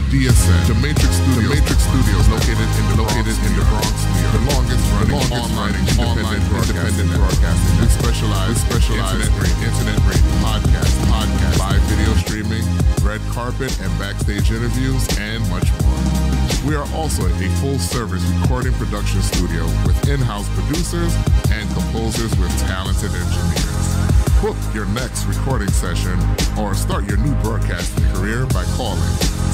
DSN, The Matrix Studios, located in the Bronx, New York. The longest running online independent broadcasting. We specialize internet-rate podcast, live video streaming, red carpet and backstage interviews, and much more. We are also a full-service recording production studio with in-house producers and composers with talented engineers. Book your next recording session or start your new broadcasting career by calling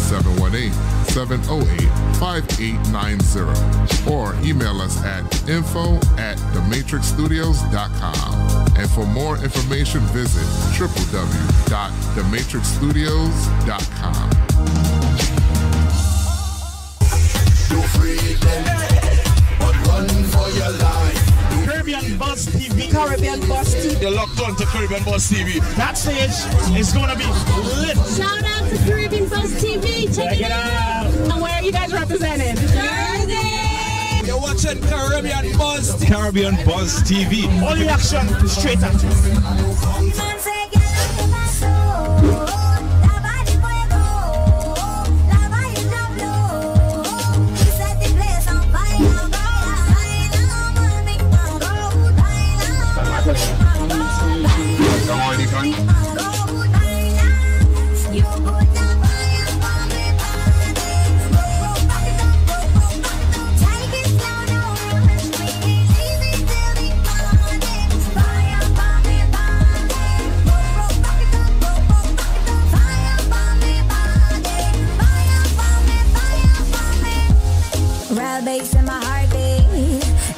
718-708-5890 or email us at info@thematrixstudios.com. And for more information, visit www.thematrixstudios.com. You freedom, but run for your life. Caribbean Buzz TV. Caribbean Buzz TV. You're locked on to Caribbean Buzz TV. That stage is going to be lit. Shout out to Caribbean Buzz TV. Check it out. And where are you guys represented? Jersey. You're watching Caribbean Buzz TV. Caribbean Buzz TV. All the action straight at you.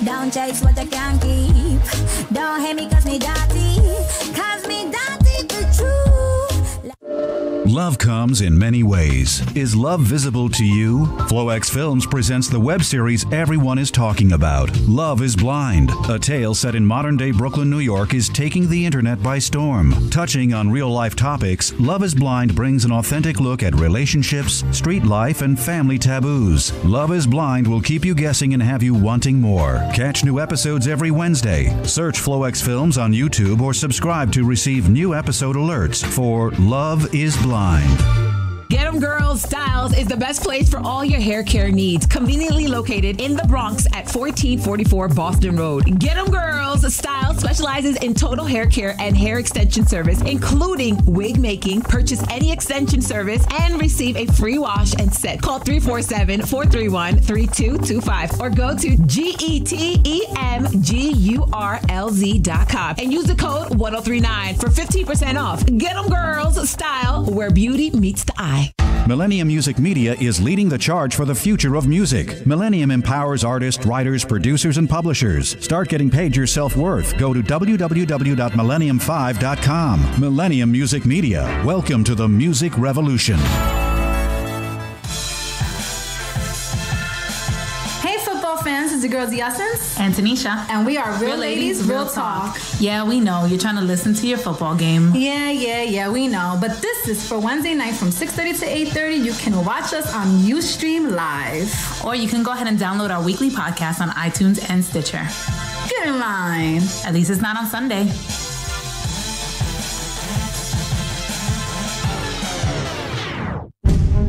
Don't chase what I can't keep. Don't hate me cause me dirty. Cause me dirty the truth. Love comes in many ways. Is love visible to you? FloX Films presents the web series everyone is talking about, Love is Blind. A tale set in modern-day Brooklyn, New York is taking the internet by storm. Touching on real-life topics, Love is Blind brings an authentic look at relationships, street life, and family taboos. Love is Blind will keep you guessing and have you wanting more. Catch new episodes every Wednesday. Search FloX Films on YouTube or subscribe to receive new episode alerts for Love is Blind. Get 'em Girls Styles is the best place for all your hair care needs. Conveniently located in the Bronx at 1444 Boston Road. Get 'em Girls Styles specializes in total hair care and hair extension service, including wig making. Purchase any extension service and receive a free wash and set. Call 347-431-3225 or go to GETEMGURLZ.com and use the code 1039 for 15% off. Get 'em Girls Style, where beauty meets the eye. Millennium Music Media is leading the charge for the future of music. Millennium empowers artists, writers, producers, and publishers. Start getting paid your self-worth. Go to www.millennium5.com. Millennium Music Media. Welcome to the music revolution. Fans, it's your girls Essence and Tanisha, and we are Real Ladies Real Talk. Yeah, we know you're trying to listen to your football game. Yeah, we know. But this is for Wednesday night from 6:30 to 8:30. You can watch us on Ustream Live, or you can go ahead and download our weekly podcast on iTunes and Stitcher. Get in line. At least it's not on Sunday.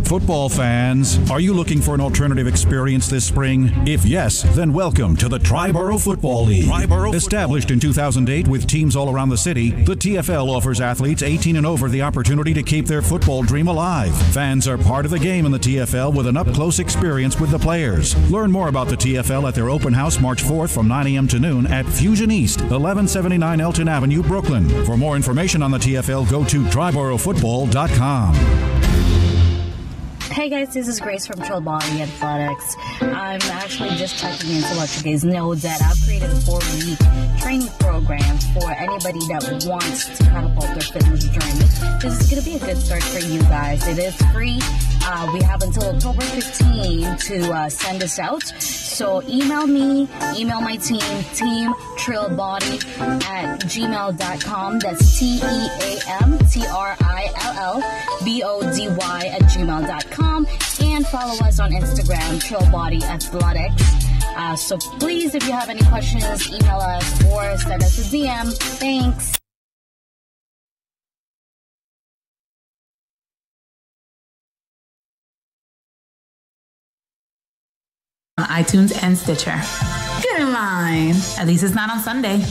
Football fans, are you looking for an alternative experience this spring? If yes, then welcome to the Triborough Football League. Established in 2008 with teams all around the city, the TFL offers athletes 18 and over the opportunity to keep their football dream alive. Fans are part of the game in the TFL with an up-close experience with the players. Learn more about the TFL at their open house March 4th from 9 a.m. to noon at Fusion East, 1179 Elton Avenue, Brooklyn. For more information on the TFL, go to TriboroughFootball.com. Hey guys, this is Grace from Trill Body Athletics. I'm actually just checking in to let you guys know that I've created a 4-week training program for anybody that wants to catapult their fitness journey. This is going to be a good start for you guys. It is free. We have until October 15 to send this out. So email me, email my team, teamtrillbody@gmail.com. That's teamtrillbody@gmail.com. And follow us on Instagram, Trill Body Athletics. So please, if you have any questions, email us or send us a DM. Thanks. on iTunes and Stitcher. Get in line. At least it's not on Sunday.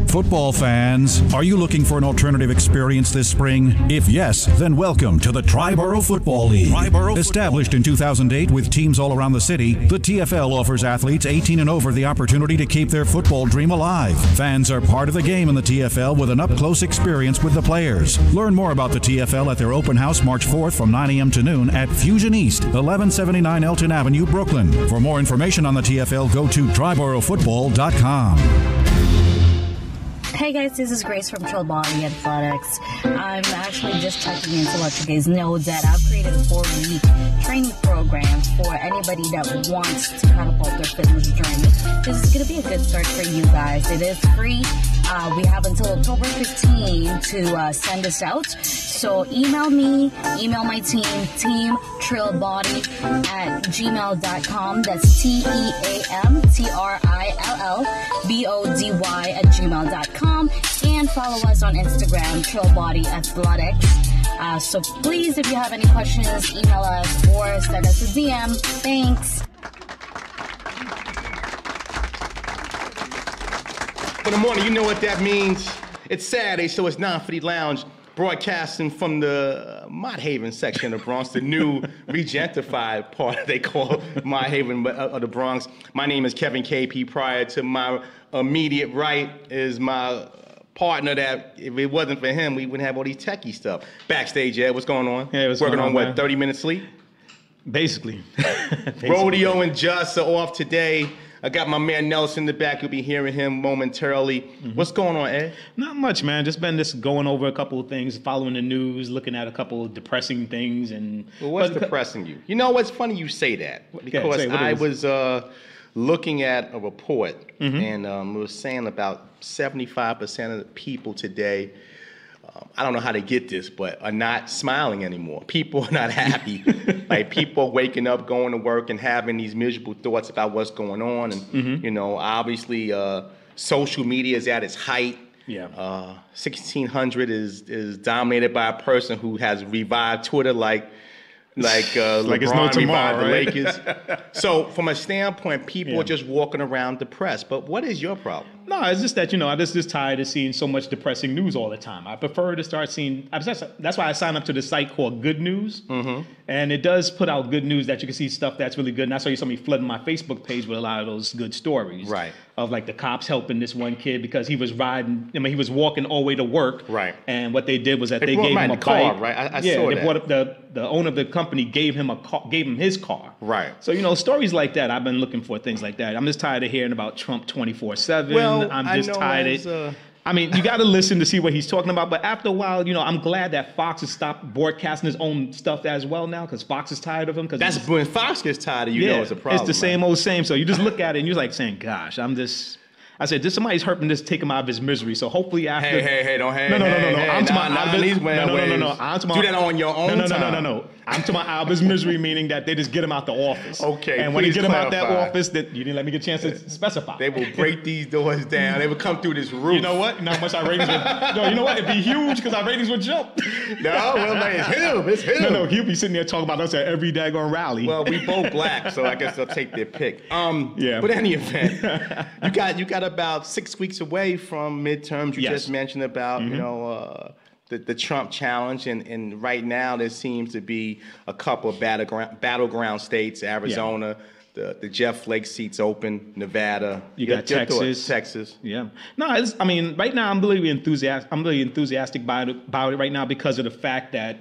Football fans, are you looking for an alternative experience this spring? If yes, then welcome to the Triborough Football League. Established in 2008 with teams all around the city, the TFL offers athletes 18 and over the opportunity to keep their football dream alive. Fans are part of the game in the TFL with an up-close experience with the players. Learn more about the TFL at their open house March 4th from 9 a.m. to noon at Fusion East, 1179 Elton Avenue, Brooklyn. For more information on the TFL, go to TriboroughFootball.com. Hey guys, this is Grace from Trill Body Athletics. I'm actually just checking in to let you guys know that I've created a 4-week training program for anybody that wants to catapult their fitness journey. This is going to be a good start for you guys. It is free. We have until October 15 to send this out. So email me, email my team, teamtrillbody@gmail.com. That's teamtrillbody@gmail.com. And follow us on Instagram, Trill Body Athletics. So please, if you have any questions, email us or send us a DM. Thanks. Good morning. You know what that means. It's Saturday, so it's 950 Lounge, broadcasting from the Mott Haven section of the Bronx, the new regentified part they call Mott Haven of the Bronx. My name is Kevin KP. Prior to my immediate right is my partner that, if it wasn't for him, we wouldn't have all these techie stuff. Backstage, Ed, what's going on? Hey, what's Working going on, man? 30 minutes sleep? Basically. Rodeo and Just are off today. I got my man Nelson in the back. You'll be hearing him momentarily. Mm-hmm. What's going on, Ed? Not much, man. Just been going over a couple of things, following the news, looking at a couple of depressing things. Well, what's depressing you? You know what's funny you say that? Because I was looking at a report, and it was saying about 75% of the people today, I don't know how to get this, but are not smiling anymore. People are not happy. Like, people are waking up, going to work, and having these miserable thoughts about what's going on. And, you know, obviously, social media is at its height. Yeah. 1600 is dominated by a person who has revived Twitter like LeBron it's no tomorrow, revived the right? Lakers. So from a standpoint, people are just walking around depressed. But what is your problem? No, it's just that, you know, I'm just tired of seeing so much depressing news all the time. I prefer to start seeing, that's why I signed up to the site called Good News. And it does put out good news that you can see stuff that's really good. And that's why you saw me flooding my Facebook page with a lot of those good stories. Right. Of like the cops helping this one kid because he was he was walking all the way to work. Right. And what they did was that they gave him a car, bike. right? I yeah, saw they that. brought up the owner of the company gave him his car. Right. So, you know, stories like that, I've been looking for things like that. I'm just tired of hearing about Trump 24/7. Well, I'm just tired of I mean, you got to listen to see what he's talking about. But after a while, you know, I'm glad that Fox has stopped broadcasting his own stuff as well now, because Fox is tired of him. That's when Fox gets tired of you, know it's a problem. It's the same old same. So you just look at it and you're like saying, gosh, I said, this somebody's hurting this, take him out of his misery. So hopefully after. Hey, don't No. I'm to my out of his do that on your own time. No. I'm to my out of his misery, meaning that they just get him out the office. Okay. And when they get him out that clarify. office, that you didn't let me get a chance to specify. They will break these doors down. They will come through this roof. You know what? You know how much our ratings would. No, you know what? It'd be huge because our ratings would jump. No, well, man, it's him. No, he'll be sitting there talking about us at every daggone rally. Well, we both black, so I guess they'll take their pick. Yeah. But in any event, you got about 6 weeks away from midterms. You just mentioned about you know the Trump challenge, and right now there seems to be a couple of battleground states: Arizona. The Jeff Flake seat's open. Nevada. You got Texas. Yeah. No, I mean, right now I'm really enthusiastic about it right now because of the fact that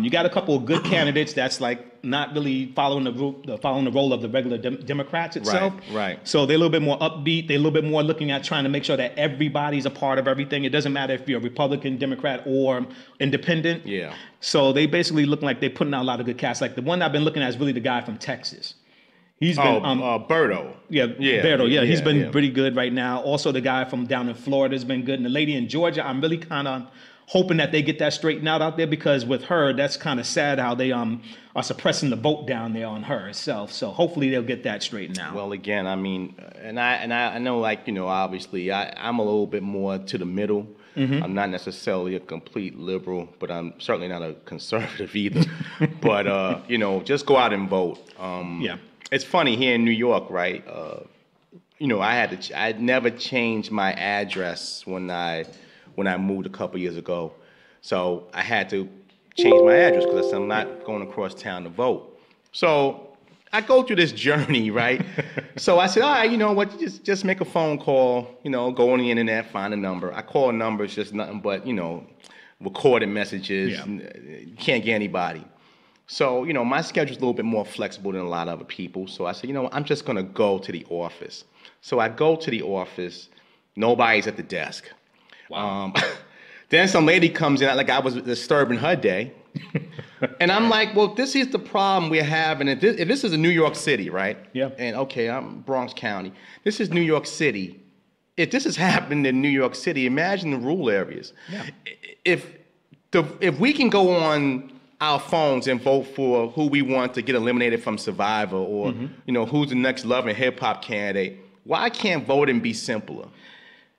you got a couple of good candidates that's like not really following the role of the regular Democrats itself. Right. So they're a little bit more upbeat. They're a little bit more looking at trying to make sure that everybody's a part of everything. It doesn't matter if you're a Republican, Democrat, or independent. Yeah. So they basically look like they're putting out a lot of good casts. Like the one I've been looking at is really the guy from Texas. He's been Berto. Berto. Yeah, he's been pretty good right now. Also, the guy from down in Florida has been good, and the lady in Georgia, I'm really kind of hoping that they get that straightened out there, because with her, that's kind of sad how they are suppressing the vote down there on her herself. So hopefully they'll get that straightened out. Well, again, I mean, and I know, like, you know, obviously I'm a little bit more to the middle. I'm not necessarily a complete liberal, but I'm certainly not a conservative either. But, you know, just go out and vote. It's funny here in New York, right? You know, I never changed my address when I moved a couple years ago. So I had to change my address because I'm not going across town to vote. So I go through this journey, right? So I said, all right, you know what, just make a phone call, you know, go on the internet, find a number. I call a number, it's just nothing but, you know, recorded messages. You can't get anybody. So, you know, my schedule's a little bit more flexible than a lot of other people. So I said, you know, I'm just going to go to the office. So I go to the office. Nobody's at the desk. Wow. Then some lady comes in, like I was disturbing her day. And I'm like, well, this is the problem we're having. If this is a New York City, right? Yeah. And okay, I'm Bronx County. This is New York City. If this is happening in New York City, imagine the rural areas. Yeah. If we can go on our phones and vote for who we want to get eliminated from Survivor, or you know, who's the next Love and Hip Hop candidate, why can't voting be simpler?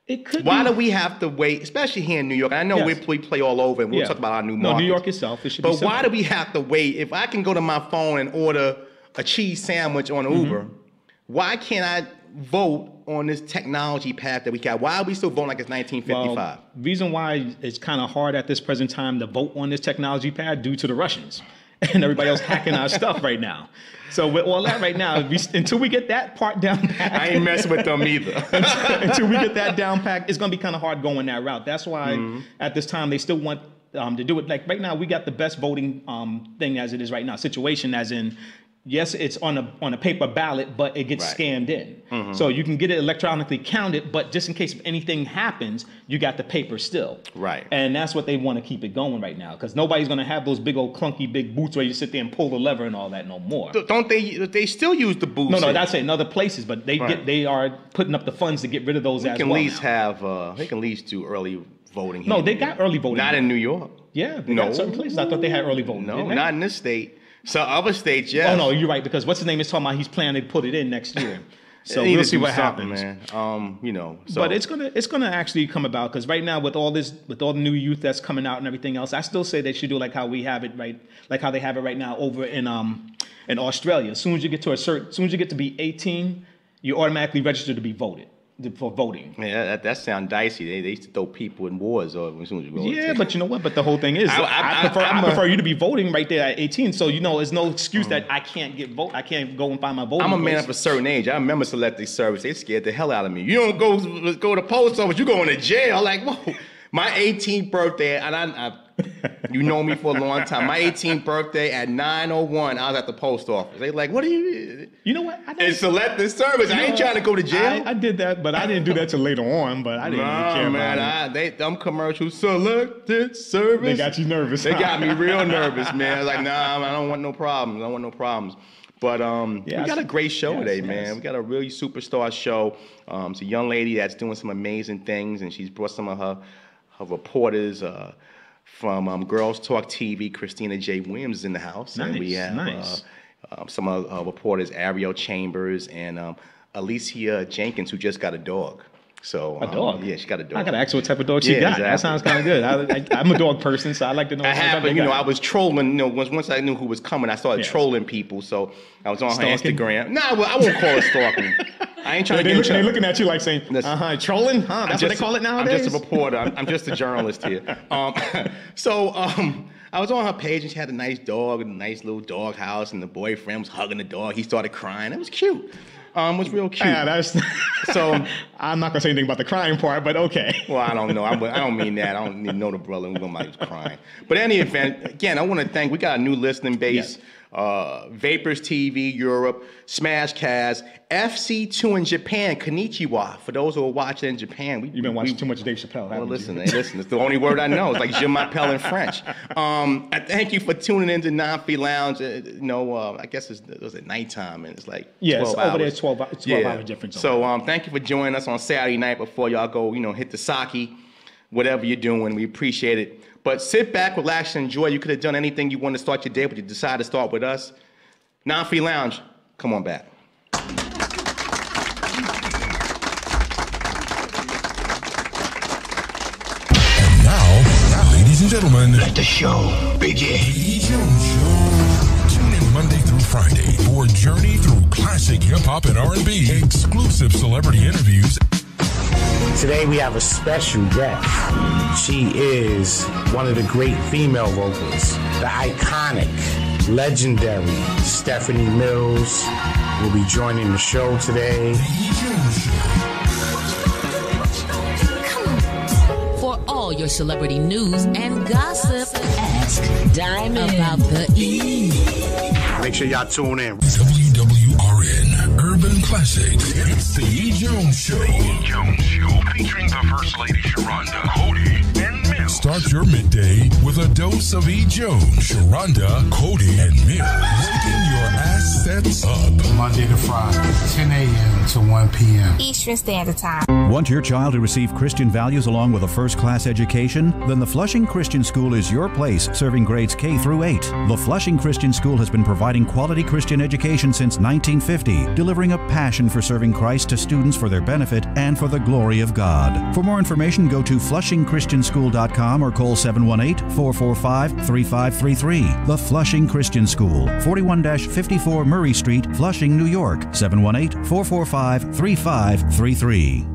It could. Why do we have to wait, especially here in New York? I know we play all over, and we'll talk about our new markets. No, New York itself, it should be simple. But why do we have to wait? If I can go to my phone and order a cheese sandwich on Uber, why can't I vote on this technology path that we got? Why are we still voting like it's 1955? Well, reason why it's kind of hard at this present time to vote on this technology path due to the Russians and everybody else hacking our stuff right now. So with all that right now, until we get that part down pat, I ain't messing with them either. until we get that down pat, it's going to be kind of hard going that route. That's why at this time they still want to do it. Like right now, we got the best voting thing as it is right now, situation as in, yes, it's on a paper ballot, but it gets scanned in. So you can get it electronically counted, but just in case if anything happens, you got the paper still. Right. And that's what they want to keep it going right now, because nobody's going to have those big old clunky big boots where you sit there and pull the lever and all that no more. Don't they still use the boots? No, that's it. In other places, but they are putting up the funds to get rid of those as well. They can at least do early voting here. No, they got early voting. Not in New York. Yeah, they got certain places. I thought they had early voting. No, not in this state. So other states, yeah. Oh no, you're right, because what's his name is talking about he's planning to put it in next year. So we'll see what happens, man. You know, but it's gonna actually come about, because right now with all the new youth that's coming out and everything else, I still say they should do like how we have it like how they have it right now over in Australia. As soon as you get to be 18, you're automatically registered to be voted. For voting. Yeah, that sounds dicey. They used to throw people in wars as soon as you go. Yeah, but you know what? But the whole thing is, I prefer you to be voting right there at 18. So you know, there's no excuse that I can't I can't go and find my voting. I'm a man of a certain age. I remember selective service. They scared the hell out of me. You don't go to the post office. You going to jail. Like, whoa. My 18th birthday, and you know me for a long time. My 18th birthday at 9:01, I was at the post office. They like, what are you? You know what? It's selective service. I ain't trying to go to jail. I did that, but I didn't do that till later on. But I didn't really care about it. Them commercials, selected service. They got you nervous. They got me real nervous, man. I was like, nah, I don't want no problems. I don't want no problems. But we got a great show today, man. We got a really superstar show. It's a young lady that's doing some amazing things, and she's brought some of her reporters from Girls Talk TV. Christina J. Williams is in the house. Nice, and we have some of our reporters, Ariel Chambers and Alicia Jenkins, who just got a dog. So a dog? Yeah, she got a dog. I got to ask what type of dog she got. Exactly. That sounds kind of good. I'm a dog person, so I like to know. I was trolling. Once I knew who was coming, I started trolling people. So I was on her Instagram. No, I won't call it stalking. I ain't trying to get They're looking at you like saying, trolling? That's what they call it nowadays? I'm just a reporter. I'm just a journalist here. I was on her page, and she had a nice dog, a nice little dog house, and the boyfriend was hugging the dog. He started crying. It was cute. It was real cute. Yeah, so I'm not gonna say anything about the crying part, but okay. Well, I don't know. I don't mean that. I don't need to know the brother who was crying. But in any event, again, I want to thank. We got a new listening base. Yes. Vapors TV Europe, Smashcast, FC2 in Japan, Konnichiwa. For those who are watching in Japan, you've been watching too much Dave Chappelle. Well, listen, it's the only word I know. It's like Je m'appelle in French. I thank you for tuning into Non-Free Lounge. I guess it was at nighttime, and it's like 12 hours. Over there, 12 hours difference. So thank you for joining us on Saturday night before y'all go, hit the sake, whatever you're doing. We appreciate it. But sit back, relax, and enjoy. You could have done anything you wanted to start your day, but you decided to start with us. Non-Free Lounge, come on back. and gentlemen, let the show begin. The E. Jones Show. Tune in Monday through Friday for a journey through classic hip-hop and R&B, exclusive celebrity interviews. Today we have a special guest. She is one of the great female vocalists, the iconic, legendary Stephanie Mills will be joining the show today. For all your celebrity news and gossip, ask Diamond about the E. Make sure y'all tune in. WWRN Urban Classics. It's the E. Jones Show. The E. Jones Show, featuring the First Lady Sharonda, Cody, and Mills. Start your midday with a dose of E. Jones, Sharonda, Cody, and Mills. Waking your assets up. Monday to Friday, 10 a.m. to 1 p.m. Eastern Standard Time. Want your child to receive Christian values along with a first-class education? Then the Flushing Christian School is your place, serving grades K through 8. The Flushing Christian School has been providing quality Christian education since 1950, delivering a passion for serving Christ to students for their benefit and for the glory of God. For more information, go to FlushingChristianschool.com or call 718-445-3533. The Flushing Christian School, 41-54 Murray Street, Flushing, New York, 718-445-3533.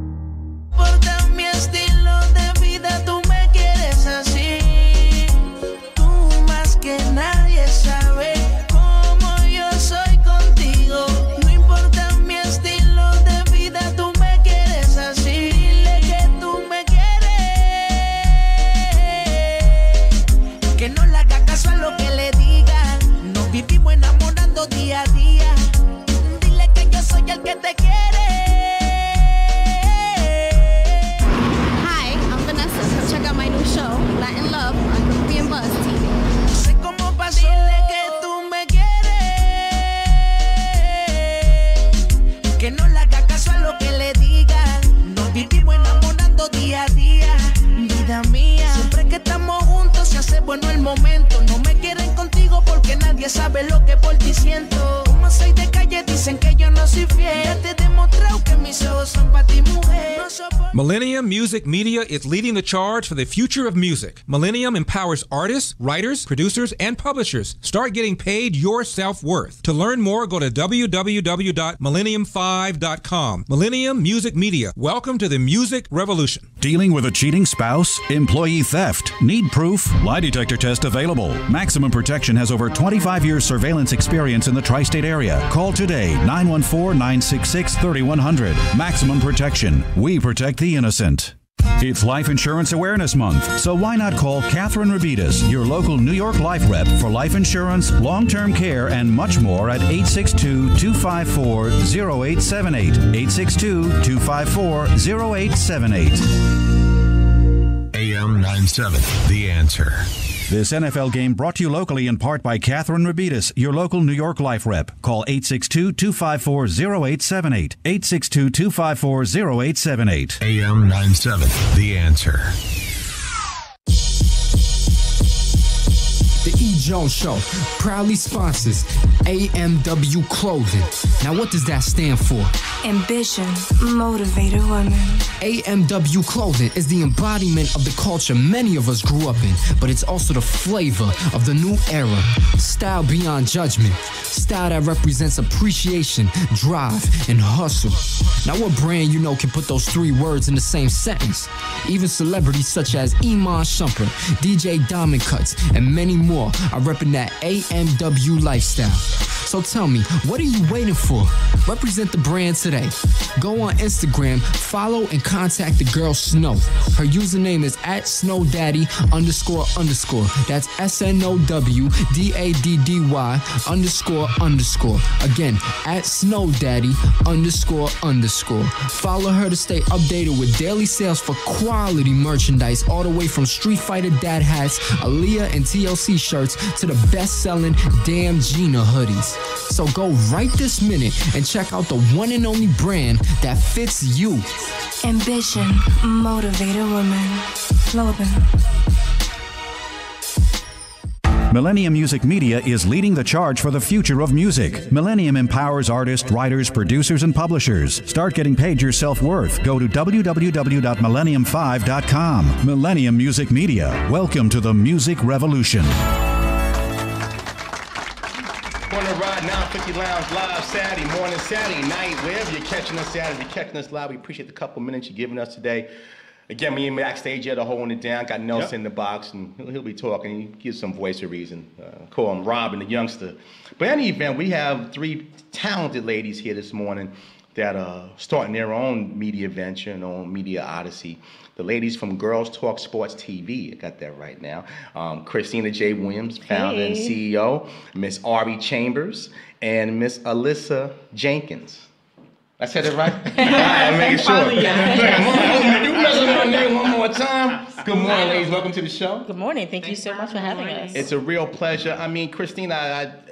Sabe lo que por ti siento. Como soy de calle, dicen que yo no soy fiel. Ya te he demostrado que mis ojos son para ti, mujer. Millennium Music Media is leading the charge for the future of music. Millennium empowers artists, writers, producers, and publishers. Start getting paid your self-worth. To learn more, go to www.millennium5.com. Millennium Music Media. Welcome to the music revolution. Dealing with a cheating spouse? Employee theft? Need proof? Lie detector test available. Maximum Protection has over 25 years surveillance experience in the tri-state area. Call today, 914-966-3100. Maximum Protection. We protect the innocent. It's Life Insurance Awareness Month, so why not call Catherine Rabitas, your local New York Life rep for life insurance, long-term care, and much more at 862-254-0878. 862-254-0878. AM 97, The Answer. This NFL game brought to you locally in part by Catherine Rabitas, your local New York Life rep. Call 862-254-0878. 862-254-0878. AM 97, The Answer. The E. Jones Show proudly sponsors AMW Clothing. Now, what does that stand for? Ambition, motivated women. AMW Clothing is the embodiment of the culture many of us grew up in, but it's also the flavor of the new era. Style beyond judgment. Style that represents appreciation, drive, and hustle. Now, what brand you know can put those three words in the same sentence? Even celebrities such as Iman Shumpert, DJ Diamond Cuts, and many more are repping that AMW lifestyle. So tell me, what are you waiting for? Represent the brand today. Go on Instagram, follow and contact the girl Snow. Her username is @SnowDaddy__. That's SNOWDADDY__. Again, @SnowDaddy__. Follow her to stay updated with daily sales for quality merchandise, all the way from Street Fighter dad hats, Aaliyah and TLC shirts, to the best-selling Damn Gina hoodies. So go right this minute and check out the one and only brand that fits you. Ambition, motivated women. Clothing. Millennium Music Media is leading the charge for the future of music. Millennium empowers artists, writers, producers, and publishers. Start getting paid your self-worth. Go to www.millennium5.com. Millennium Music Media. Welcome to the music revolution. Corner Ride 950 Lounge live Saturday morning, Saturday night, wherever you're catching us at. If you're catching us live, we appreciate the couple minutes you're giving us today. Again, me and backstage here, holding it down. Got Nelson in the box, and he'll be talking. He gives some voice of reason. Call him Robin, the youngster. But in any event, we have three talented ladies here this morning that are starting their own media venture and own media odyssey. The ladies from Girls Talk Sports TV, I got that right now. Christina J. Williams, founder and CEO. Miss Ari Chambers and Miss Alyssa Jenkins. I said it right? I'm making sure. You mention my name one more time. Good morning, ladies. Welcome to the show. Good morning. Thank you so much for having us. It's a real pleasure. I mean, Christina,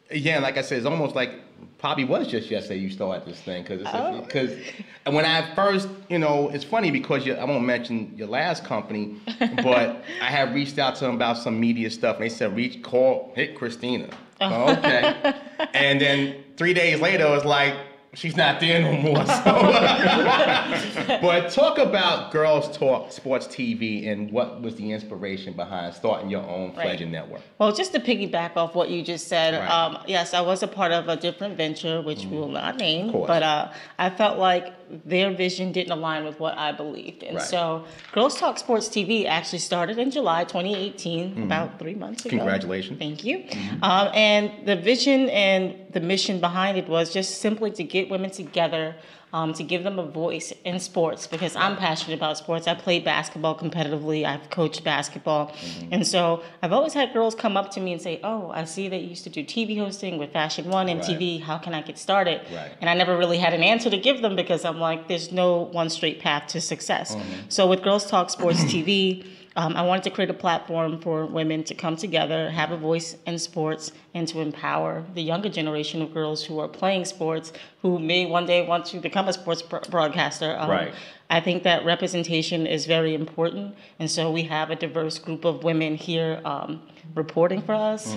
again, like I said, it's almost like probably was just yesterday you started this thing. Because when I first, it's funny because I won't mention your last company, but I have reached out to them about some media stuff, and they said, hit Christina. Okay. And then 3 days later, it was like, she's not there no more. But talk about Girls Talk Sports TV and what was the inspiration behind starting your own fledgling network. Well, just to piggyback off what you just said, yes, I was a part of a different venture, which we will not name, but I felt like their vision didn't align with what I believed. And so Girls Talk Sports TV actually started in July 2018, about 3 months ago. Congratulations. Thank you. And the vision and the mission behind it was just simply to get women together, to give them a voice in sports, because I'm passionate about sports. I played basketball competitively. I've coached basketball. And so I've always had girls come up to me and say, oh, I see that you used to do TV hosting with Fashion One and MTV. How can I get started? And I never really had an answer to give them because I'm like, there's no one straight path to success. So with Girls Talk Sports TV, I wanted to create a platform for women to come together, have a voice in sports, and to empower the younger generation of girls who are playing sports, who may one day want to become a sports broadcaster. I think that representation is very important, and so we have a diverse group of women here reporting for us,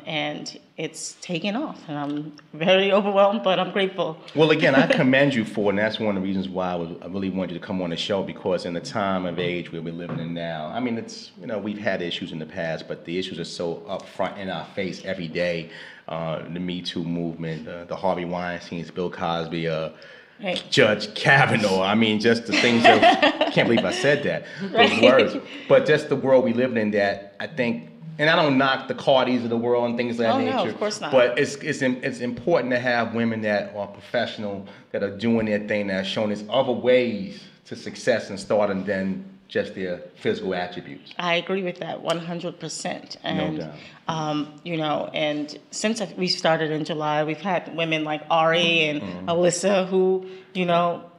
and it's taken off, and I'm very overwhelmed, but I'm grateful. Well, again, I commend you for it, and that's one of the reasons why I really wanted you to come on the show, because in the time of age where we're living in now, I mean, it's, we've had issues in the past, but the issues are so upfront in our face every day. The Me Too movement, the Harvey Weinstein, Bill Cosby, Judge Kavanaugh. I mean, just the things that, can't believe I said that, those words. But just the world we live in that I think, and I don't knock the Cardis of the world and things of that nature. No, of course not. But it's important to have women that are professional, that are doing their thing, that are showing us other ways to success and stardom than just their physical attributes. I agree with that 100%. And, no doubt. And since we started in July, we've had women like Ari and Alyssa who,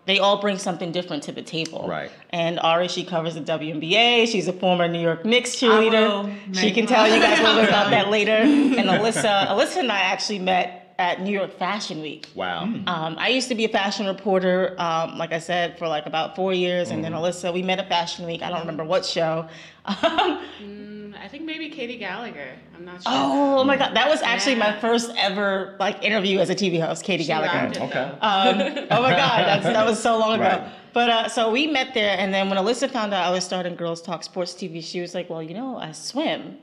they all bring something different to the table. And Ari, she covers the WNBA. She's a former New York Knicks cheerleader. She can tell you guys a little bit about that later. And Alyssa and I actually met at New York Fashion Week. Wow. I used to be a fashion reporter, like I said, for like about 4 years. And then Alyssa, we met at Fashion Week. I don't remember what show. I think maybe Katie Gallagher. I'm not sure. Oh my God. That was actually my first ever interview as a TV host, Katie Gallagher. Okay. Oh my God. That was so long ago. But so we met there, and then when Alyssa found out I was starting Girls Talk Sports TV, she was like, well, I swim.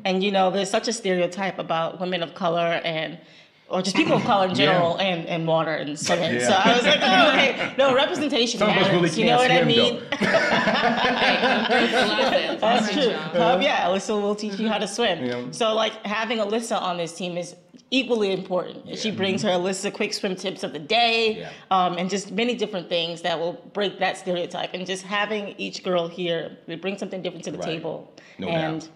And there's such a stereotype about women of color or just people of color in general, and water and swimming. So I was like, oh, okay. No, representation matters. Really you know what I mean? That's true. Alyssa will teach you how to swim. So having Alyssa on this team is equally important. She brings her Alyssa quick swim tips of the day, and just many different things that will break that stereotype. And just having each girl here, we bring something different to the table. No doubt.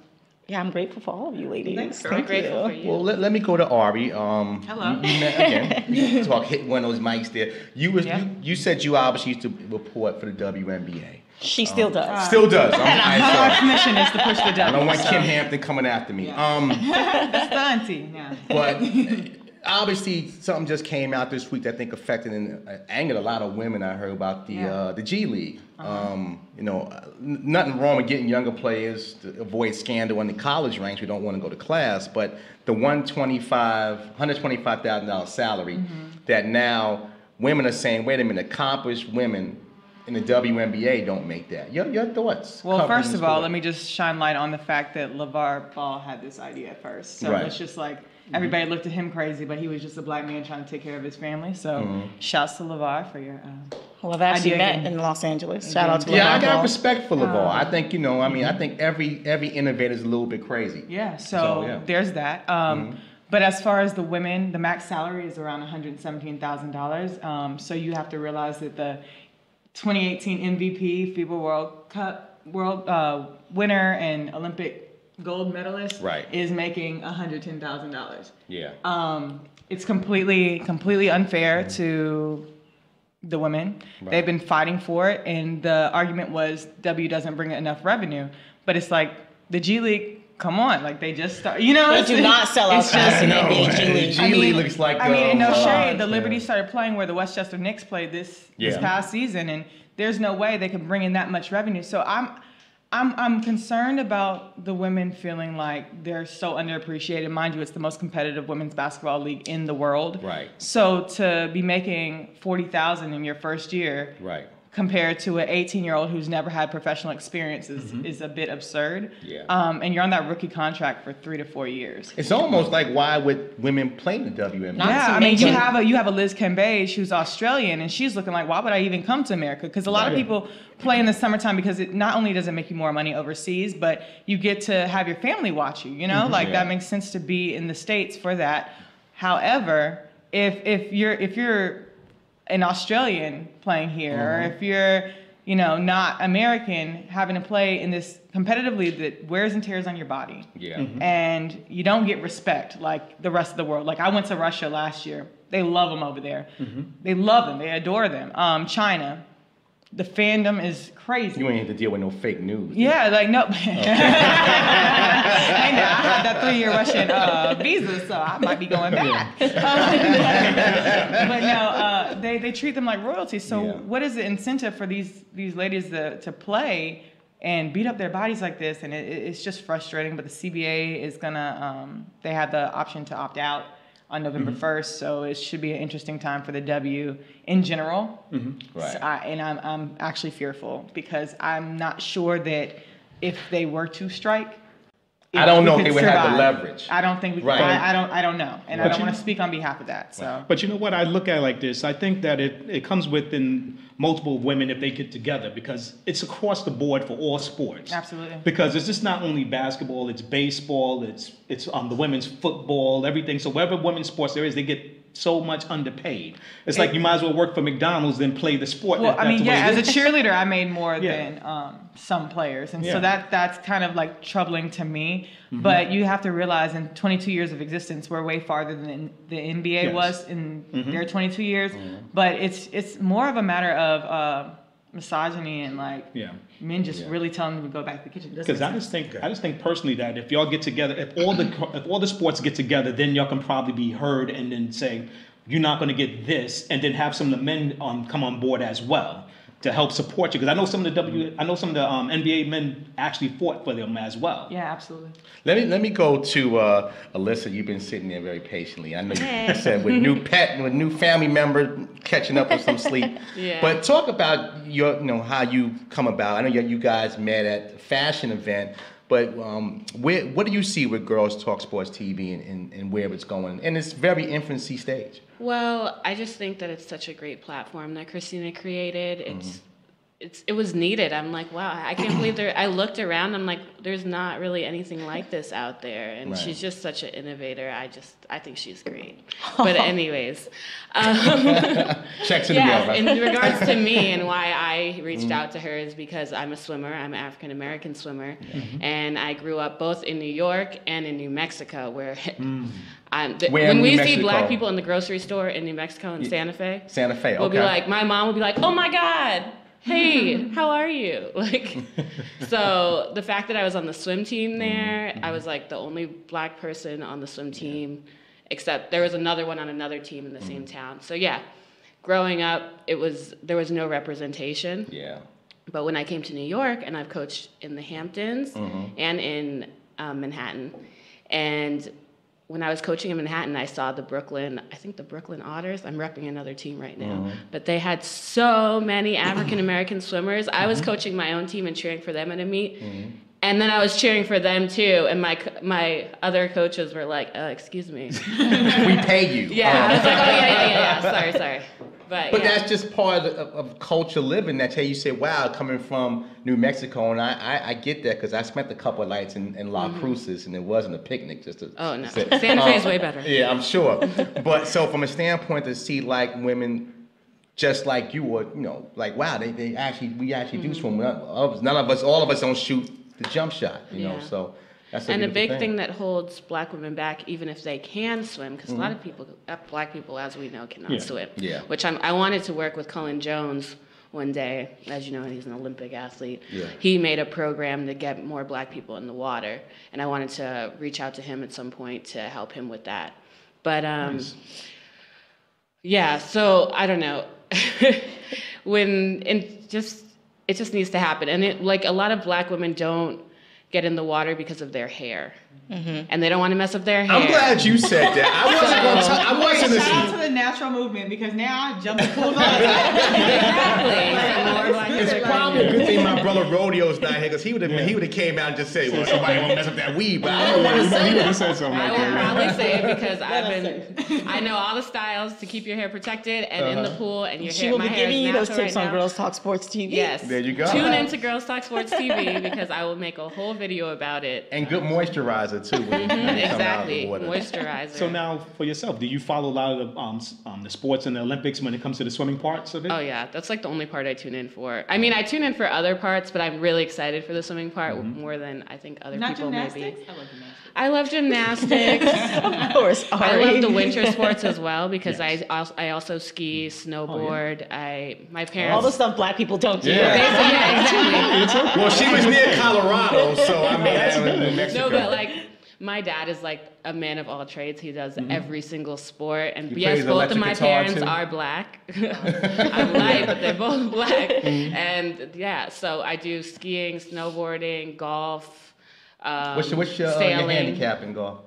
Yeah, I'm grateful for all of you ladies. Thanks. Very grateful for you. Well, let me go to Ari. Hello. You hit one of those mics there. You said you obviously used to report for the WNBA. She still does. Still does. Our mission is to push the W. I don't want Kim Hampton coming after me. That's the auntie. Yeah. But Obviously, something just came out this week that I think affected and angered a lot of women. I heard about the G League. You know, nothing wrong with getting younger players to avoid scandal in the college ranks. We don't want to go to class, but the $125,000 salary that now women are saying, wait a minute, accomplished women in the WNBA don't make that. Your thoughts? Well, first of all, let me just shine light on the fact that LeVar Ball had this idea first. So it's just like everybody looked at him crazy, but he was just a black man trying to take care of his family. So shouts to LeVar for your well, I've actually met in Los Angeles. Shout out to LeVar I got Ball. respect for LeVar. I think, you know, I mean, I think every innovator is a little bit crazy. Yeah, so there's that. But as far as the women, the max salary is around $117,000. So you have to realize that the 2018 MVP, FIBA World Cup winner and Olympic gold medalist is making $110,000. Yeah. It's completely unfair to the women. They've been fighting for it, and the argument was W doesn't bring enough revenue. But it's like the G League. Come on, like they just start, you know. They do not sell out fast in the NBA G League. G League looks like. I mean, no shade. The Liberty started playing where the Westchester Knicks played this past season, and there's no way they could bring in that much revenue. So I'm concerned about the women feeling like they're so underappreciated. Mind you, it's the most competitive women's basketball league in the world. Right. So to be making $40,000 in your first year. Right. Compared to an 18-year-old who's never had professional experience is a bit absurd. Yeah. And you're on that rookie contract for 3 to 4 years. It's almost like why would women play the WNBA? Yeah, I mean, you have a Liz Cambage who's Australian, and she's looking like, why would I even come to America? Because a lot of people play in the summertime because it not only does it make you more money overseas, but you get to have your family watch you. You know, that makes sense to be in the States for that. However, if you're an Australian playing here, or if you're, you know, not American, having to play in this competitive league that wears and tears on your body. Yeah. And you don't get respect like the rest of the world. Like I went to Russia last year. They love them over there. They love them. They adore them. China, the fandom is crazy. You ain't have to deal with no fake news. Yeah, like no. Hey, now, I had that 3-year Russian visa, so I might be going back. But no, they treat them like royalty. So what is the incentive for these ladies to play and beat up their bodies like this? And it's just frustrating. But the CBA is gonna they have the option to opt out on November 1st, so it should be an interesting time for the W in general. Right. So I'm actually fearful because I'm not sure that if they were to strike, I don't know if they would have the leverage. I don't think we could. I don't know, and I don't want to speak on behalf of that. So, but you know what? I look at it like this. I think that it comes within multiple women if they get together, because it's across the board for all sports. Absolutely. Because it's just not only basketball, it's baseball, it's the women's football, everything. So whatever women's sports there is, they get so much underpaid. It's like you might as well work for McDonald's than play the sport. Well, I mean, as a cheerleader, I made more than some players, and so that's kind of like troubling to me. But you have to realize, in 22 years of existence, we're way farther than the NBA was in their 22 years. But it's more of a matter of misogyny and like men just really telling them to go back to the kitchen. Because I just think personally that if y'all get together, if all the sports get together, then y'all can probably be heard and then say you're not going to get this, and then have some of the men come on board as well to help support you. Because I know some of the NBA men actually fought for them as well. Yeah, absolutely. Let me go to Alyssa. You've been sitting there very patiently. I know you said with new family member catching up with some sleep. But talk about how you come about. I know you guys met at a fashion event. But what do you see with Girls Talk Sports TV and where it's going in its very infancy stage? Well, I just think that it's such a great platform that Christina created. It was needed. I'm like, wow, I can't believe I looked around. I'm like, there's not really anything like this out there. And she's just such an innovator. I think she's great. But anyways. Checks in the mail, right? In regards to me and why I reached out to her is because I'm a swimmer. I'm an African-American swimmer. And I grew up both in New York and in New Mexico, where when we see black people in the grocery store in New Mexico in Santa Fe. Santa Fe, we'll be like, my mom would be like, oh my God. Hey, how are you? So the fact that I was on the swim team there, I was like the only black person on the swim team. except there was another one on another team in the same town. So yeah, growing up, there was no representation. Yeah. But when I came to New York, and I've coached in the Hamptons and in Manhattan, and when I was coaching in Manhattan, I saw the Brooklyn Otters. I'm repping another team right now. But they had so many African-American swimmers. I was coaching my own team and cheering for them at a meet. And then I was cheering for them too. And my other coaches were like, excuse me. We pay you. Yeah, I was like, oh, yeah. Sorry. But yeah. That's just part of culture living. That's how you say, wow, coming from New Mexico. And I get that because I spent a couple of nights in La Cruces, and it wasn't a picnic. Oh, no. Santa Fe is way better. Yeah, I'm sure. But so from a standpoint to see like women just like you were, like, wow, we actually do swim. All of us don't shoot the jump shot, you know, so that's a big thing that holds black women back, even if they can swim, because a lot of people, black people, as we know, cannot swim. Yeah. Which I wanted to work with Cullen Jones one day. As you know, he's an Olympic athlete. Yeah. He made a program to get more black people in the water, and I wanted to reach out to him at some point to help him with that. But yeah, so I don't know. It just needs to happen. And like a lot of black women don't get in the water because of their hair. And they don't want to mess up their hair. I'm glad you said that. I wasn't going to I wasn't Shout out to the natural movement, because now I jump in pools all the time. Exactly. It's probably a good thing my brother Rodeo's not here, because he would have came out and just said, well, somebody want to mess up that weed, but I don't want to say it. I will probably say it because I know all the styles to keep your hair protected and in the pool, and your hair. She will be giving you those tips on Girls Talk Sports TV. Yes. There you go. Tune into Girls Talk Sports TV because I will make a whole video about it. And good moisturizer too. Exactly, moisturizer. So now, for yourself, do you follow a lot of the sports and the Olympics when it comes to the swimming parts of it? Oh yeah, that's like the only part I tune in for. I mean, I tune in for other parts, but I'm really excited for the swimming part more than I think other people maybe. I love gymnastics. Of course. I love the winter sports as well because I also ski, snowboard. My parents. All the stuff black people don't do. Yeah, exactly. Well, she was near Colorado, so I mean, New Mexico. No, but like. My dad is like a man of all trades. He does every single sport. And yes, both of my parents are black. I'm white, but they're both black. And yeah, so I do skiing, snowboarding, golf, what's your handicap in golf?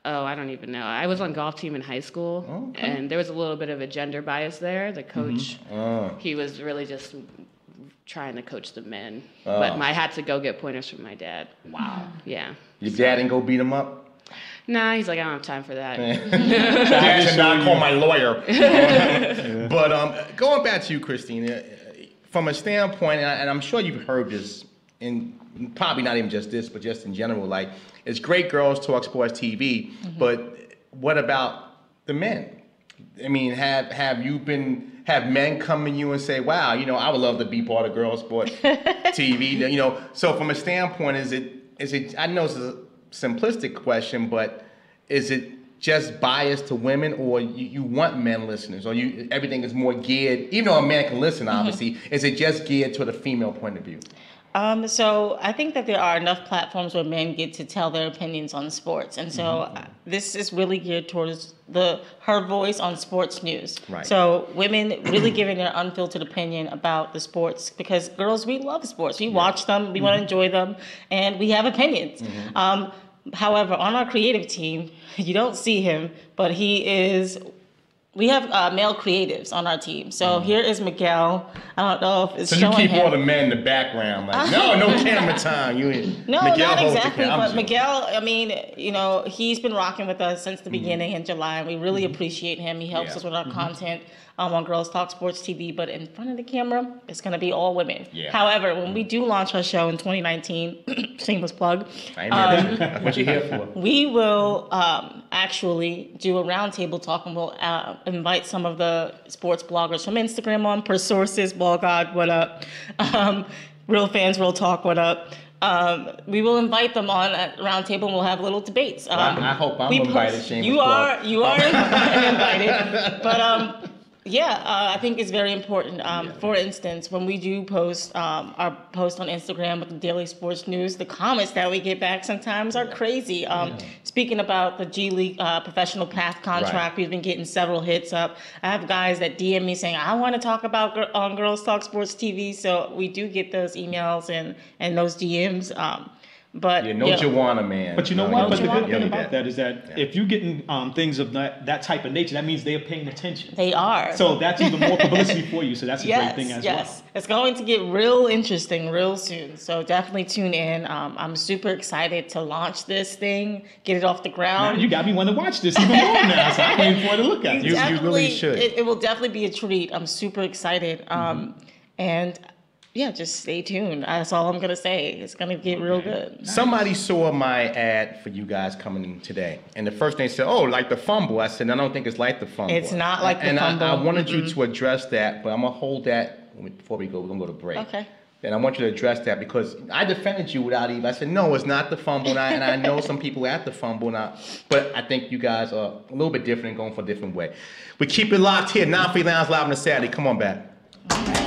Oh, I don't even know. I was on golf team in high school, and there was a little bit of a gender bias there. The coach, he was really just trying to coach the men. But I had to go get pointers from my dad. Wow. Yeah. Your dad didn't go beat him up? Nah, he's like, I don't have time for that. Dad should not call my lawyer. But going back to you, Christina, from a standpoint, and I'm sure you've heard this, and probably not even just this, but just in general, like, it's great Girls Talk Sports TV, but what about the men? I mean, have men come to you and say, wow, I would love to be part of Girls Sports TV, so from a standpoint, is it, I know it's a simplistic question, but is it just biased to women, or you want men listeners, or everything is more geared, even though a man can listen, obviously, is it just geared to the female point of view? So I think that there are enough platforms where men get to tell their opinions on sports. And so this is really geared towards her voice on sports news. Right. So women really giving their unfiltered opinion about the sports, because girls, we love sports. We watch them, we want to enjoy them, and we have opinions. However, on our creative team, you don't see him, but we have male creatives on our team. So here is Miguel. I don't know if it's showing him. So you keep all the men in the background, like, no camera time. No, Miguel not exactly. But Miguel, I mean, he's been rocking with us since the beginning in July, and we really appreciate him. He helps us with our content on Girls Talk Sports TV, but in front of the camera, it's going to be all women. Yeah. However, when we do launch our show in 2019, shameless plug. That's what you're here for. We will actually do a roundtable talk, and we'll invite some of the sports bloggers from Instagram on, Per Sources, Ball God, what up? Real Fans, Real Talk, what up? We will invite them on at roundtable, and we'll have little debates. I hope I'm invited. You are invited. But Yeah, I think it's very important. For instance, when we do post our post on Instagram with the daily sports news, the comments that we get back sometimes are crazy. Speaking about the G League professional path contract, we've been getting several hits up. I have guys that DM me saying, I want to talk about on Girls Talk Sports TV. So we do get those emails and those DMs. But Joanna, man. But you know what? But the good thing about that is that if you're getting things of that type of nature, that means they're paying attention. They are. So that's even more publicity for you. So that's a great thing as well. Yes, it's going to get real interesting real soon. So definitely tune in. I'm super excited to launch this thing, get it off the ground. Now you got me want to watch this even more now. So I'm waiting for it to look at. You really should. It will definitely be a treat. I'm super excited. And yeah, just stay tuned. That's all I'm going to say. It's going to get real good. Somebody saw my ad for you guys coming in today. And the first thing they said, like the fumble. I said, I don't think it's like the fumble. It's not like the fumble. And I wanted you to address that, but I'm going to hold that before we go. We're going to go to break. Okay. And I want you to address that because I defended you without even. I said, no, it's not the fumble. And I know some people at the fumble. But I think you guys are a little bit different and going for a different way. We keep it locked here. Non-Free Lounge Live on a Saturday. Come on back. All right.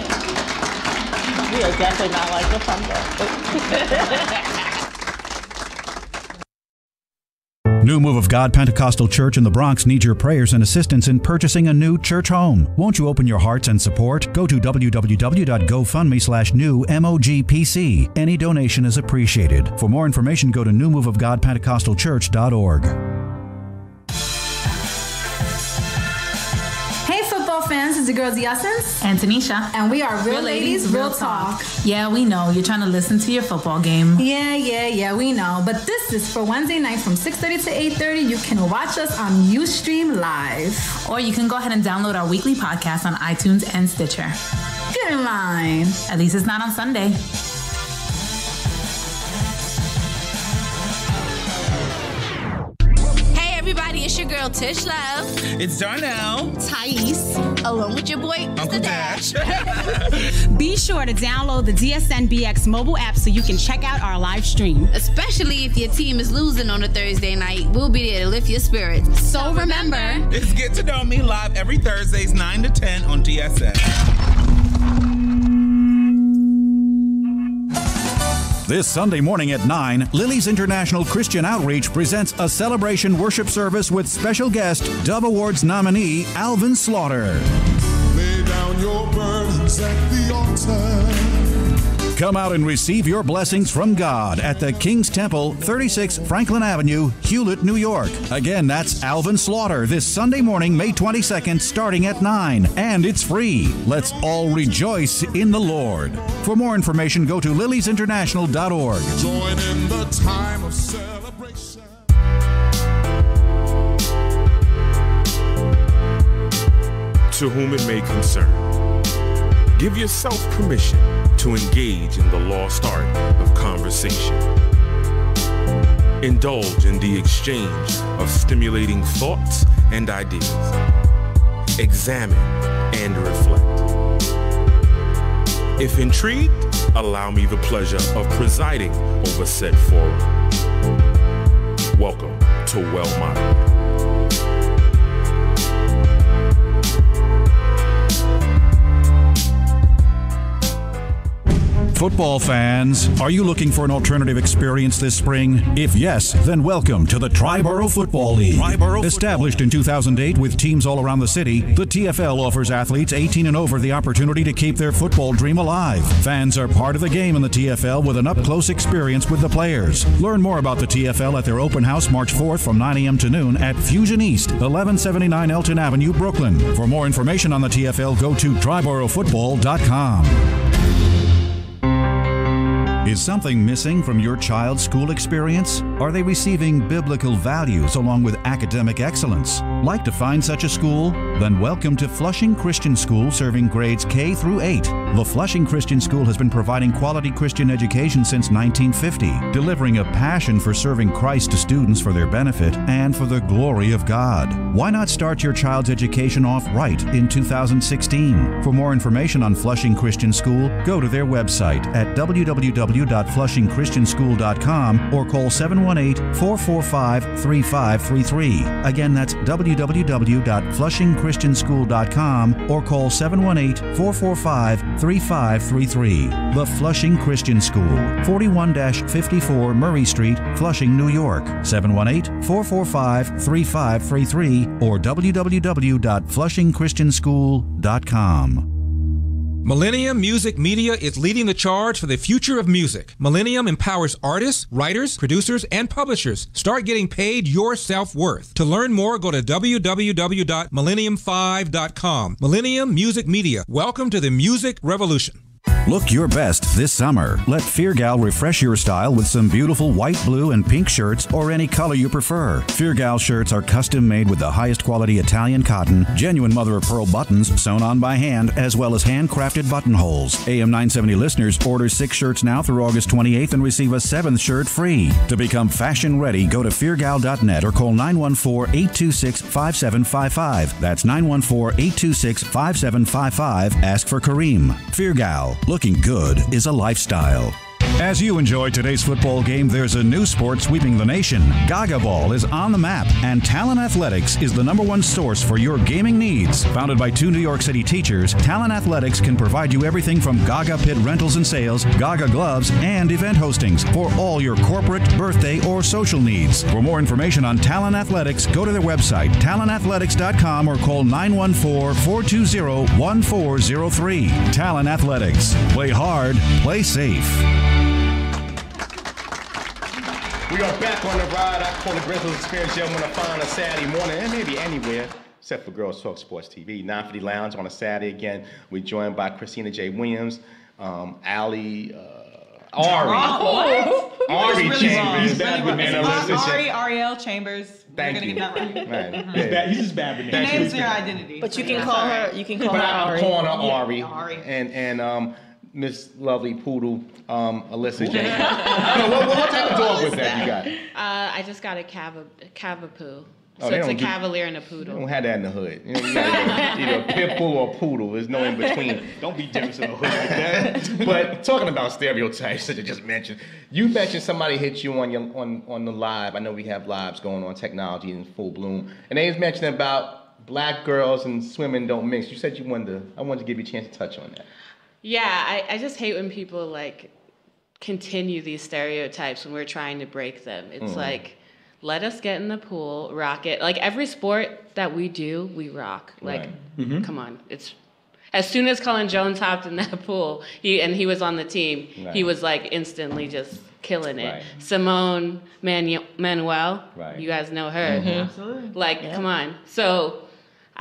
We are definitely not like the fumble. New Move of God Pentecostal Church in the Bronx needs your prayers and assistance in purchasing a new church home. Won't you open your hearts and support? Go to www.gofundme/newmogpc. Any donation is appreciated. For more information, go to newmoveofgodpentecostalchurch.org. Fans, it's your girls Essence and Tanisha, and we are Real Ladies, Real Talk. Yeah, we know you're trying to listen to your football game. Yeah, we know. But this is for Wednesday night from 6:30 to 8:30. You can watch us on Ustream Live, or you can go ahead and download our weekly podcast on iTunes and Stitcher. Get in line. At least it's not on Sunday. Everybody, it's your girl Tish Love. It's Darnell. Thais, along with your boy Uncle Dash. Be sure to download the DSNBX mobile app so you can check out our live stream. Especially if your team is losing on a Thursday night, we'll be there to lift your spirits. So remember, it's Get to Know Me live every Thursdays 9 to 10 on DSN. This Sunday morning at 9, Lily's International Christian Outreach presents a celebration worship service with special guest, Dove Awards nominee Alvin Slaughter. Lay down your burdens at the altar. Come out and receive your blessings from God at the King's Temple, 36 Franklin Avenue, Hewlett, New York. Again, that's Alvin Slaughter this Sunday morning, May 22nd, starting at 9. And it's free. Let's all rejoice in the Lord. For more information, go to liliesinternational.org. Join in the time of celebration. To whom it may concern, give yourself permission to engage in the lost art of conversation. Indulge in the exchange of stimulating thoughts and ideas. Examine and reflect. If intrigued, allow me the pleasure of presiding over said forum. Welcome to Well Moderated. Football fans, are you looking for an alternative experience this spring? If yes, then welcome to the Triborough Football League. Established in 2008 with teams all around the city, the TFL offers athletes 18 and over the opportunity to keep their football dream alive. Fans are part of the game in the TFL with an up-close experience with the players. Learn more about the TFL at their open house March 4th from 9 a.m. to noon at Fusion East, 1179 Elton Avenue, Brooklyn. For more information on the TFL, go to TriboroughFootball.com. Is something missing from your child's school experience? Are they receiving biblical values along with academic excellence? Like to find such a school? Then welcome to Flushing Christian School, serving grades K through 8. The Flushing Christian School has been providing quality Christian education since 1950, delivering a passion for serving Christ to students for their benefit and for the glory of God. Why not start your child's education off right in 2016? For more information on Flushing Christian School, go to their website at www.fccschool.org. www.flushingchristianschool.com or call 718-445-3533. Again, that's www.flushingchristianschool.com or call 718-445-3533. The Flushing Christian School, 41-54 Murray Street, Flushing, New York. 718-445-3533 or www.flushingchristianschool.com. Millennium Music Media is leading the charge for the future of music. Millennium empowers artists, writers, producers, and publishers. Start getting paid your self-worth. To learn more, go to www.millennium5.com. Millennium Music Media. Welcome to the music revolution. Look your best this summer. Let Fear Gal refresh your style with some beautiful white, blue, and pink shirts or any color you prefer. Fear Gal shirts are custom made with the highest quality Italian cotton, genuine mother-of-pearl buttons sewn on by hand, as well as handcrafted buttonholes. AM 970 listeners order 6 shirts now through August 28th and receive a 7th shirt free. To become fashion ready, go to feargal.net or call 914-826-5755. That's 914-826-5755. Ask for Kareem. Fear Gal. Looking good is a lifestyle. As you enjoy today's football game, there's a new sport sweeping the nation. Gaga Ball is on the map, and Talent Athletics is the #1 source for your gaming needs. Founded by 2 New York City teachers, Talent Athletics can provide you everything from Gaga Pit rentals and sales, Gaga gloves, and event hostings for all your corporate, birthday, or social needs. For more information on Talent Athletics, go to their website, talentathletics.com, or call 914-420-1403. Talent Athletics. Play hard, play safe. We are back on the ride. I call the Grizzlies Experience Gym on a fine Saturday morning, and maybe anywhere except for Girls Talk Sports TV. 950 Lounge on a Saturday again. We're joined by Christina J. Williams, Ari Chambers. Ariel Chambers. Thank you. Right. He's just bad with He names their identity. But you can call her. You can call her Ari. I'm calling her Ari. And Miss Lovely Poodle, Alyssa James. What type of dog was that you got? I just got a Cavapoo. So Oh, it's a Cavalier and a You Poodle. don't have that in the hood. You got either a pit bull or a poodle. There's no in between. Don't be jealous of the hood like that. But talking about stereotypes that you just mentioned, you mentioned somebody hit you on the live. I know we have lives going on, technology in full bloom, and they was mentioning about black girls and swimming don't mix. You said I wanted to give you a chance to touch on that. Yeah, I just hate when people like continue these stereotypes when we're trying to break them. It's like, let us get in the pool, rock it. Like every sport that we do, we rock. Like, come on. It's as soon as Cullen Jones hopped in that pool, he was on the team, he was like instantly just killing it. Simone Manuel, you guys know her. Absolutely. Like, come on. So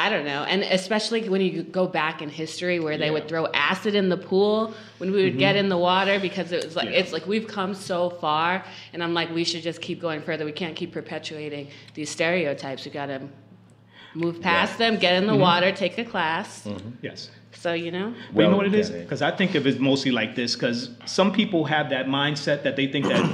I don't know. And especially when you go back in history where they would throw acid in the pool when we would get in the water, because it was like, it's like we've come so far, and I'm like, we should just keep going further. We can't keep perpetuating these stereotypes. We got to move past them, get in the water, take a class. Yes. So, you know? Well, you know what it is? Because I think of it mostly like this, because some people have that mindset that they think that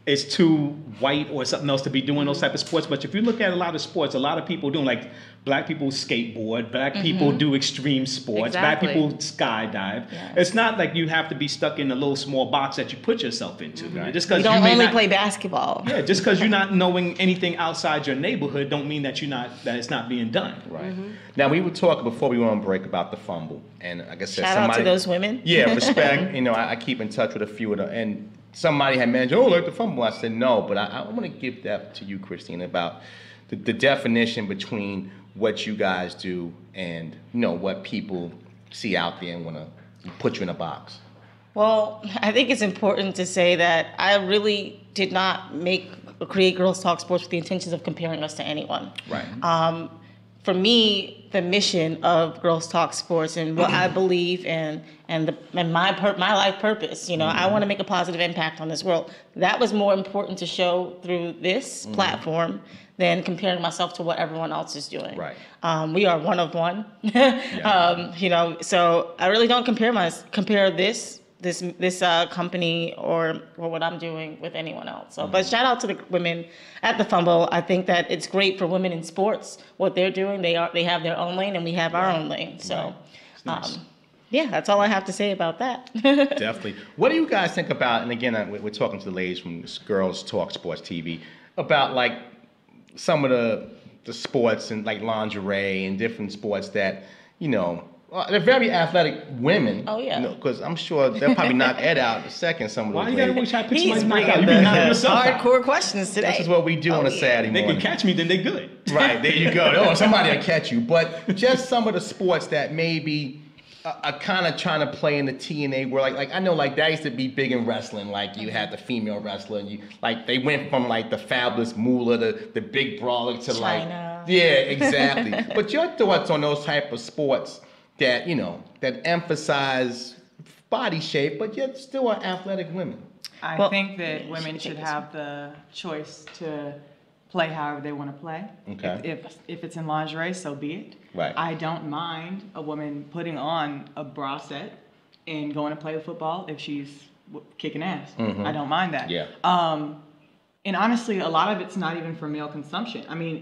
it's too white or something else to be doing those type of sports. But if you look at a lot of sports, a lot of people doing, like, black people skateboard, black people do extreme sports, black people skydive. Yes. It's not like you have to be stuck in a little small box that you put yourself into. Just you don't only play basketball. Yeah, just because you're not knowing anything outside your neighborhood don't mean that that it's not being done. Right. Now, we were talking before we went on break about the fumble. And like I said, Shout out to those women. Yeah, respect. I keep in touch with a few of them. And somebody had mentioned, like the fumble. I said, no, but I want to give that to you, Christina, about the definition between what you guys do and, what people see out there and want to put you in a box. Well, I think it's important to say that I really did not create Girls Talk Sports with the intentions of comparing us to anyone. Right. For me, the mission of Girls Talk Sports and what I believe in and my life purpose, I want to make a positive impact on this world. That was more important to show through this platform than comparing myself to what everyone else is doing. Right. We are one of one. So I really don't compare this company or what I'm doing with anyone else. So, but shout out to the women at the Fumble. I think that it's great for women in sports. What they're doing, they have their own lane, and we have our own lane. So, nice. Yeah, that's all I have to say about that. Definitely. What do you guys think about, and again, we're talking to the ladies from Girls Talk Sports TV, about like some of the sports and like lingerie and different sports that, you know, they're very athletic women. Oh, yeah. Because I'm sure they'll probably knock Ed out in a second. Some of those. Why you gotta try to pick He's somebody bringing out? the hardcore questions today. This is what we do on a Saturday morning. They can catch me, then they good. Right, there you go. Oh, somebody will catch you. But just some of the sports that maybe are kind of trying to play in the TNA world. Like I know, like that used to be big in wrestling. Like you had the female wrestler, and you like they went from like the Fabulous Moolah, the Big Brawler to China. like exactly. But your thoughts on those type of sports that you know that emphasize body shape, but yet still are athletic women? I think that women should have the choice to play however they want to play. Okay. If it's in lingerie, so be it. Right. I don't mind a woman putting on a bra set and going to play football if she's kicking ass. Mhm. I don't mind that. Yeah. And honestly, a lot of it's not even for male consumption. I mean,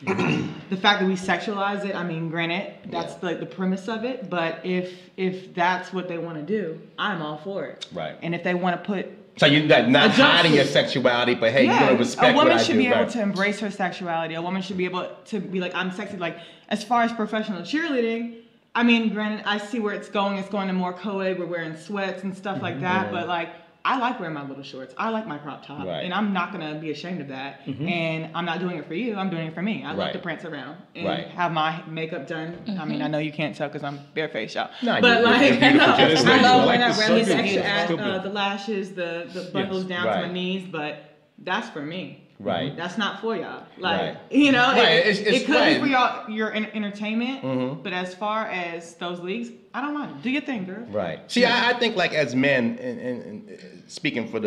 the fact that we sexualize it. I mean, granted, that's like the premise of it. But if that's what they want to do, I'm all for it. Right. And if they want to put So you're not hiding your sexuality, but hey, you're gonna respect a woman what I should do, be able right? to embrace her sexuality. A woman should be able to be like, I'm sexy. Like, as far as professional cheerleading, I mean, granted, I see where it's going. It's going to more co-ed. We're wearing sweats and stuff like that. Mhm. But like, I like wearing my little shorts. I like my crop top. Right. And I'm not going to be ashamed of that. Mhm. And I'm not doing it for you. I'm doing it for me. I love Right. to prance around and Right. have my makeup done. I mean, I know you can't tell because I'm barefaced, y'all. No, but you're like, beautiful. no, Just I love like when I this. wear So these beautiful. extra, So beautiful. the lashes, the bundles Yes. down to Right. my knees. But that's for me. Right. That's not for y'all. Like, Right. you know, Right. it It's could right. be for your entertainment, Mhm. but as far as those leagues, I don't mind. Do your thing, girl. Right. See, I think like as men, and speaking for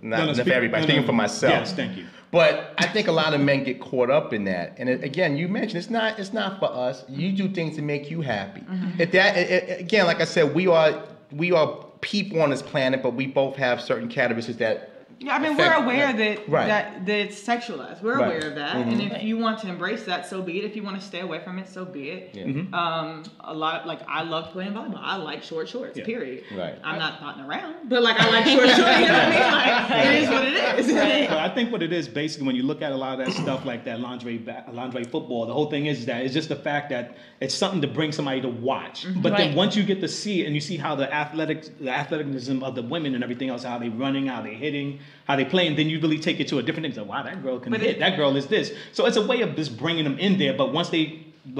not for everybody, speaking for myself. Yes, thank you. But I think a lot of men get caught up in that. And again, you mentioned it's not for us. You do things to make you happy. Again, like I said, we are people on this planet, but we both have certain characteristics that. Yeah, I mean, affect- we're aware that, Right. that it's sexualized. We're Right. aware of that. Mhm. And if you want to embrace that, so be it. If you want to stay away from it, so be it. Yeah. Mhm. A lot, like, I love playing volleyball. I like short shorts, period. Right. I'm not potting around, but like, I like short shorts. You know what I mean? Like, it is what it is. But I think what it is, basically, when you look at a lot of that stuff like that lingerie football, the whole thing is that it's just the fact that it's something to bring somebody to watch. But then Right. once you get to see it and you see how the athleticism of the women and everything else, how they running, how they hitting, how they playing, then you really take it to a different thing. So, wow, that girl can hit. That girl is this. So it's a way of just bringing them in there. But once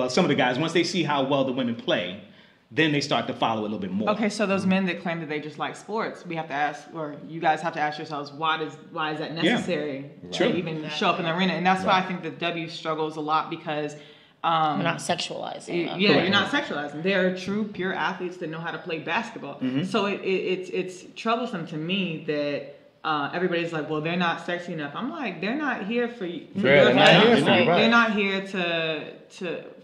some of the guys, once they see how well the women play, then they start to follow it a little bit more. Okay, so those men that claim that they just like sports, we have to ask, or you guys have to ask yourselves, why is that necessary True. to even show up in the arena? And that's why I think the W struggles a lot because We're not sexualizing them. yeah, you're not sexualizing. They're true, pure athletes that know how to play basketball. Mhm. So it's troublesome to me that everybody's like, well, they're not sexy enough. I'm like, they're not here for you. They're not here for you, right. They're not here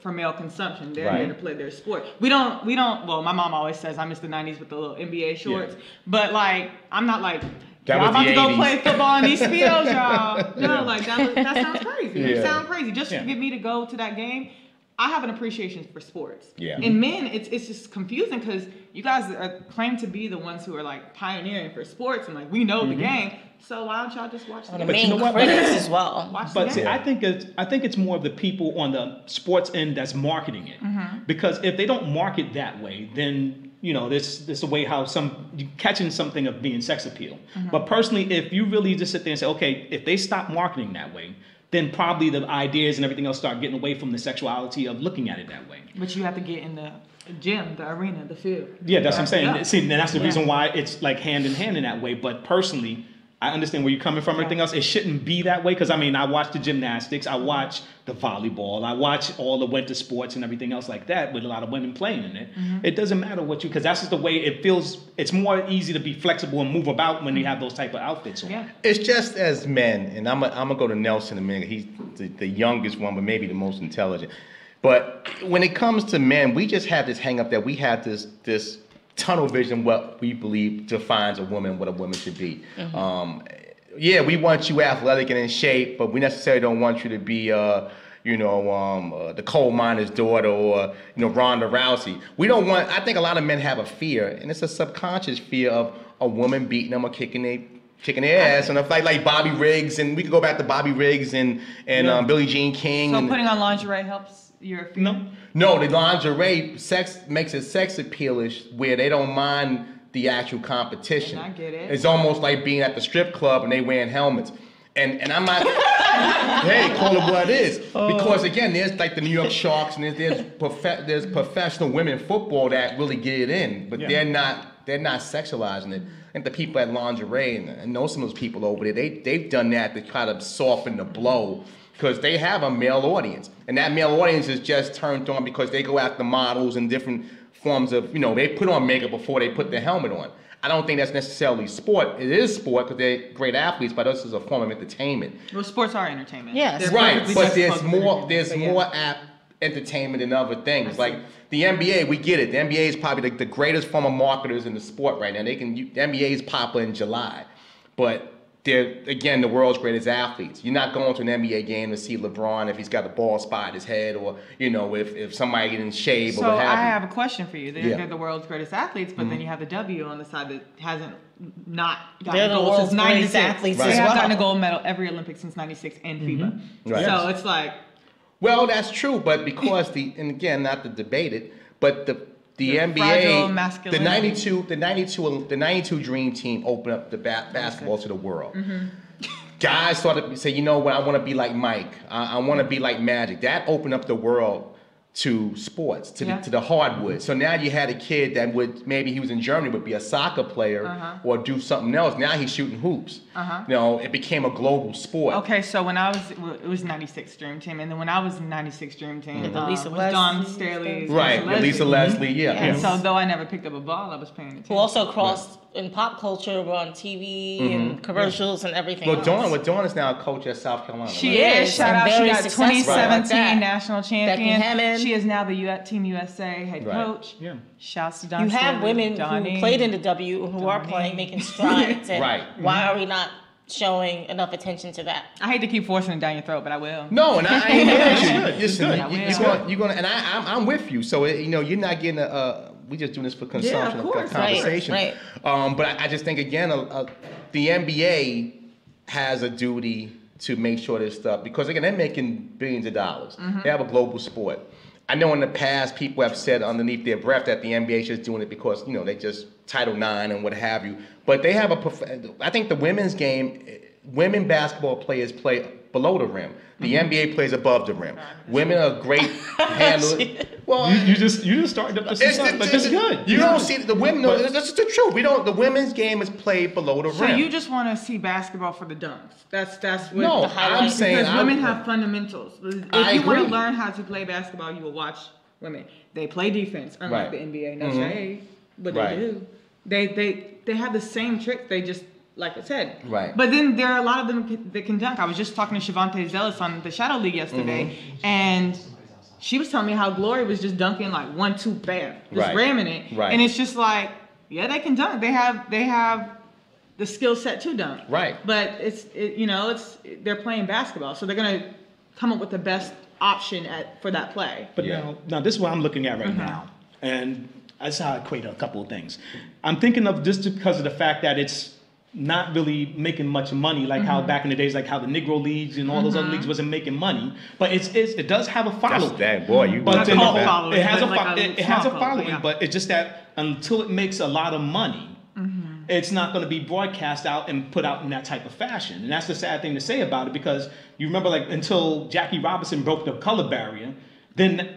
for male consumption. They're here to play their sport. We don't. Well, my mom always says I miss the '90s with the little NBA shorts, but like, I'm not like. That Y'all was about the to go 80s. play football in these Speedos, y'all. No, Yeah. like that sounds crazy. You Yeah. sound crazy. Just to get me to go to that game, I have an appreciation for sports. Yeah. And men, it's just confusing because you guys claim to be the ones who are like pioneering for sports and like we know the game. So why don't y'all just watch the game? But you know what? critics as well. Watch the But game. see, I think it's more of the people on the sports end that's marketing it. Mhm. Because if they don't market that way, then there's a way how you catching something of being sex appeal. Mhm. But personally, if you really just sit there and say, okay, if they stop marketing that way, then probably the ideas and everything else start getting away from the sexuality of looking at it that way. But you have to get in the gym, the arena, the field. Yeah, that's what I'm saying. Yeah. See, and that's the Yeah. reason why it's like hand in hand in that way. But personally, I understand where you're coming from. Everything else, it shouldn't be that way. Because I mean, I watch the gymnastics, I watch the volleyball, I watch all the winter sports and everything else like that with a lot of women playing in it. Mhm. It doesn't matter because that's just the way it feels. It's more easy to be flexible and move about when you have those type of outfits on. Yeah. It's just as men, and I'm gonna go to Nelson in a minute. He's the youngest one, but maybe the most intelligent. But when it comes to men, we just have this hang up that we have this tunnel vision what we believe defines a woman, what a woman should be. Mhm. Yeah, we want you athletic and in shape, but we necessarily don't want you to be the coal miner's daughter, or Ronda Rousey. We don't want. I think a lot of men have a fear, and it's a subconscious fear of a woman beating them or kicking their ass, and a fight like Bobby Riggs, and we could go back to Bobby Riggs and Billie Jean King. So putting on lingerie helps your fear? No, the lingerie makes it sex appealish where they don't mind the actual competition. I get it. It's almost like being at the strip club and they wearing helmets. And I'm not, hey, call it what it is. Because again, there's like the New York Sharks, and there's professional women football that really get it in, but they're not sexualizing it. I think the people at lingerie, and I know some of those people over there, they've done that to try to soften the blow, because they have a male audience, and that male audience is just turned on because they go after models and different forms of, they put on makeup before they put the helmet on. I don't think that's necessarily sport. It is sport because they're great athletes, but this is a form of entertainment. Well, sports are entertainment. Yes. Right, but there's more entertainment than other things. Like the NBA, we get it. The NBA is probably the greatest form of marketers in the sport right now. The NBA is popular in July, but they're, again, the world's greatest athletes. You're not going to an NBA game to see LeBron if he's got a bald spot in his head, or if somebody didn't shave or what have you. So I have a question for you. They're the world's greatest athletes, but then you have the W on the side that hasn't not gotten a gold since 96. Athletes They have gotten a gold medal every Olympics since 96 in FIBA. Right. So it's like... Well, that's true, but because and again, not to debate it, but the NBA, the 92 Dream Team opened up the basketball to the world. Guys started to say, you know what, I want to be like Mike. I want to be like Magic. That opened up the world to sports, to the hardwood. So now you had a kid that maybe he was in Germany, would be a soccer player or do something else. Now he's shooting hoops. It became a global sport. Okay, so when it was 96 Dream Team, and then when I was in 96 Dream Team, Lisa was Don Staley. Right, Lisa Leslie, And so though I never picked up a ball, I was paying attention. Who also crossed in pop culture, were on TV and commercials and everything else. Dawn is now a coach at South Carolina. She is. Shout out. She got 2017 national champion. Becky Hammond. She is now the Team USA head coach. Yeah. Shouts to Don You have Staley, women who played in the W who are playing, making strides. And why are we not showing enough attention to that? I hate to keep forcing it down your throat, but I will. No, and I ain't mad at you. Listen, you're gonna, and I'm with you. So you're not getting we just doing this for consumption, conversation. Right. But I just think again, the NBA has a duty to make sure this stuff, because again, they're making billions of dollars. They have a global sport. I know in the past people have said underneath their breath that the NBA is just doing it because they just Title IX and what have you. But they have I think the women's game, women basketball players play below the rim. The NBA plays above the rim. Women are great handlers. Well, you just started up this stuff, but it's good. You don't see the women. No, that's the truth. The women's game is played below the rim. So you just want to see basketball for the dunks? That's what no. The highlight. I'm saying because women have fundamentals. If you want to learn how to play basketball, you will watch women. They play defense, unlike the NBA. No shade, but they do. They have the same tricks. They just, like I said. Right. But then there are a lot of them that can dunk. I was just talking to Shavante Zealous on the Shadow League yesterday, and she was telling me how Glory was just dunking like 1-2, bam, just ramming it. Right. And it's just like, yeah, they can dunk. They have the skill set to dunk. Right. But they're playing basketball, so they're gonna come up with the best option for that play. But now this is what I'm looking at right now, and that's how I equate a couple of things. I'm thinking of just because of the fact that it's not really making much money, like how back in the days, like how the Negro leagues and all those other leagues wasn't making money, but it does have a following. That's boy, you. But it has a following, but it's just that until it makes a lot of money, it's not going to be broadcast out and put out in that type of fashion. And that's the sad thing to say about it, because you remember, like, until Jackie Robinson broke the color barrier, then,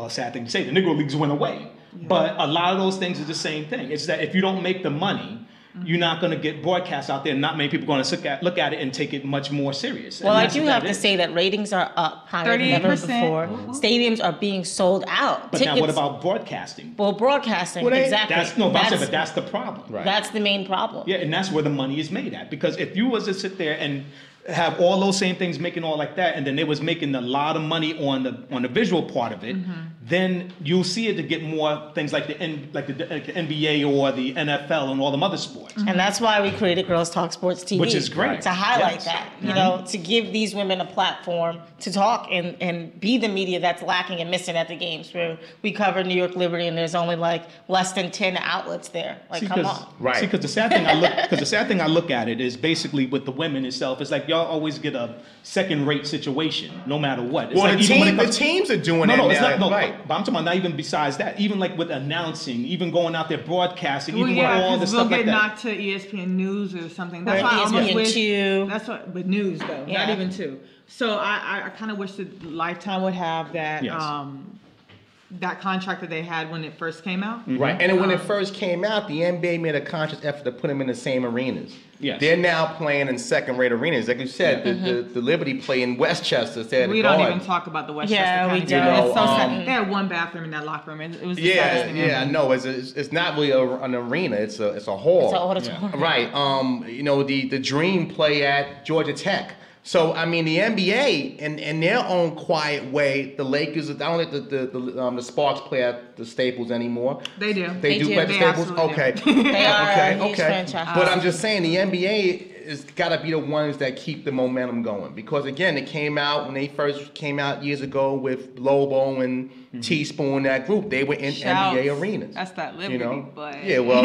sad thing to say, the Negro leagues went away. Yeah. But a lot of those things are the same thing. It's that if you don't make the money, you're not going to get broadcast out there, and not many people are going to look at it and take it much more serious. Well, I do have to say that ratings are up higher than ever before. Stadiums are being sold out. But now what about broadcasting? Well, broadcasting, exactly. But that's the problem. Right. That's the main problem. Yeah, and that's where the money is made at. Because if you was to sit there and have all those same things making all like that, and then they was making a lot of money on the visual part of it, then you'll see it to get more things like the NBA or the NFL and all them other sports. And that's why we created Girls Talk Sports TV. Which is great. To highlight that, you know, to give these women a platform to talk and be the media that's lacking and missing at the games, where we cover New York Liberty and there's only like less than 10 outlets there. Like, come on. Right. See, because the sad thing I look at it is basically with the women itself, it's like y'all always get a second-rate situation, no matter what. It's well, like the teams are doing that now. Right. But I'm talking about not even besides that, even like with announcing, even going out there broadcasting, even with all the stuff like that. We'll get knocked to ESPN News or something. That's why I almost wish. That's what, but news though, not even 2. So I kind of wish that Lifetime would have that. That contract that they had when it first came out. Right, and when it first came out, the NBA made a conscious effort to put them in the same arenas. Yes. They're now playing in second-rate arenas. Like you said, the Liberty play in Westchester. We don't even talk about the Westchester. Yeah, we do. It's so sad. They had one bathroom in that locker room. It was the saddest thing ever. I know. It's not really an arena. It's a hall. It's an auditorium. Right. You know, the Dream play at Georgia Tech. So I mean, the NBA in their own quiet way, the Lakers. I don't think the Sparks play at the Staples anymore. They do. They do play at the Staples. Okay. They are a huge franchise. But I'm just saying, the NBA has got to be the ones that keep the momentum going, because again, it came out when they first came out years ago with Lobo and Teaspoon, that group. They were in NBA arenas. That's that Liberty, but yeah, well,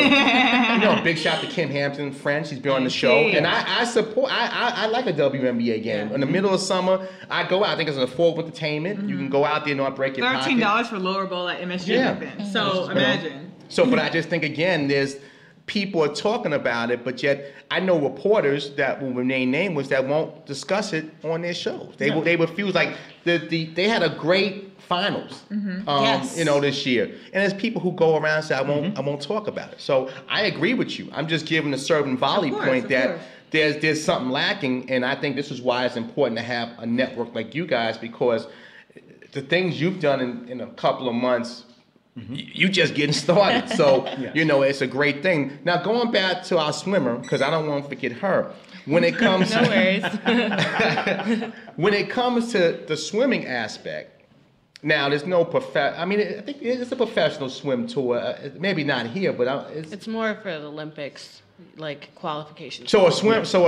big shout to Kim Hampton, friend. She's been on the show, and I support. I like a WNBA game in the middle of summer. I go out. I think it's an affordable entertainment. You can go out there and not break your pocket. $13 for lower bowl at MSG event. So imagine. So, but I just think again, there's people are talking about it, but yet I know reporters that will remain nameless that won't discuss it on their shows. They refuse. Like they had a great finals, you know, this year, and there's people who go around and say I won't talk about it. So I agree with you. I'm just giving a certain volley point that there's something lacking, and I think this is why it's important to have a network like you guys, because the things you've done in a couple of months. You just getting started, so you know it's a great thing. Now going back to our swimmer, because I don't want to forget her. When it comes, when it comes to the swimming aspect, now there's no I mean, I think it's a professional swim tour. Maybe not here, but it's more for the Olympics, like qualification. So a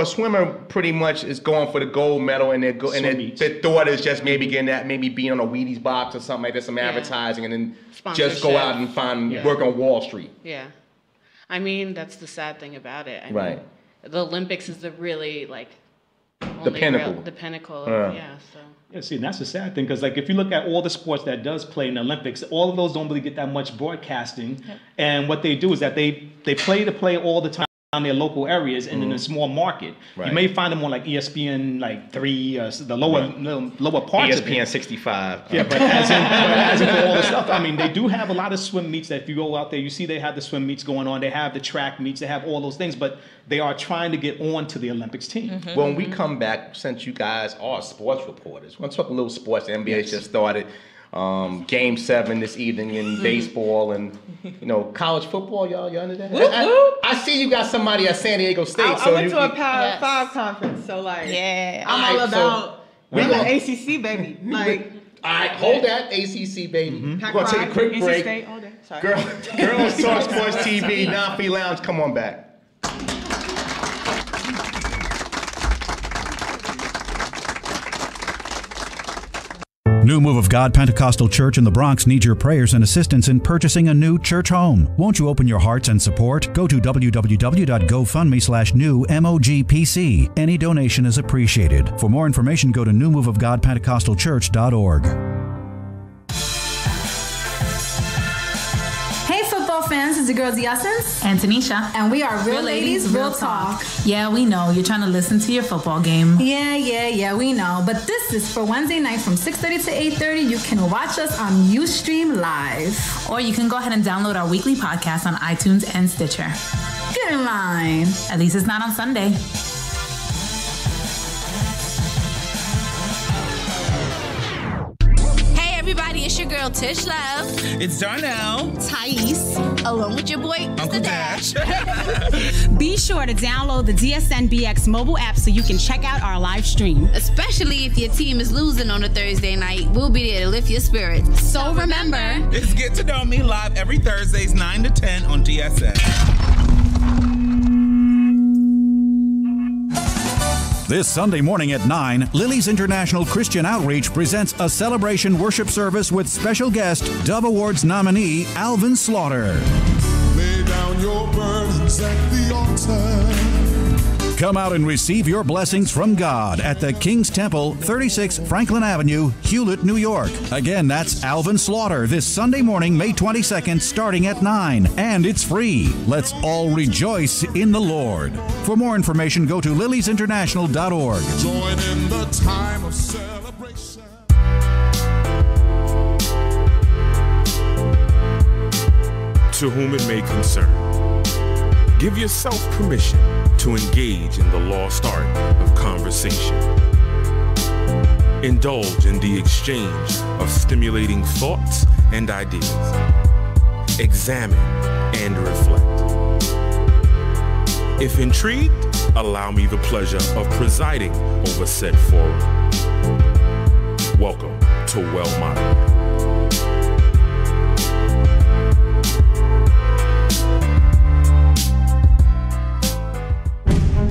swimmer pretty much is going for the gold medal, and their thought is just maybe getting that, maybe being on a Wheaties box or something like that, some advertising, and then just go out and find work on Wall Street. Yeah, I mean that's the sad thing about it. I mean, the Olympics is the really like the pinnacle. The pinnacle. Yeah, see, and that's the sad thing, because like if you look at all the sports that does play in the Olympics, all of those don't really get that much broadcasting. And what they do is that they play all the time in their local areas and in a small market. You may find them on like ESPN like 3, the lower parts of it. ESPN 65. Yeah, but as in for all the stuff, I mean, they do have a lot of swim meets that if you go out there, you see they have the swim meets going on, they have the track meets, they have all those things, but they are trying to get on to the Olympics team. Well, when we come back, since you guys are sports reporters, we're going to talk a little sports. The NBA just started. Game 7 this evening in baseball, and you know, college football. Y'all under that? I see you got somebody at San Diego State. I went to a Power 5 conference, so like, I'm all about the ACC, baby. Like, all right, hold that ACC, baby. We're gonna take a quick break. Girls Talk Sports TV, Non-Free Lounge. Come on back. New Move of God Pentecostal Church in the Bronx needs your prayers and assistance in purchasing a new church home. Won't you open your hearts and support? Go to www.gofundme/newmogpc. Any donation is appreciated. For more information, go to newmoveofgodpentecostalchurch.org. Fans, it's your girls Yasins and Tanisha, and we are Real Ladies, Real Talk. Yeah, we know you're trying to listen to your football game. Yeah, we know. But this is for Wednesday night from 6:30 to 8:30. You can watch us on Ustream Live, or you can go ahead and download our weekly podcast on iTunes and Stitcher. Get in line. At least it's not on Sunday. everybody, it's your girl Tish Love. It's Darnell. Thais, along with your boy, Uncle Dash. Be sure to download the DSNBX mobile app so you can check out our live stream. Especially if your team is losing on a Thursday night, we'll be there to lift your spirits. So remember, it's Get to Know Me live every Thursdays 9 to 10 on DSN. This Sunday morning at 9, Lily's International Christian Outreach presents a celebration worship service with special guest, Dove Awards nominee Alvin Slaughter. Lay down your burdens at the altar. Come out and receive your blessings from God at the King's Temple, 36 Franklin Avenue, Hewlett, New York. Again, that's Alvin Slaughter this Sunday morning, May 22nd, starting at 9. And it's free. Let's all rejoice in the Lord. For more information, go to liliesinternational.org. Join in the time of celebration. To whom it may concern, give yourself permission to engage in the lost art of conversation. Indulge in the exchange of stimulating thoughts and ideas. Examine and reflect. If intrigued, allow me the pleasure of presiding over said forum. Welcome to Well Moderated.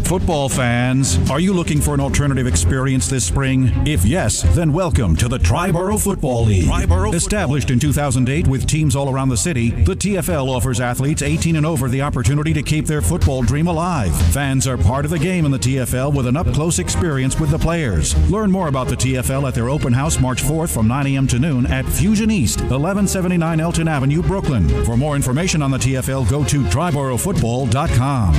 Football fans, are you looking for an alternative experience this spring? If yes, then welcome to the Triborough Football League. Established in 2008 with teams all around the city, the TFL offers athletes 18 and over the opportunity to keep their football dream alive. Fans are part of the game in the TFL with an up-close experience with the players. Learn more about the TFL at their open house March 4th from 9 a.m. to noon at Fusion East, 1179 Elton Avenue, Brooklyn. For more information on the TFL, go to TriboroughFootball.com.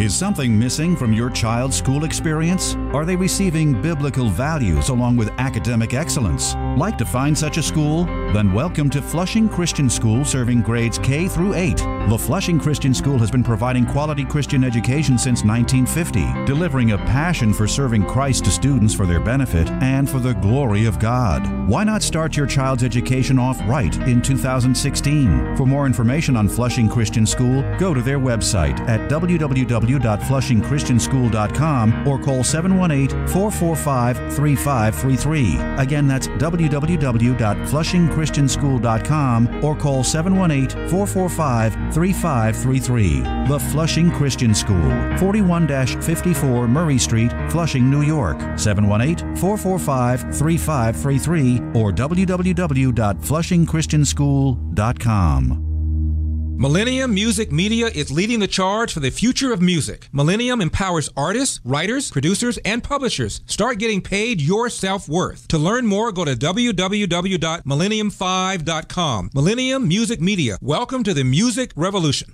Is something missing from your child's school experience? Are they receiving biblical values along with academic excellence? Like to find such a school? Then welcome to Flushing Christian School, serving grades K through 8. The Flushing Christian School has been providing quality Christian education since 1950, delivering a passion for serving Christ to students for their benefit and for the glory of God. Why not start your child's education off right in 2016? For more information on Flushing Christian School, go to their website at www.flushingchristianschool.com or call 718-445-3533. Again, that's www.flushingchristianschool.com or call 718-445-3533. The Flushing Christian School, 41-54 Murray Street, Flushing, New York. 718-445-3533 or www.flushingchristianschool.com. Millennium Music Media is leading the charge for the future of music. Millennium empowers artists, writers, producers, and publishers. Start getting paid your self-worth. To learn more, go to www.millennium5.com. Millennium Music Media. Welcome to the music revolution.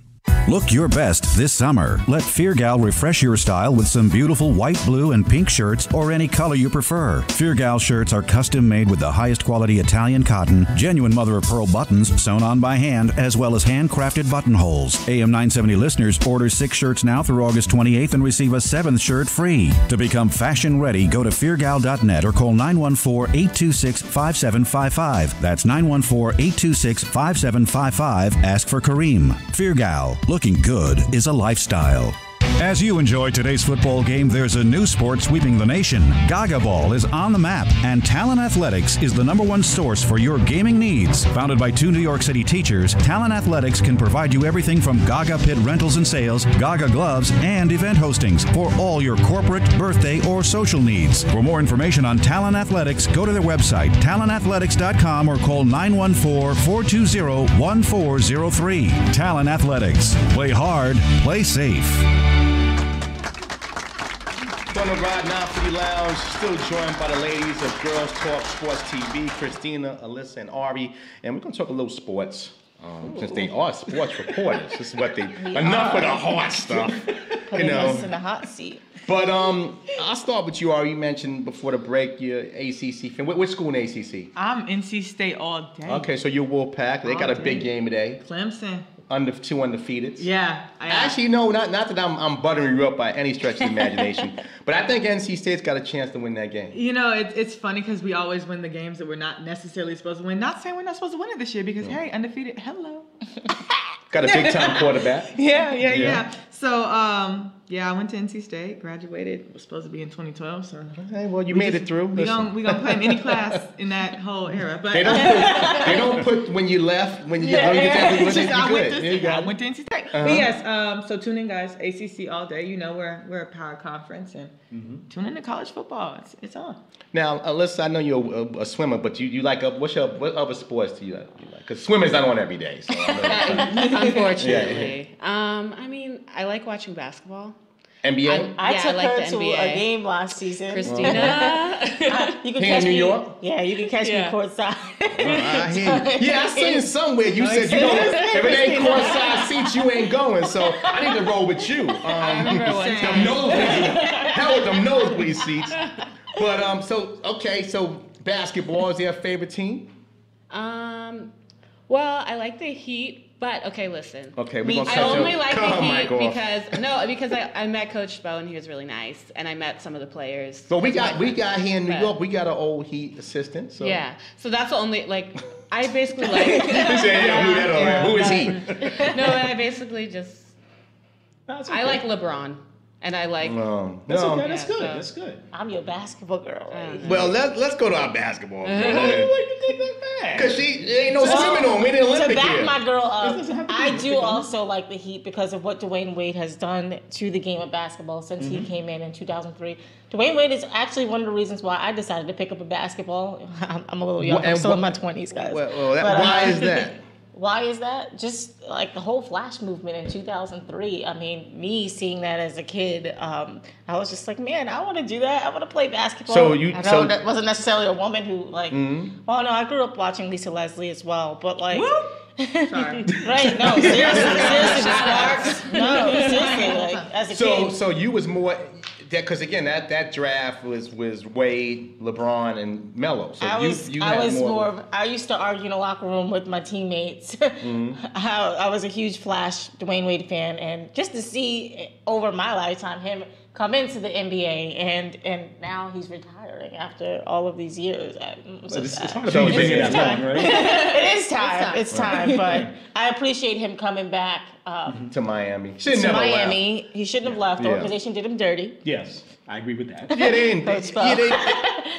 Look your best this summer. Let Fear Gal refresh your style with some beautiful white, blue, and pink shirts or any color you prefer. Fear Gal shirts are custom made with the highest quality Italian cotton, genuine mother-of-pearl buttons sewn on by hand, as well as handcrafted buttonholes. AM 970 listeners order 6 shirts now through August 28th and receive a 7th shirt free. To become fashion ready, go to feargal.net or call 914-826-5755. That's 914-826-5755. Ask for Kareem. Fear Gal. Looking good is a lifestyle. As you enjoy today's football game, there's a new sport sweeping the nation. Gaga Ball is on the map, and Talent Athletics is the #1 source for your gaming needs. Founded by 2 New York City teachers, Talent Athletics can provide you everything from Gaga Pit rentals and sales, Gaga gloves, and event hostings for all your corporate, birthday, or social needs. For more information on Talent Athletics, go to their website, talentathletics.com, or call 914-420-1403. Talent Athletics. Play hard, play safe. On the Ride 940 Lounge, still joined by the ladies of Girls Talk Sports TV, Christina, Alyssa, and Ari, and we're going to talk a little sports. Since they are sports reporters, this is what they. Enough of the hard stuff, you know. In the hot seat. But I'll start with you, Ari. You mentioned before the break you're ACC fan. Which school in ACC? I'm NC State all day. Okay, so you're Wolfpack. They got a big game today. Clemson. two undefeateds. Yeah. Actually, no, not that I'm buttering you up by any stretch of the imagination, but I think NC State's got a chance to win that game. You know, it's funny because we always win the games that we're not necessarily supposed to win. Not saying we're not supposed to win it this year because, hey, undefeated, hello. Got a big-time quarterback. Yeah. So, I went to NC State, graduated, was supposed to be in 2012. So, okay, well, you made it through. We're gonna play in any class in that whole era. But they don't put when you left when you I went to NC State. But yes, so tune in, guys. ACC all day. You know we're a power conference, and tune in to college football. It's on. Now, Alyssa, I know you're a swimmer, but you like what other sports do you like? Because swimming's not on every day. So unfortunately, I mean, I like watching basketball. NBA? I took like her to a game last season. Christina. You can here in New York? Yeah, you can catch me courtside. I hear you. Yeah, I seen somewhere you said, if it ain't courtside seats, you ain't going. So I need to roll with you. I remember one time. Hell with them nosebleed seats. But, so basketball, is there a favorite team? Well, I like the Heat. But okay, listen. Okay, we're gonna I only like the Heat because I met Coach Spo and he was really nice, and I met some of the players. So we got here in New York, we got an old Heat assistant. So yeah, so that's the only I basically like. Who is he? No, I basically just I like LeBron. And I like. That's okay. That's good. That's good. I'm your basketball girl. Well, let's go to our basketball girl. Why you take that back? Because she ain't no swimming on. We in the Olympic To back my girl up, I do also like the Heat because of what Dwayne Wade has done to the game of basketball since he came in 2003. Dwayne Wade is actually one of the reasons why I decided to pick up a basketball. I'm a little young. I'm still in my 20s, guys. Why is that? Why is that? Just like the whole Flash movement in 2003. I mean, me seeing that as a kid, I was just like, man, I want to do that. I want to play basketball. That wasn't necessarily a woman who well, no, I grew up watching Lisa Leslie as well, but like. Sorry. Right? No, seriously, Sparks. No, seriously, like as a kid. So you was more. Because again, that draft was Wade, LeBron, and Melo. So I used to argue in the locker room with my teammates. I was a huge Flash Dwayne Wade fan, and just to see over my lifetime him come into the NBA, and now he's retiring after all of these years. It's hard to be thinking that long, right? It's time. But I appreciate him coming back. To Miami. He shouldn't have left. The organization did him dirty. Yes, I agree with that. Yeah, they didn't.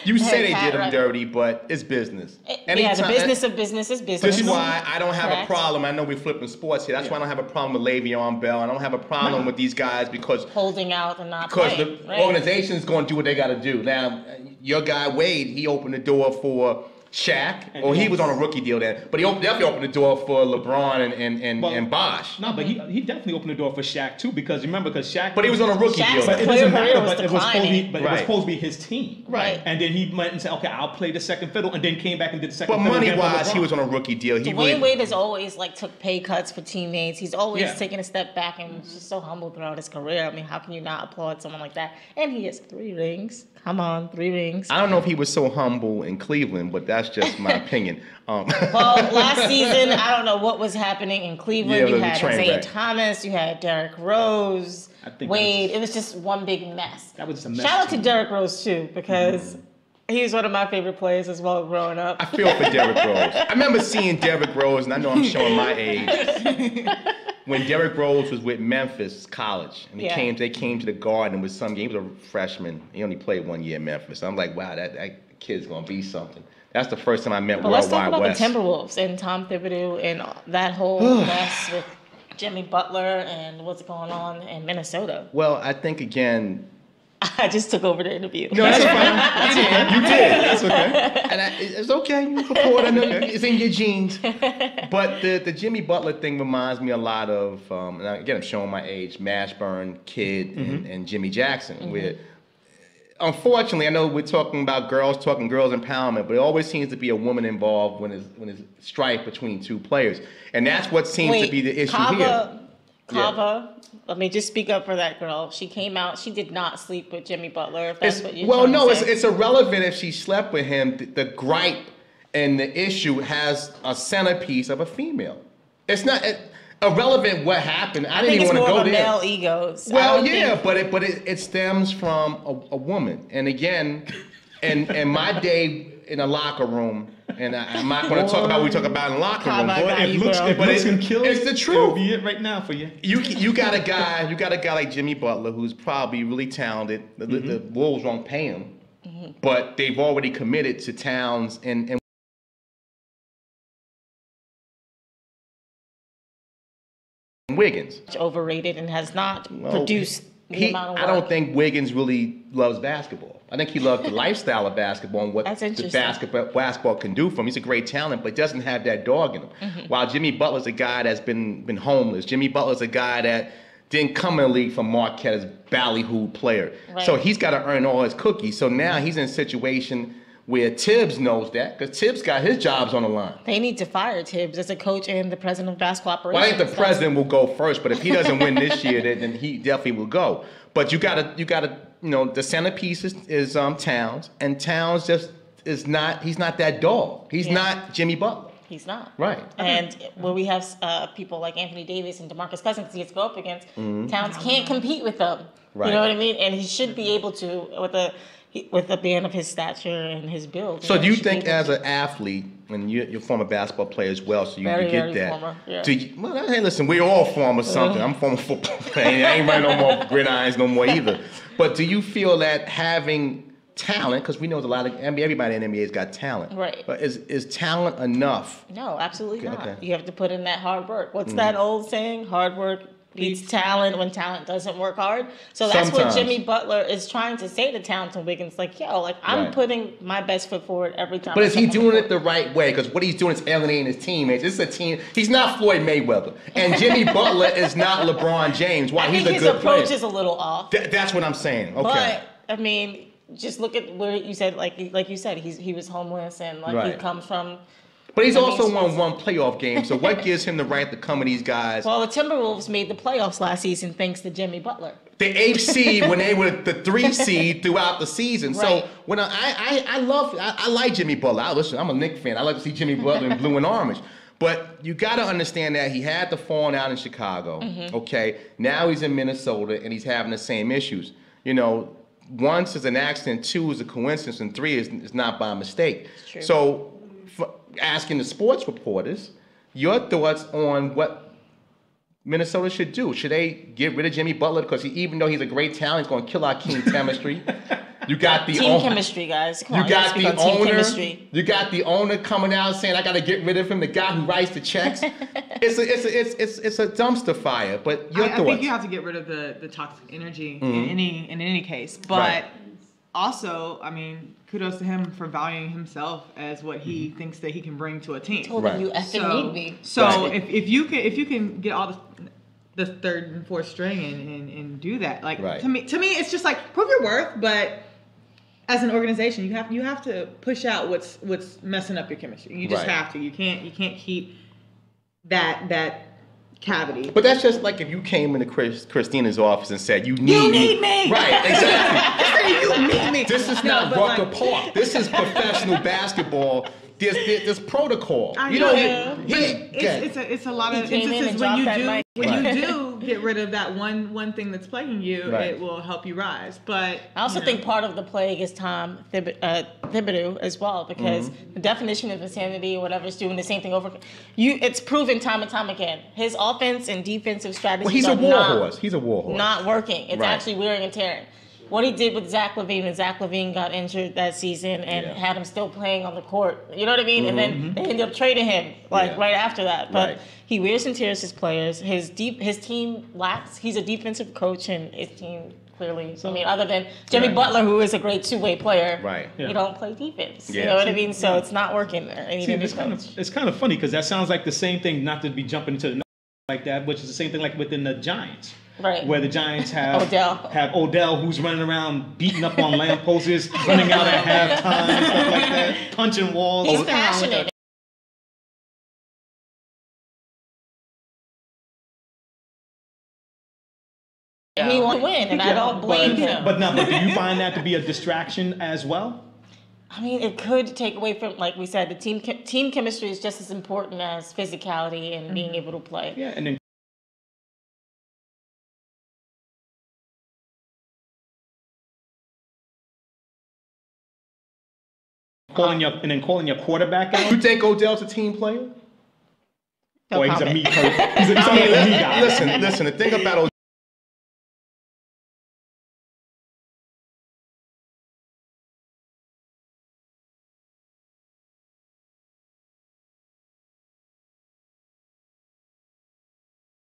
You say they did him dirty, but it's business. The business of business is business. This is why I don't have a problem. I know we're flipping sports here. That's why I don't have a problem with Le'Veon Bell. I don't have a problem with these guys because holding out and not playing. Because the organization's going to do what they got to do. Now, your guy Wade, he opened the door for Shaq, he was on a rookie deal then, but he definitely opened the door for LeBron and Bosh. No, but he definitely opened the door for Shaq too, because Shaq. But he was on a rookie deal. But it doesn't matter. But it was supposed to be his team, right? And then he went and said, "Okay, I'll play the second fiddle," and then came back and did the second. But fiddle. But money-wise, he was on a rookie deal. Dwayne Wade has always took pay cuts for teammates. He's always taken a step back and was just so humble throughout his career. I mean, how can you not applaud someone like that? And he has 3 rings. Come on, 3 rings. I don't know if he was so humble in Cleveland, but that's just my opinion. Well, last season, I don't know what was happening in Cleveland. You had Isaiah Thomas, you had Derrick Rose, Wade. It was just one big mess. That was just a mess. Shout out to Derrick Rose, too, because he's one of my favorite players as well growing up. I feel for Derrick Rose. I remember seeing Derrick Rose, and I know I'm showing my age. When Derrick Rose was with Memphis College, and they came to the Garden with some game. He was a freshman. He only played 1 year in Memphis. I'm like, wow, that kid's gonna be something. That's the first time I met World Wide West. Let's talk about the Timberwolves and Tom Thibodeau and that whole mess with Jimmy Butler and what's going on in Minnesota. Well, I think again. I just took over the interview. No, that's fine. You did. That's okay. And it's okay. You report. I know it's in your genes. But the Jimmy Butler thing reminds me a lot of, and again, I'm showing my age, Mashburn, Kidd, and Jimmy Jackson. Where, unfortunately, I know we're talking girls empowerment, but it always seems to be a woman involved when there's strife between 2 players. And that's what seems to be the issue here. Kava, let me just speak up for that girl. She came out. She did not sleep with Jimmy Butler. If that's what you're it's irrelevant if she slept with him. The gripe and the issue has a centerpiece of a female. It's not. irrelevant what happened. I didn't even want to go there. I think it's more of a male ego. Well, yeah, but it stems from a woman. And again, in my day in a locker room, and I'm not going to talk about what we talk about in the locker room. It's the truth. It'll be it right now for you. You got a guy like Jimmy Butler who's probably really talented. The Wolves won't pay him, but they've already committed to Towns and Wiggins. Overrated and has not produced the amount of work. I don't think Wiggins really loves basketball. I think he loves the lifestyle of basketball and what the basketball can do for him. He's a great talent, but doesn't have that dog in him. While Jimmy Butler's a guy that's been homeless. Jimmy Butler's a guy that didn't come in the league from Marquette as a ballyhoo player. Right. So he's got to earn all his cookies. So now he's in a situation where Tibbs knows that, because Tibbs got his jobs on the line. They need to fire Tibbs as a coach and the president of basketball operations. Well, I think the president will go first, but if he doesn't win this year, then he definitely will go. But you gotta, the centerpiece is Towns, and Towns just is not. He's not that dog. He's not Jimmy Butler. He's not. Right. And where we have people like Anthony Davis and DeMarcus Cousins he has to go up against, Towns can't compete with them. Right. You know what I mean? And he should be able to with a man of his stature and his build. So do you think as an athlete, and you're a former basketball player as well, so you get that. Former, yeah. Hey, listen, we're all former something. I'm former football player. I ain't running no more gridirons no more either. But do you feel that having talent, because we know there's a lot of, everybody in the NBA's got talent. Right. But is talent enough? No, absolutely not. Okay. You have to put in that hard work. What's that old saying? Hard work beats talent when talent doesn't work hard. So that's what Jimmy Butler is trying to say to Towns and Wiggins. Like, I'm putting my best foot forward every time. But is he doing it the right way? Because what he's doing is alienating his teammates. This is a team. He's not Floyd Mayweather. And Jimmy Butler is not LeBron James. Why? He's a good player. His approach is a little off. That's what I'm saying. Okay. But, I mean, just look at where you said, like you said, he was homeless and he comes from. But he's also won one playoff game, so what gives him the right to come at these guys? Well, the Timberwolves made the playoffs last season thanks to Jimmy Butler. The 8th seed when they were the 3 seed throughout the season. Right. So when I like Jimmy Butler. Listen, I'm a Knicks fan. I like to see Jimmy Butler in blue and orange. But you got to understand that he had the falling out in Chicago. Okay, now he's in Minnesota and he's having the same issues. Once is an accident, 2 is a coincidence, and 3 is not by mistake. True. So asking the sports reporters, your thoughts on what Minnesota should do. Should they get rid of Jimmy Butler? Because even though he's a great talent, he's going to kill our team chemistry. You got the team chemistry, guys. Come on, you got the owner. You got the owner coming out saying, "I got to get rid of him." The guy who writes the checks. It's a dumpster fire. But your thoughts? I think you have to get rid of the toxic energy in any case. But also, I mean, kudos to him for valuing himself as what he thinks that he can bring to a team. Told him you effing need me. So if you can get all the third and fourth string and do that, to me it's just like prove your worth, but as an organization, you have to push out what's messing up your chemistry. You just have to. You can't keep that cavity. But that's just like if you came into Christina's office and said, "You need me." Right, exactly. You need me. This is not Rucker Park. This is professional basketball. There's protocol. It's a lot of instances when you do get rid of that one thing that's plaguing you, it will help you rise. But I also think part of the plague is Tom Thibodeau as well, because the definition of insanity or whatever is doing the same thing over. It's proven time and time again. His offense and defensive strategies. Well, he's a war horse. He's a war horse. Not working. It's actually wearing and tearing. What he did with Zach LaVine, when Zach LaVine got injured that season and had him still playing on the court, you know what I mean? And then they ended up trading him right after that. But he wears and tears his players. His team lacks. He's a defensive coach, and his team clearly. I mean, other than Jimmy Butler, who is a great two-way player, you don't play defense. You know what I mean? So it's not working there. It's kind of funny because that sounds like the same thing. Not to be jumping into the like that, which is the same thing like within the Giants. Right. Where the Giants have Odell who's running around beating up on lampposts, running out at halftime, and stuff like that, punching walls. He's passionate. He won't win, and I don't blame him. But do you find that to be a distraction as well? I mean, it could take away from, like we said, the team chemistry is just as important as physicality and being able to play. Yeah, and then calling your quarterback out. You think Odell's a team player? Or he's a me person. He's a me guy. Listen. The thing about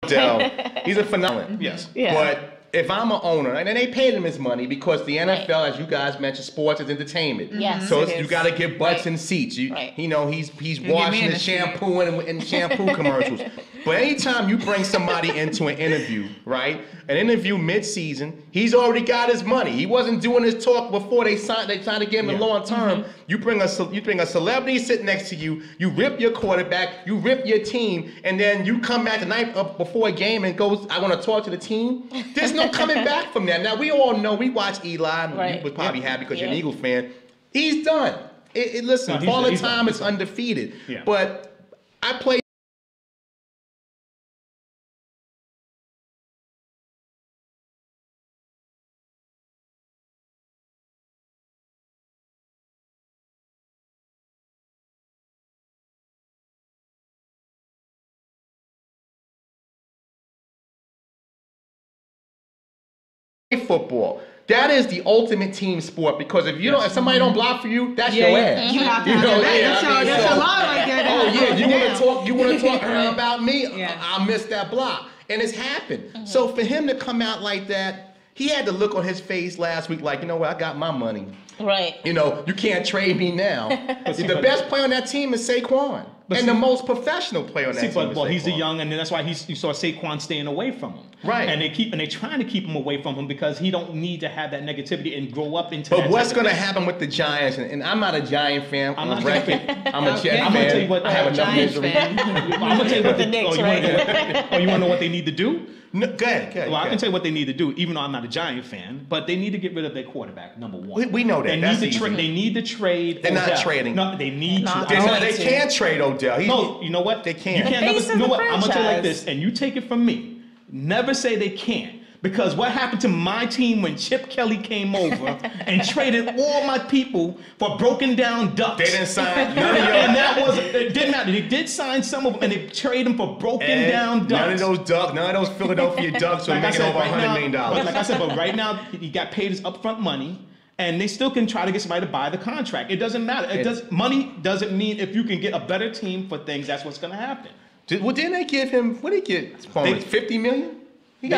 Odell, he's a phenomenon. Yes. Yeah. But if I'm an owner, and then they paid him his money because the NFL, as you guys mentioned, sports is entertainment. Yes, So it you is. got to get butts in seats. You know, he's washing the shampoo in shampoo commercials. But anytime you bring somebody into an interview, right? An interview mid-season, he's already got his money. He wasn't doing his talk before they signed to give him a long term. You bring a celebrity sit next to you, you rip your quarterback, you rip your team, and then you come back the night before a game and goes, I want to talk to the team. There's no coming back from that. Now we all know, we watch Eli, and you was probably happy because you're an Eagles fan. He's done. Listen, Father Time is undefeated. Yeah. But I played football. That is the ultimate team sport because if somebody don't block for you, that's your ass. You have to have that. That's a lot right there. Oh yeah, you want to talk about me? I'll miss that block, and it's happened. So for him to come out like that, he had the look on his face last week, like, you know what, I got my money. Right. You know, you can't trade me now. The best player on that team is Saquon. And the most professional player on that team. Well, he's a young, and that's why you saw Saquon staying away from him. Right. And they're trying to keep him away from him because he don't need to have that negativity and grow up into. But what's going to happen with the Giants? And I'm not a Giant fan. I'm a Jet fan. I'm going to tell you what. I have enough misery. I'm going to tell you what the Knicks, you want to know what they need to do? No, go ahead. Well, I can tell you what they need to do, even though I'm not a Giant fan. But they need to get rid of their quarterback. Number one. We know that. They need to trade. They're Odell. not trading. No, they need to. They can't trade Odell. No, you know what? They can't. You know what? I'm gonna tell you like this, and you take it from me. Never say they can't. Because what happened to my team when Chip Kelly came over and traded all my people for broken down ducks? They didn't sign none of y'all. And it didn't matter. They did sign some of them, and they traded them for broken down ducks. None of those Philadelphia Ducks are making over $100 million. Like I said, but right now he got paid his upfront money. And they still can try to get somebody to buy the contract. It doesn't matter. Money doesn't mean if you can get a better team for things, that's what's going to happen. Didn't they give him, what did he get? $50 million? He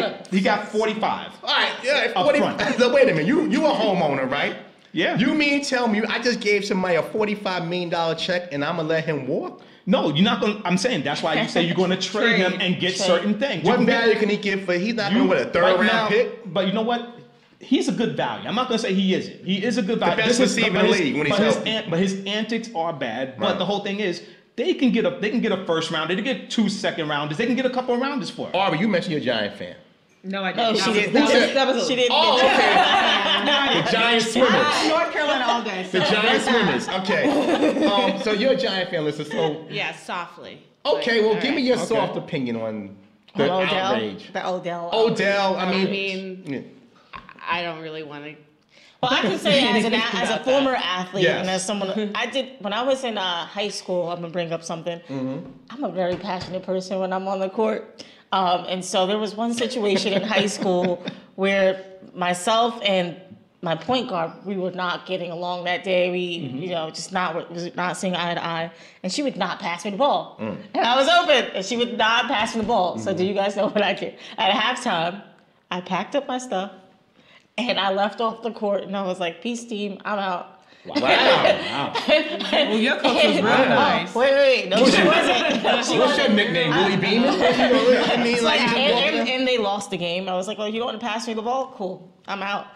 got 45. All right, yeah, 40. Wait a minute, you a homeowner, right? Yeah. You mean tell me I just gave somebody a $45 million check and I'm gonna let him walk? No, you're not going to. I'm saying that's why you say you're going to trade him and get certain things. What value can he give for? He's not going to win a third round pick. But you know what? He's a good value. I'm not going to say he isn't. He is a good value. The best receiver in the league when he's healthy. But his antics are bad. But the whole thing is, they can get a first rounder. They can get 2 second rounders. They can get a couple of rounders for it. Aubrey, you mentioned you're a Giant fan. No, I didn't. No, she didn't. She didn't. Oh, okay. The Giant Swimmers. North Carolina all day. The Giant Swimmers. Okay. So you're a Giant fan, Lisa. So yeah, softly. Okay. Well, give me your soft opinion on the outrage. The Odell. Odell. I I don't really want to. Well, I can say as a former athlete and as someone I did when I was in high school. I'm gonna bring up something. I'm a very passionate person when I'm on the court. And so there was one situation in high school where myself and my point guard, we were not getting along that day. We, just not seeing eye to eye. And she would not pass me the ball. And I was open, and she would not pass me the ball. So do you guys know what I did? At halftime, I packed up my stuff, and I left off the court, and I was like, peace, team, I'm out. Wow. Well, your coach was real nice. Wait. No, she wasn't. What's your nickname, Willie Beeman? And they lost the game. I was like, well, you don't want to pass me the ball? Cool. I'm out.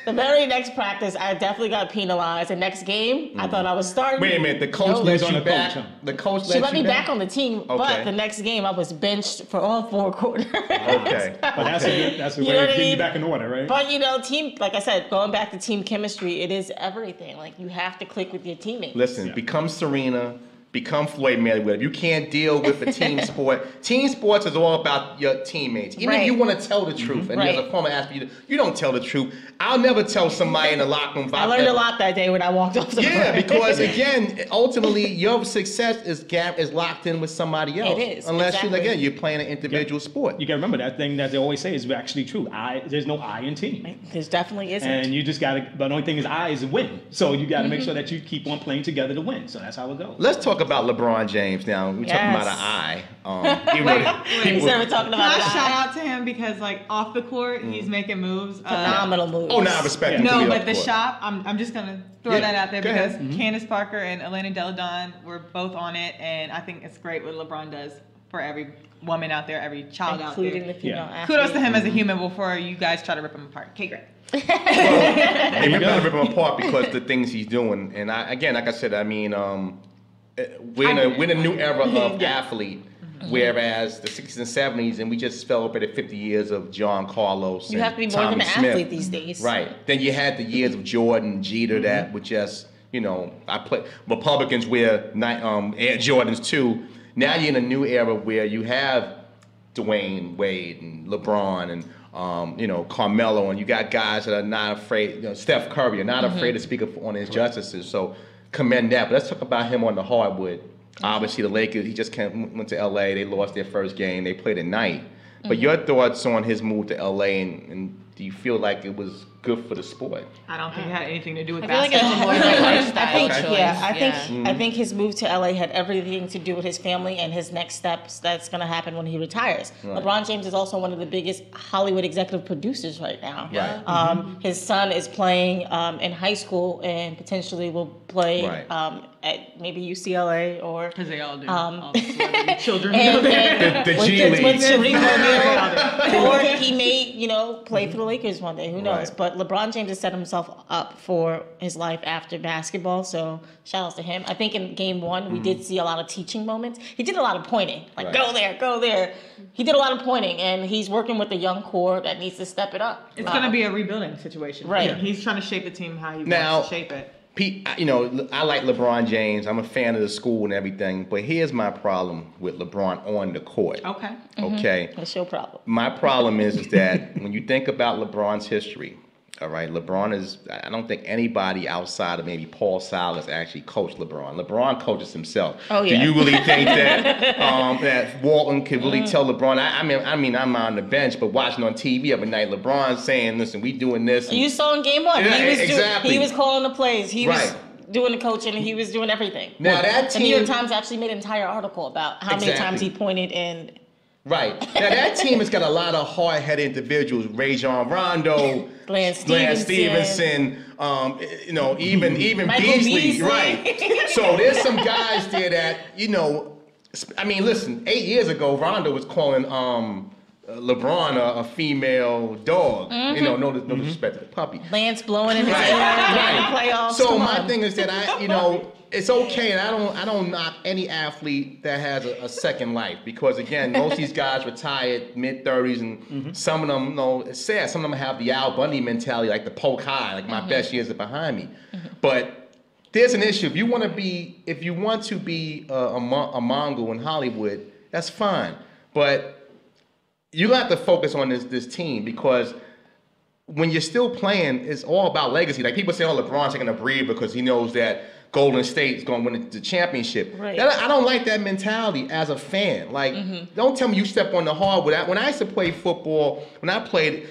The very next practice, I definitely got penalized. The next game, I thought I was starting. Wait a minute, the coach let you back? The coach let you back? She let me back on the team, but the next game, I was benched for all 4 quarters. Okay. But that's a way of getting you back in order, right? But, team, like I said, going back to team chemistry, it is everything. Like, you have to click with your teammates. Listen, become Serena. become Floyd Mayweather. If you can't deal with a team sport, team sports is all about your teammates. Even if you want to tell the truth, and as a former athlete, you don't tell the truth. I'll never tell somebody in the locker room. I learned a lot that day when I walked off the court. Yeah, because again, ultimately, your success is locked in with somebody else. It is. Unless you're playing an individual sport. You got to remember that thing that they always say is actually true. There's no I in team. There definitely isn't. And you just got to, but the only thing is I is win. So you got to make sure that you keep on playing together to win. So that's how it goes. Let's talk about LeBron James now. We're talking about an I. Instead of talking about shout out to him because like off the court, he's making moves. Phenomenal moves. Oh, no, I respect him. No, but the shop, I'm just going to throw that out there because ahead. Candace Parker and Elena Delle Donne were both on it, and I think it's great what LeBron does for every woman out there, every child out there. Including the female athlete. Kudos to him as a human before you guys try to rip him apart. Okay, great. We're going to rip him apart because the things he's doing. And again, like I said, I mean, we're in a new era of athlete. Whereas the 60s and 70s, and we just celebrated 50 years of John Carlos. You have to be more than an athlete these days. Right. Then you had the years of Jordan, Jeter, that were just, Republicans wear Air Jordans too. Now you're in a new era where you have Dwayne Wade and LeBron and Carmelo, and you got guys that are not afraid. Steph Curry are not afraid to speak up on injustices. So commend that. But let's talk about him on the hardwood. Obviously, the Lakers, he just went to L.A. They lost their first game. They played at night. But your thoughts on his move to L.A. and do you feel like it was good for the sport? I don't think it had anything to do with basketball. I I think his move to LA had everything to do with his family and his next steps that's going to happen when he retires. Right. LeBron James is also one of the biggest Hollywood executive producers right now. Right. His son is playing in high school and potentially will play at maybe UCLA or because they all do. All the celebrity children. The G League. With Shareef O'Neal, or he may, play for the Lakers one day. Who knows? Right. But LeBron James has set himself up for his life after basketball. So shout outs to him. I think in game one we did see a lot of teaching moments. He did a lot of pointing, like go there, go there. He did a lot of pointing, and he's working with a young core that needs to step it up. It's going to be a rebuilding situation. Right. He's trying to shape the team how he wants to shape it. Pete, I like LeBron James. I'm a fan of the school and everything, but here's my problem with LeBron on the court. Okay. Okay. What's your problem? My problem is that when you think about LeBron's history, all right, I don't think anybody outside of maybe Paul Silas actually coached LeBron. LeBron coaches himself. Oh, yeah. Do you really think that Walton could really tell LeBron? I mean, I'm on the bench, but watching on TV every night, LeBron saying, listen, we doing this. And you saw in game one. Yeah, he was calling the plays. He was doing the coaching, and he was doing everything. Now that team, the New York Times actually made an entire article about how many times he pointed in. Right. Now, that team has got a lot of hard-headed individuals. Rajon Rondo, Glenn Stevenson, even Beasley. Right. So there's some guys there that, listen, 8 years ago, Rondo was calling LeBron a female dog. No disrespect to the puppy. Lance blowing in his ear during the playoffs. So my thing is that it's okay, and I don't knock any athlete that has a second life because again, most of these guys retired mid-30s, and some of them, it's sad. Some of them have the Al Bundy mentality, like the poke high, like my best years are behind me. But there's an issue. If you want to be a Mongol in Hollywood, that's fine. But you have to focus on this team because when you're still playing, it's all about legacy. Like people say, LeBron's taking a breather because he knows that Golden State is going to win the championship. Right. I don't like that mentality as a fan. Like, don't tell me you step on the hardwood. When I used to play football, when I played,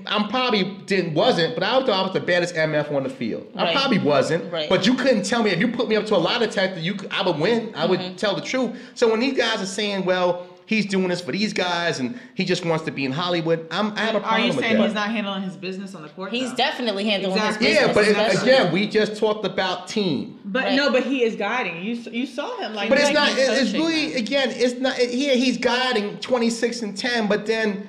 I probably wasn't, but I thought I was the baddest MF on the field. Right. I probably wasn't, right. But you couldn't tell me if you put me up to a lie detector, I would win. I would tell the truth. So when these guys are saying, well, he's doing this for these guys, and he just wants to be in Hollywood. I have a problem with that. Are you saying he's not handling his business on the court? He's definitely handling his business. Yeah, but again, we just talked about team. But no, but he is guiding. You saw him like. But it's not. It's really again. It's not. Here he's guiding 26-10, but then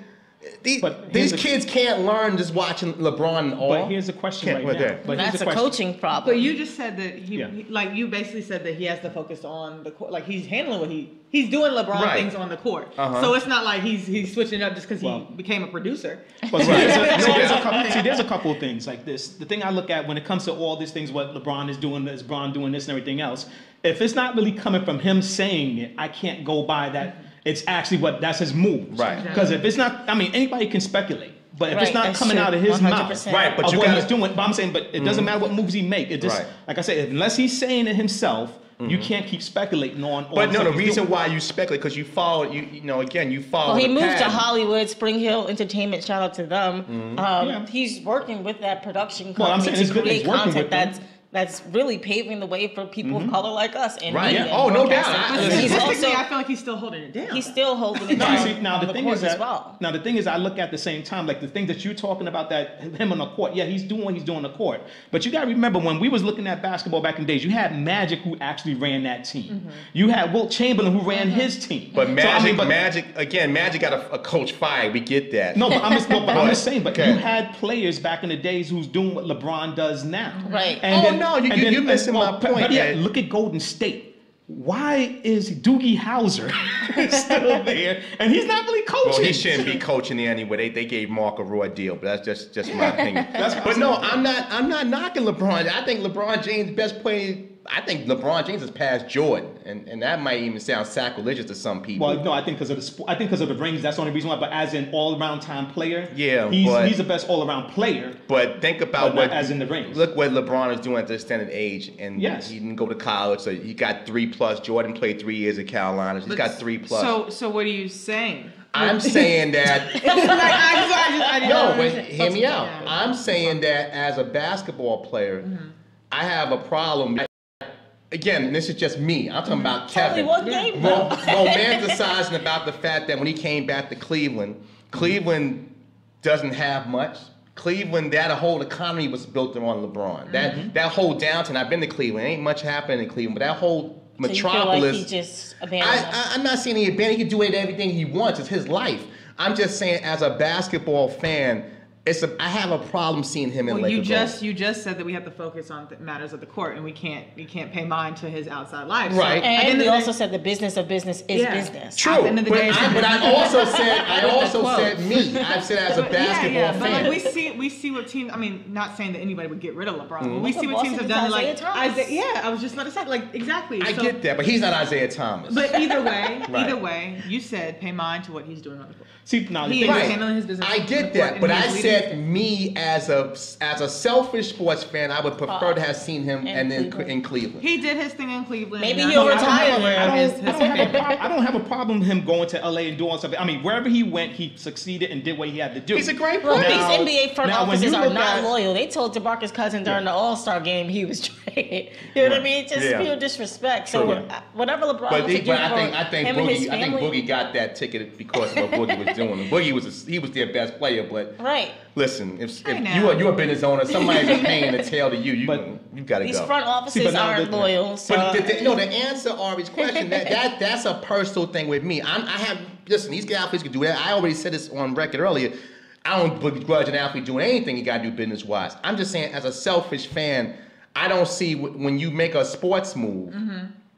these kids can't learn just watching LeBron and all. But here's a question right now. But that's a coaching problem. But you just said that he like you basically said that he has to focus on the court. Like he's handling what he's doing LeBron things on the court. So it's not like he's switching up just because he became a producer. But there's a couple of things like this. The thing I look at when it comes to all these things, what LeBron is doing, is LeBron doing this and everything else. If it's not really coming from him saying it, I can't go by that. It's actually that's his moves. Right. Because if it's not, I mean, anybody can speculate. But if it's not coming out of his mouth, but of what he's doing, but I'm saying, but it doesn't matter what moves he make. It just, like I said, unless he's saying it himself, you can't keep speculating on. But no, the reason why you speculate because you follow, you follow. Well, he moved to Hollywood, Spring Hill Entertainment. Shout out to them. He's working with that production company to create content that's really paving the way for people of color like us. And right. Oh, no doubt. I feel like he's still holding it down. He's still holding it down. Now the thing is now the thing is, I look at the same time, like the things that you're talking about, that him on the court. Yeah, he's doing what he's doing on the court. But you got to remember, when we was looking at basketball back in the days, you had Magic who actually ran that team. You had Wilt Chamberlain who ran his team. But Magic got a coach fired. We get that. No, but I'm just saying. But you had players back in the days who's doing what LeBron does now. Right. And no, you're missing my point. Look at Golden State. Why is Doogie Howser still there? And he's not really coaching. Well, he shouldn't be coaching there anyway. They gave Mark a raw deal, but that's just my opinion. But no, I'm not knocking LeBron. I think LeBron James best player. I think LeBron James has passed Jordan, and that might even sound sacrilegious to some people. Well, no, I think because of the rings, that's the only reason why. But as an all-around time player, he's the best all-around player. But think about what as in the rings. Look what LeBron is doing at this extended age, and he didn't go to college, so he got 3+. Jordan played 3 years at Carolina, so he's got 3+. So what are you saying? I'm saying that. Hear me out. I'm saying that as a basketball player, I have a problem. Again, and this is just me. I'm talking about Kevin. Romanticizing about the fact that when he came back to Cleveland doesn't have much. Cleveland, that whole economy was built around LeBron. That whole downtown, I've been to Cleveland. Ain't much happening in Cleveland, but that whole metropolis. So you feel like he just abandoned I'm not saying he abandoned. He can do everything he wants. It's his life. I'm just saying, as a basketball fan, I have a problem seeing him in Lakers. You just said that we have to focus on matters of the court, and we can't pay mind to his outside life. Right. So, and we also said the business of business is business. True. At the end of the day, but I also said me. I said as a basketball fan. But like we see what teams. I mean, not saying that anybody would get rid of LeBron. But we see what teams have done. Like I was just about to say, like exactly. I get that, but he's not Isaiah Thomas. But either way, you said pay mind to what he's doing on the court. See, now he is handling his business. I get that, but I said me as a selfish sports fan, I would prefer to have seen him in Cleveland. He did his thing in Cleveland. Maybe he'll retire. I don't have a problem with him going to LA and doing something. I mean, wherever he went, he succeeded and did what he had to do. He's a great player. These NBA front offices are not loyal. They told DeMarcus Cousins during the All-Star game he was traded. You know what I mean? Just pure disrespect. So whatever LeBron wants to do I think Boogie got that ticket because of what Boogie was doing. Boogie was their best player, but listen, if you're a business owner, somebody's paying the tail to you. You got to go. These front offices aren't loyal. So. But the answer Ari's question that's a personal thing with me. Listen, these athletes can do that. I already said this on record earlier. I don't begrudge an athlete doing anything he got to do business wise. I'm just saying, as a selfish fan, I don't see when you make a sports move.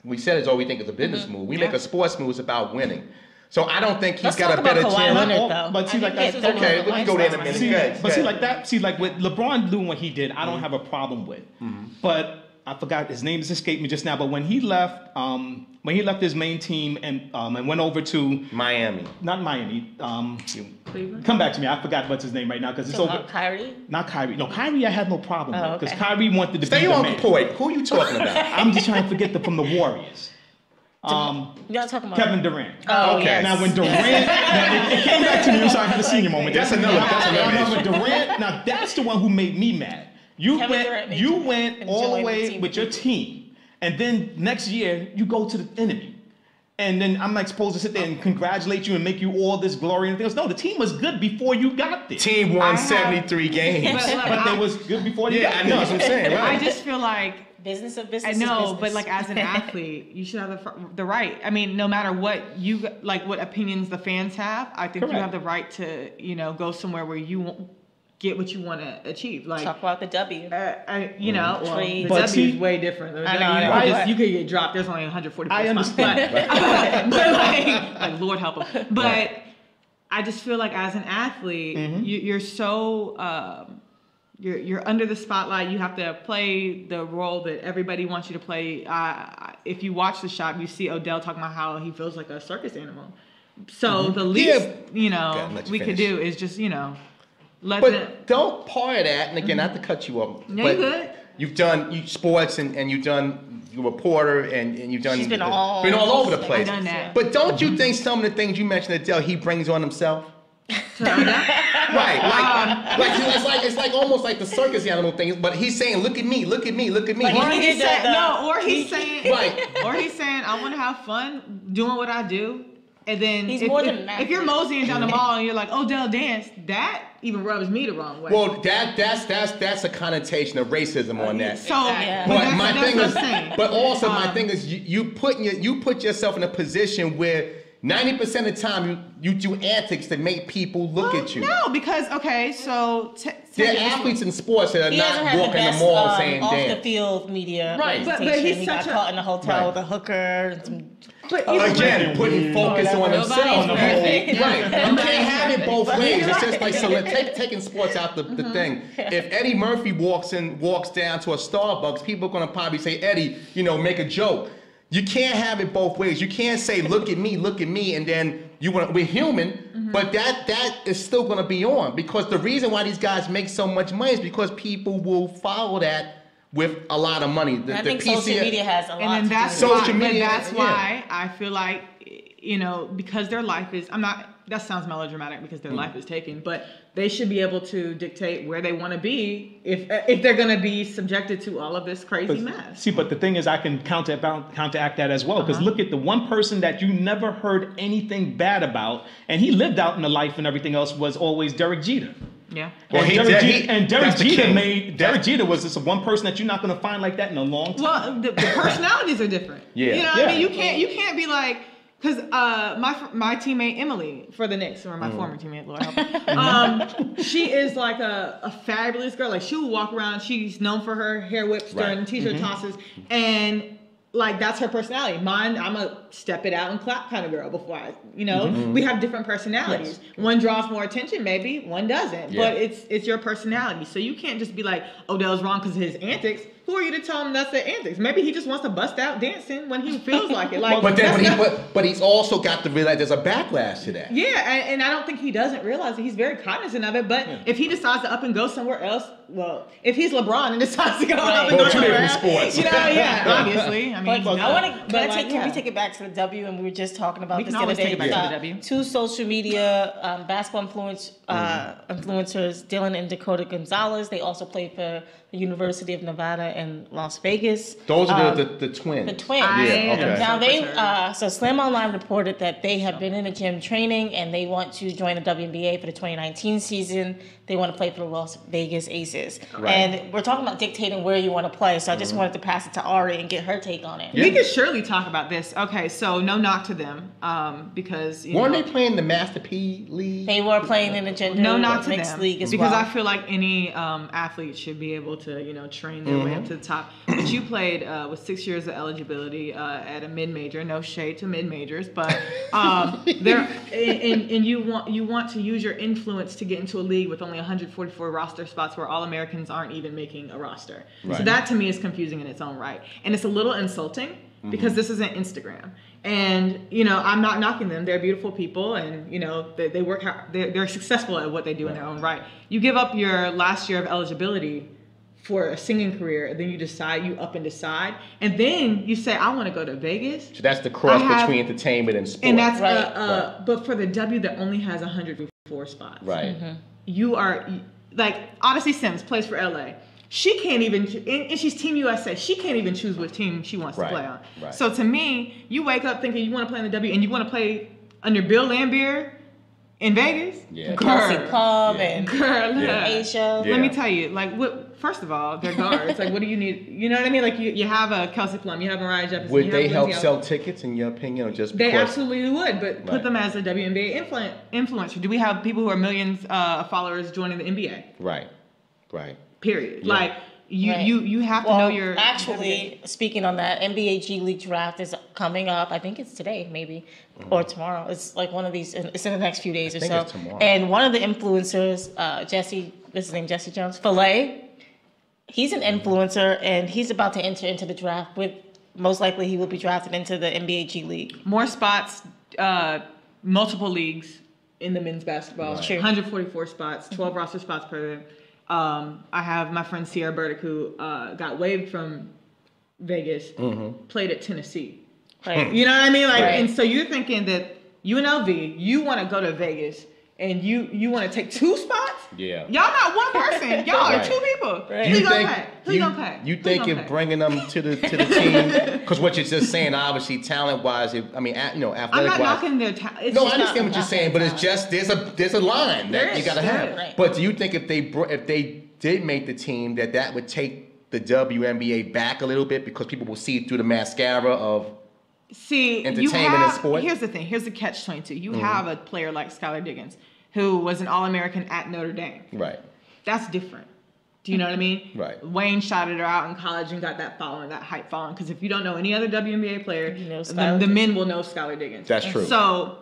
We said it's all we think is a business move. We make a sports move. It's about winning. So I don't think he's got a better chance. But see, like that. Okay, we can go there in a minute. But see, like that. See, like with LeBron doing what he did, I don't have a problem with. But I forgot his name has escaped me just now. But when he left his main team and went over to Miami, not Miami. Come back to me. I forgot what's his name right now because it's over. Kyrie? Not Kyrie. No, Kyrie. I had no problem with because Kyrie wanted to stay on point. Who are you talking about? I'm just trying to forget from the Warriors. Y'all talking about Kevin Durant. Oh, okay. yes. Now when Durant, it came back to me, so I had a senior moment. That's another issue. Durant, now that's the one who made me mad. You went all the way with your team, and then next year you go to the enemy. And then I'm like supposed to sit there and congratulate you and make you all this glory and things. No, the team was good before you got there. Team won 73 games. But they was good before you got there. I know what I'm saying, right? I just feel like business of business. I know, business. but like as an athlete, you should have the right. I mean, no matter what what opinions the fans have, I think you have the right to, go somewhere where you get what you want to achieve. Like talk about the W. The W is way different. You could get dropped. There's only 144 I understand. But like Lord help them. But I just feel like as an athlete, you're so you're under the spotlight. You have to play the role that everybody wants you to play. If you watch The Shop, you see Odell talking about how he feels like a circus animal. So the least we could do is just don't part of that, and again, not to cut you off. No, you're good. You've done sports, and you've done reporter, and you've done. She's been all over the place. I've done that. But don't you think some of the things you mentioned, Adele, he brings on himself? Right, it's like almost like the circus animal thing. But he's saying, "Look at me, look at me, look at me." Or he's saying, I want to have fun doing what I do. And then if you're moseying down the mall and you're like, Odell dance, that even rubs me the wrong way. Well, that's a connotation of racism on that. So, but my thing is, you put yourself in a position where 90% of the time you do antics that make people look at you. No, because there are athletes in sports that are not walking the mall saying off dance. the field media. Right, but he got caught in a hotel with a hooker and some. But again, putting focus on himself. Right. You can't have it both ways. It's just like taking sports out the thing. If Eddie Murphy walks down to a Starbucks, people are gonna probably say, Eddie, make a joke. You can't have it both ways. You can't say, look at me, and then we're human, but that is still gonna be on, because the reason why these guys make so much money is because people will follow that with a lot of money. I think social media has a lot to do with it. That's why I feel like, because their life is, that sounds melodramatic because their life is taken, but they should be able to dictate where they want to be if they're going to be subjected to all of this crazy mess. See, but the thing is, I can counteract that as well, because look at the one person that you never heard anything bad about, and he lived out in the life and everything else, was always Derek Jeter. Yeah. Well, Derek Jeter was just one person that you're not going to find like that in a long time. Well, the personalities are different. Yeah. I mean, you can't be like, because my teammate Emily for the Knicks, or my former teammate, Lord help, she is like a fabulous girl. Like, she will walk around. She's known for her hair whips during t-shirt tosses, and like that's her personality. Mine, I'm a step it out and clap kind of girl. Before we have different personalities. Yes. One draws more attention, maybe one doesn't. Yeah. But it's your personality, so you can't just be like, Odell's wrong because of his antics. Who are you to tell him that's the antics? Maybe he just wants to bust out dancing when he feels like it. But he's also got to realize there's a backlash to that. Yeah, and I don't think he doesn't realize it. He's very cognizant of it. But if he decides to up and go somewhere else, well, if he's LeBron and decides to go up and go somewhere else, sports. Obviously. I mean, can we take it back to the W? And we were just talking about this the other day. Two social media basketball influencers, Dylan and Dakota Gonzalez. They also played for the University of Nevada in Las Vegas. Those are the twins. The twins. Now so Slam Online reported that they have been in the gym training and they want to join the WNBA for the 2019 season. They want to play for the Las Vegas Aces. Right. And we're talking about dictating where you want to play, so I just wanted to pass it to Ari and get her take on it. Yeah. We could surely talk about this. Okay, so no knock to them, because weren't they playing the Master P League? They were playing in the gender mixed league as well. Because I feel like any athlete should be able to train their way up to the top. But you played with 6 years of eligibility at a mid-major. No shade to mid-majors, but and you want to use your influence to get into a league with only 144 roster spots where All-Americans aren't even making a roster. Right. So that to me is confusing in its own right. And it's a little insulting because this isn't Instagram. And, I'm not knocking them. They're beautiful people and, they work hard. They're successful at what they do in their own right. You give up your last year of eligibility for a singing career, and then you up and decide, and then you say, I want to go to Vegas. So that's the cross between entertainment and sport. And that's but for the W that only has 104 spots. Right. You are like Odyssey Sims plays for LA. She can't even, and she's Team USA. She can't even choose which team she wants to play on. Right. So to me, you wake up thinking you want to play in the W and you want to play under Bill Laimbeer in Vegas. Yeah. Kelsey Plum and Asia. Let me tell you, like, what? First of all, they're guards. Like, what do you need? You know what I mean? Like, you have a Kelsey Plum, you have Mariah Jefferson. Would they help sell tickets, in your opinion, or just because? They absolutely would, but put them as a WNBA influencer. Do we have people who are millions of followers joining the NBA? Right. Period. Yeah. Like, you have to know your... Actually, speaking on that, NBA G League draft is coming up. I think it's today, maybe, or tomorrow. It's like one of these, it's in the next few days or so. It's tomorrow. And one of the influencers, Jesse Jones, Filet, he's an influencer, and he's about to enter into the draft with, most likely he will be drafted into the NBA G League. More spots, multiple leagues in the men's basketball. Right. 144 spots, 12 roster spots per. I have my friend Sierra Burdick, who got waived from Vegas, played at Tennessee. Right. You know what I mean? Like, and so you're thinking that UNLV, you want to go to Vegas and you want to take 2 spots? Yeah. Y'all not one person. Y'all are 2 people. Right. Who gonna pay? You think if bringing them to the team, because what you're just saying, obviously talent-wise, athletic-wise. I'm not knocking their talent. No, I understand what you're saying, but it's just there's a line that you gotta have. Right. But do you think if they did make the team, that would take the WNBA back a little bit because people will see through the mascara of entertainment and sport? Here's the thing. Here's the catch-22. You have a player like Skylar Diggins, who was an All-American at Notre Dame. Right. That's different. Do you know what I mean? Right. Wayne shouted her out in college and got that following, that hype following. Because if you don't know any other WNBA player, the men will know Skylar Diggins. That's true. So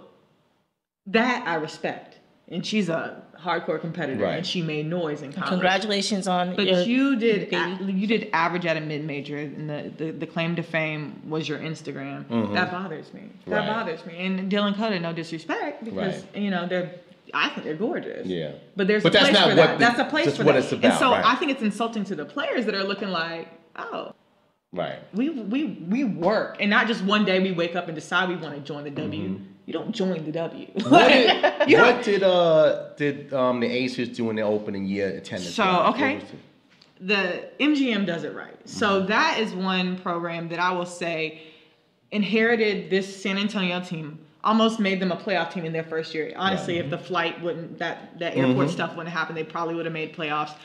that I respect. And she's a hardcore competitor, and she made noise in college. Congratulations on But you did average at a mid-major, and the claim to fame was your Instagram. That bothers me. That bothers me. And Dylan Cota, no disrespect, because I think they're gorgeous. Yeah. But there's but a place that's not for what that. That's a place that's for what that. it's about. And so right. I think it's insulting to the players that are looking like, oh. Right. We work. And not just one day we wake up and decide we want to join the W. You don't join the W. What did the Aces do in their opening year attendance? So, the MGM does it right. So that is one program that I will say inherited this San Antonio team, almost made them a playoff team in their first year. Honestly, if the flight wouldn't, that airport stuff wouldn't happen, they probably would have made playoffs.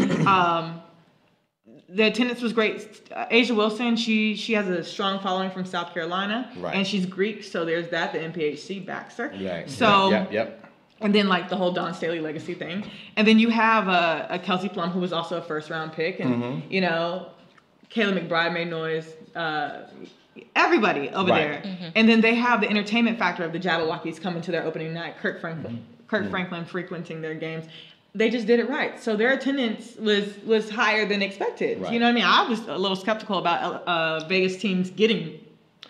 The attendance was great. Asia Wilson, she has a strong following from South Carolina, and she's Greek, so there's that. The NPHC backs her. Right. So, yep. And then like the whole Dawn Staley legacy thing, and then you have a Kelsey Plum who was also a first-round pick, and Kayla McBride made noise. Everybody over there, and then they have the entertainment factor of the Jabberwockies coming to their opening night. Kirk Franklin frequenting their games. They just did it right. So their attendance was higher than expected. Right. You know what I mean? I was a little skeptical about Vegas teams getting.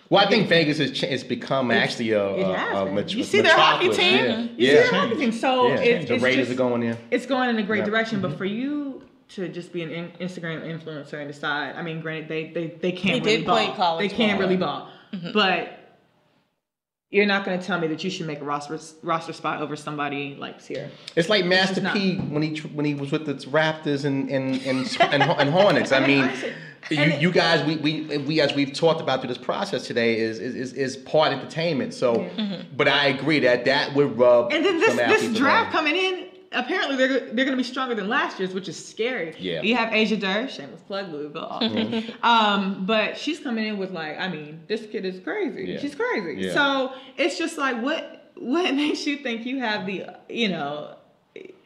Well, I think Vegas has become actually a you see their hockey team. You see their hockey team. So the Raiders are going there. It's going in a great direction. But for you to just be an Instagram influencer and decide, I mean, granted they can't really ball. They can't really ball, but. You're not going to tell me that you should make a roster spot over somebody like Sierra. It's like Master P when he was with the Raptors and Hornets. I mean, you guys, we as we've talked about through this process today is part entertainment. So, but I agree that would rub. And then this draft coming in. Apparently, they're going to be stronger than last year's, which is scary. Yeah. You have Asia Durr, shameless plug, Louisville. But she's coming in with this kid is crazy. Yeah. She's crazy. Yeah. So it's just like, what makes you think you have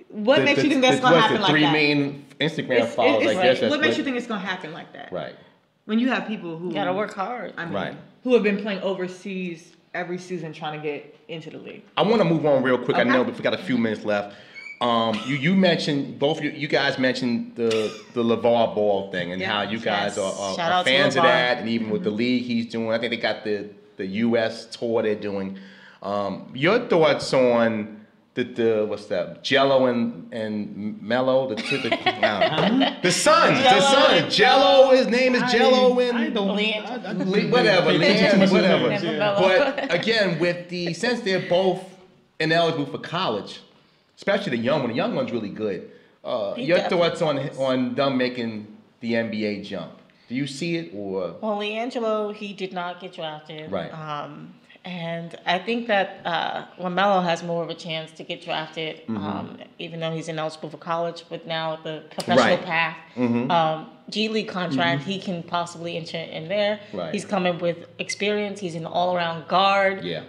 what makes you think that's going to happen like that? The 3 main Instagram followers, I guess. What makes you think it's going to happen like that? Right. When you have people who got to work hard. I mean, who have been playing overseas every season trying to get into the league. I want to move on real quick. Okay. I know we've got a few minutes left. You mentioned you guys mentioned the LeVar Ball thing and how you guys are fans of that, and even with the league he's doing. I think they got the U.S. tour they're doing. Your thoughts on what's that? Jello and Mello, the son. Jello. His name is Jello and whatever. But again, since they're both ineligible for college. Especially the young one. The young one's really good. Your thoughts on them making the NBA jump? Do you see it or? Well, LiAngelo, he did not get drafted. Right. And I think that LaMelo has more of a chance to get drafted, Mm-hmm. even though he's ineligible for college, but now the professional path. Mm-hmm. G League contract, he can possibly enter in there. Right. He's coming with experience. He's an all-around guard. Yeah.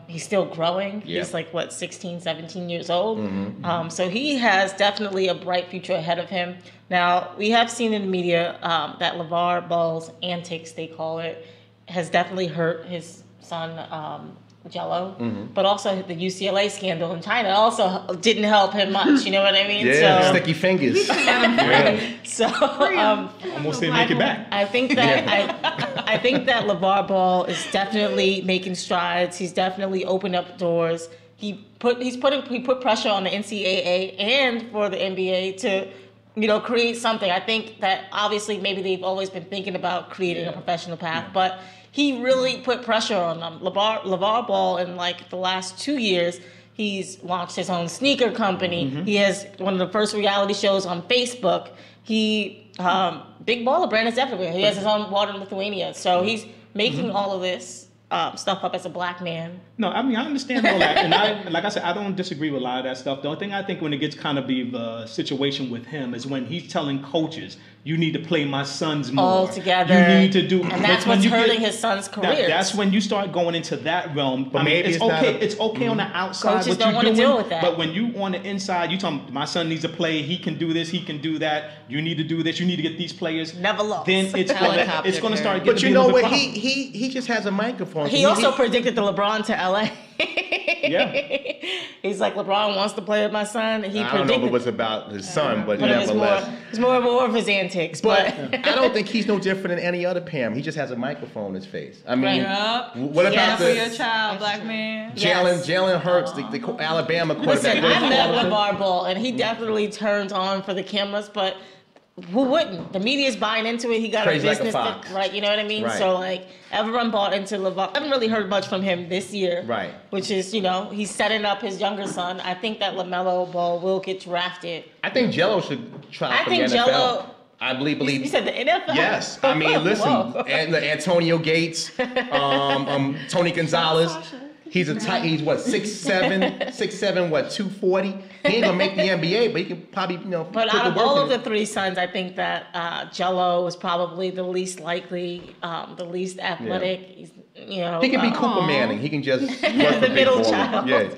He's still growing. Yeah. He's like, 16, 17 years old. Mm-hmm. So he has definitely a bright future ahead of him. Now, we have seen in the media that LeVar Ball's antics, they call it, has definitely hurt his son, Jello, but also the UCLA scandal in China also didn't help him much. You know what I mean? Yeah, so, sticky fingers. So almost didn't make it back. I think that I think that LeVar Ball is definitely making strides. He's definitely opened up doors. He put pressure on the NCAA and for the NBA to create something. I think that obviously maybe they've always been thinking about creating a professional path, but he really put pressure on them. LeVar Ball in like the last 2 years, he's launched his own sneaker company. He has one of the first reality shows on Facebook. He big baller brand is everywhere. He has his own water in Lithuania. So he's making all of this stuff up as a black man. No, I mean, I understand all that. And like I said, I don't disagree with a lot of that stuff. The only thing I think when it gets kind of be the situation with him is when he's telling coaches, you need to play my sons more. All together. You need to do. And that's what's hurting his son's career. That's when you start going into that realm. But maybe it's okay. It's okay on the outside. Coaches don't want to deal with that. But when you on the inside, you tell him, my son needs to play. He can do this. He can do that. You need to do this. You need to get these players. Never lost. Then it's going to start getting. But you know what? He just has a microphone. He also predicted the LeBron to LA. Yeah. He's like, LeBron wants to play with my son. And I don't know if it was about his son, but nevertheless. It's more of his antics. But I don't think he's no different than any other Pam. He just has a microphone in his face. I mean, what about for your child, black man? Jalen Hurts, the Alabama quarterback. Listen, I met LeVar Ball, and he definitely turns on for the cameras, but who wouldn't? The media's buying into it. He got Crazy a business, like a fox. right? You know what I mean? Right. So, like, everyone bought into LeVar. I haven't really heard much from him this year. Right. Which is, he's setting up his younger son. I think that LaMelo Ball will get drafted. I think Jello should try for the NFL. Jello. I believe. You said the NFL? Yes. I mean, listen, and Antonio Gates, Tony Gonzalez. He's he's what, 6'7", what, 240? He ain't gonna make the NBA, but he can probably, But out of all of the three sons, I think that Jello is probably the least likely, the least athletic. Yeah. He can be Cooper Manning. He can just work the middle child. Yeah.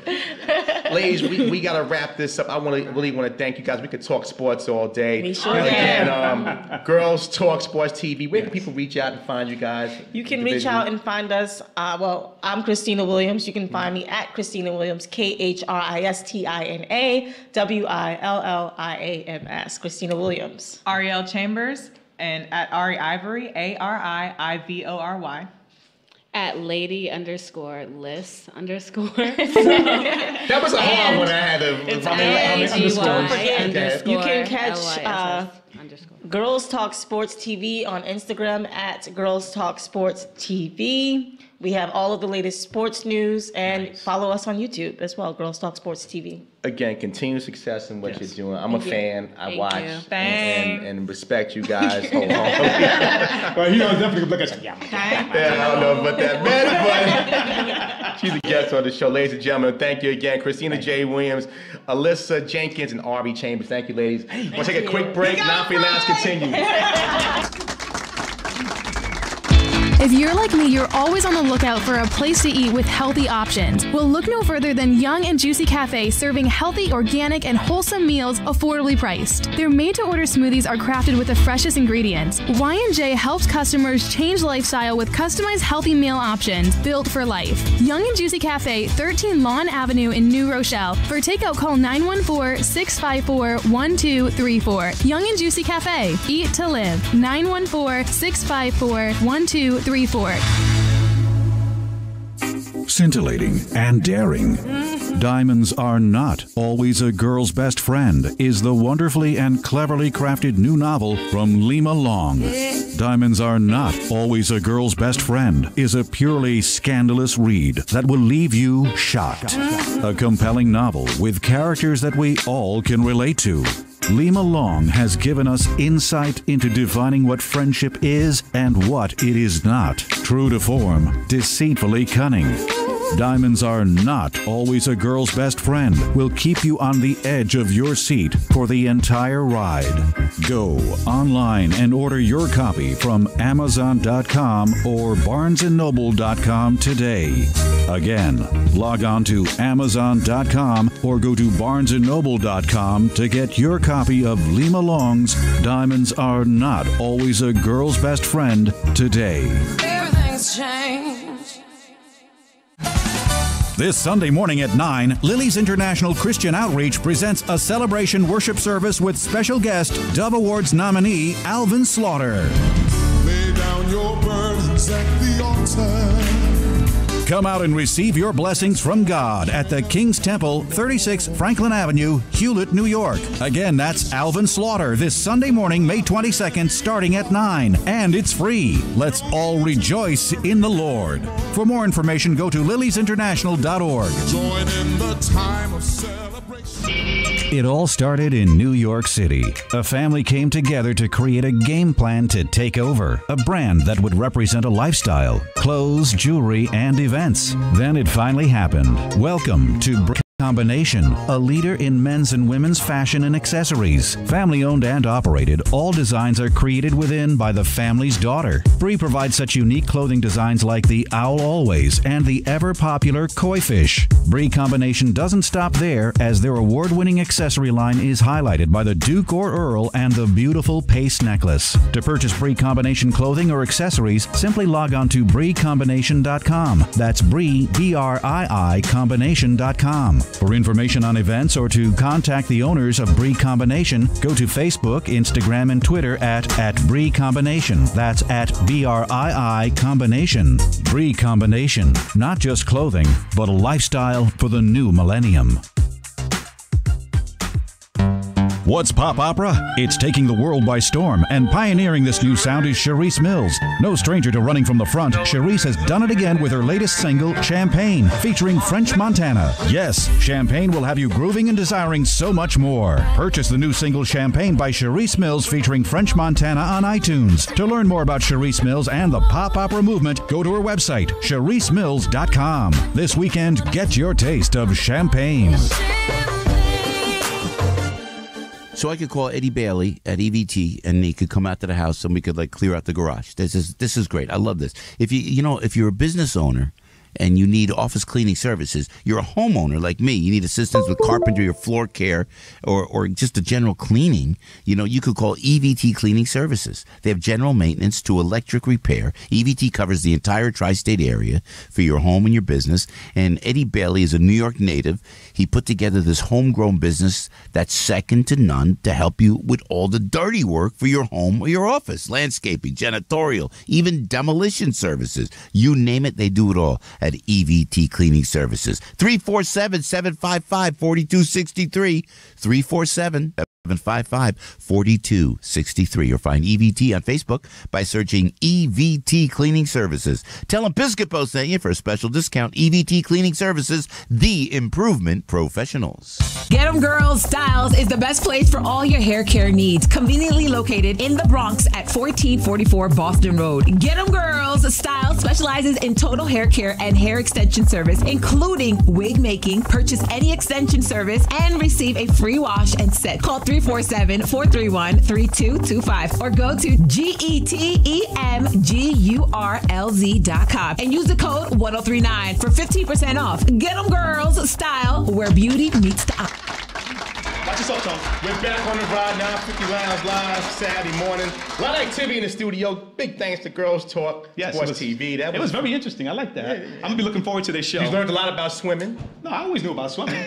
Ladies, we gotta wrap this up. I really want to thank you guys. We could talk sports all day. We sure can. Again, Girls Talk Sports TV. Where can people reach out and find you guys? You can reach out and find us. I'm Christina Williams. You can find me at Christina Williams, KHRISTINA WILLIAMS. Christina Williams. Ariel Chambers and at Ari Ivory, ARIIVORY. At lady_Liss_. That was a hard one. I had to. You can catch Girls Talk Sports TV on Instagram at Girls Talk Sports TV. We have all of the latest sports news, and follow us on YouTube as well, Girls Talk Sports TV. Again, continued success in what you're doing. I'm a fan. I watch and respect you guys. Well, definitely look at you. I don't know about that, man, but she's a guest on the show. Ladies and gentlemen, thank you again. Christina J. Williams, Alyssa Jenkins, and Ari Chambers. Thank you, ladies. We'll take a quick break. Now for Lounge continue. If you're like me, you're always on the lookout for a place to eat with healthy options. Well, look no further than Young and Juicy Cafe, serving healthy, organic, and wholesome meals affordably priced. Their made-to-order smoothies are crafted with the freshest ingredients. Y&J helps customers change lifestyle with customized healthy meal options built for life. Young and Juicy Cafe, 13 Lawn Avenue in New Rochelle. For takeout, call 914-654-1234. Young and Juicy Cafe. Eat to live. 914-654-1234. Scintillating and daring. Diamonds are not always a girl's best friend is the wonderfully and cleverly crafted new novel from Lima Long. Diamonds are not always a girl's best friend is a purely scandalous read that will leave you shocked. A compelling novel with characters that we all can relate to. Lima Long has given us insight into defining what friendship is and what it is not. True to form, deceitfully cunning. Diamonds Are Not Always a Girl's Best Friend will keep you on the edge of your seat for the entire ride. Go online and order your copy from Amazon.com or BarnesandNoble.com today. Again, log on to Amazon.com or go to BarnesandNoble.com to get your copy of Lima Long's Diamonds Are Not Always a Girl's Best Friend today. Everything's changed. This Sunday morning at 9, Lily's International Christian Outreach presents a celebration worship service with special guest, Dove Awards nominee Alvin Slaughter. Lay down your burdens at the altar. Come out and receive your blessings from God at the King's Temple, 36 Franklin Avenue, Hewlett, New York. Again, that's Alvin Slaughter this Sunday morning, May 22nd, starting at 9. And it's free. Let's all rejoice in the Lord. For more information, go to liliesinternational.org. Join in the time of celebration. It all started in New York City. A family came together to create a game plan to take over, a brand that would represent a lifestyle, clothes, jewelry, and events. Then it finally happened. Welcome to Combination, a leader in men's and women's fashion and accessories. Family owned and operated, all designs are created within by the family's daughter. Bree provides such unique clothing designs like the Owl Always and the ever popular Koi Fish. Bree Combination doesn't stop there, as their award-winning accessory line is highlighted by the Duke or Earl and the beautiful Pace necklace. To purchase Bree Combination clothing or accessories, simply log on to BreeCombination.com. That's Bree, B-R-I-I, combination.com. For information on events or to contact the owners of Bree Combination, go to Facebook, Instagram, and Twitter at Bree Combination. That's at BRII Combination. Bree Combination, not just clothing, but a lifestyle for the new millennium. What's pop opera? It's taking the world by storm, and pioneering this new sound is Cherise Mills. No stranger to running from the front, Cherise has done it again with her latest single, Champagne, featuring French Montana. Yes, Champagne will have you grooving and desiring so much more. Purchase the new single Champagne by Cherise Mills featuring French Montana on iTunes. To learn more about Cherise Mills and the pop opera movement, go to her website, CheriseMills.com. This weekend, get your taste of Champagne. So I could call Eddie Bailey at EVT, and he could come out to the house, and we could clear out the garage. This is great. I love this. If if you're a business owner and you need office cleaning services, you're a homeowner like me, you need assistance with carpentry or floor care or just a general cleaning, you could call EVT Cleaning Services. They have general maintenance to electric repair. EVT covers the entire tri-state area for your home and your business. And Eddie Bailey is a New York native. He put together this homegrown business that's second to none to help you with all the dirty work for your home or your office. Landscaping, janitorial, even demolition services. You name it, they do it all at EVT Cleaning Services. 347-755-4263. 347-755-4263. Or find EVT on Facebook by searching EVT Cleaning Services. Tell them Piscopo sent you for a special discount. EVT Cleaning Services, the improvement professionals. Get 'em Girls Styles is the best place for all your hair care needs. Conveniently located in the Bronx at 1444 Boston Road. Get 'em Girls Styles specializes in total hair care and hair extension service, including wig making. Purchase any extension service and receive a free wash and set. Call 347-431-3225 or go to GETEMGURLZ.com and use the code 1039 for 15% off. Get 'em Girls Style, where beauty meets the eye. Watch yourself, Tom. We're back on the ride now, 50 Lounge Live, Saturday morning. A lot of activity in the studio. Big thanks to Girls Talk Sports TV. It was very interesting. I like that. Yeah. I'm gonna be looking forward to this show. You learned a lot about swimming. No, I always knew about swimming.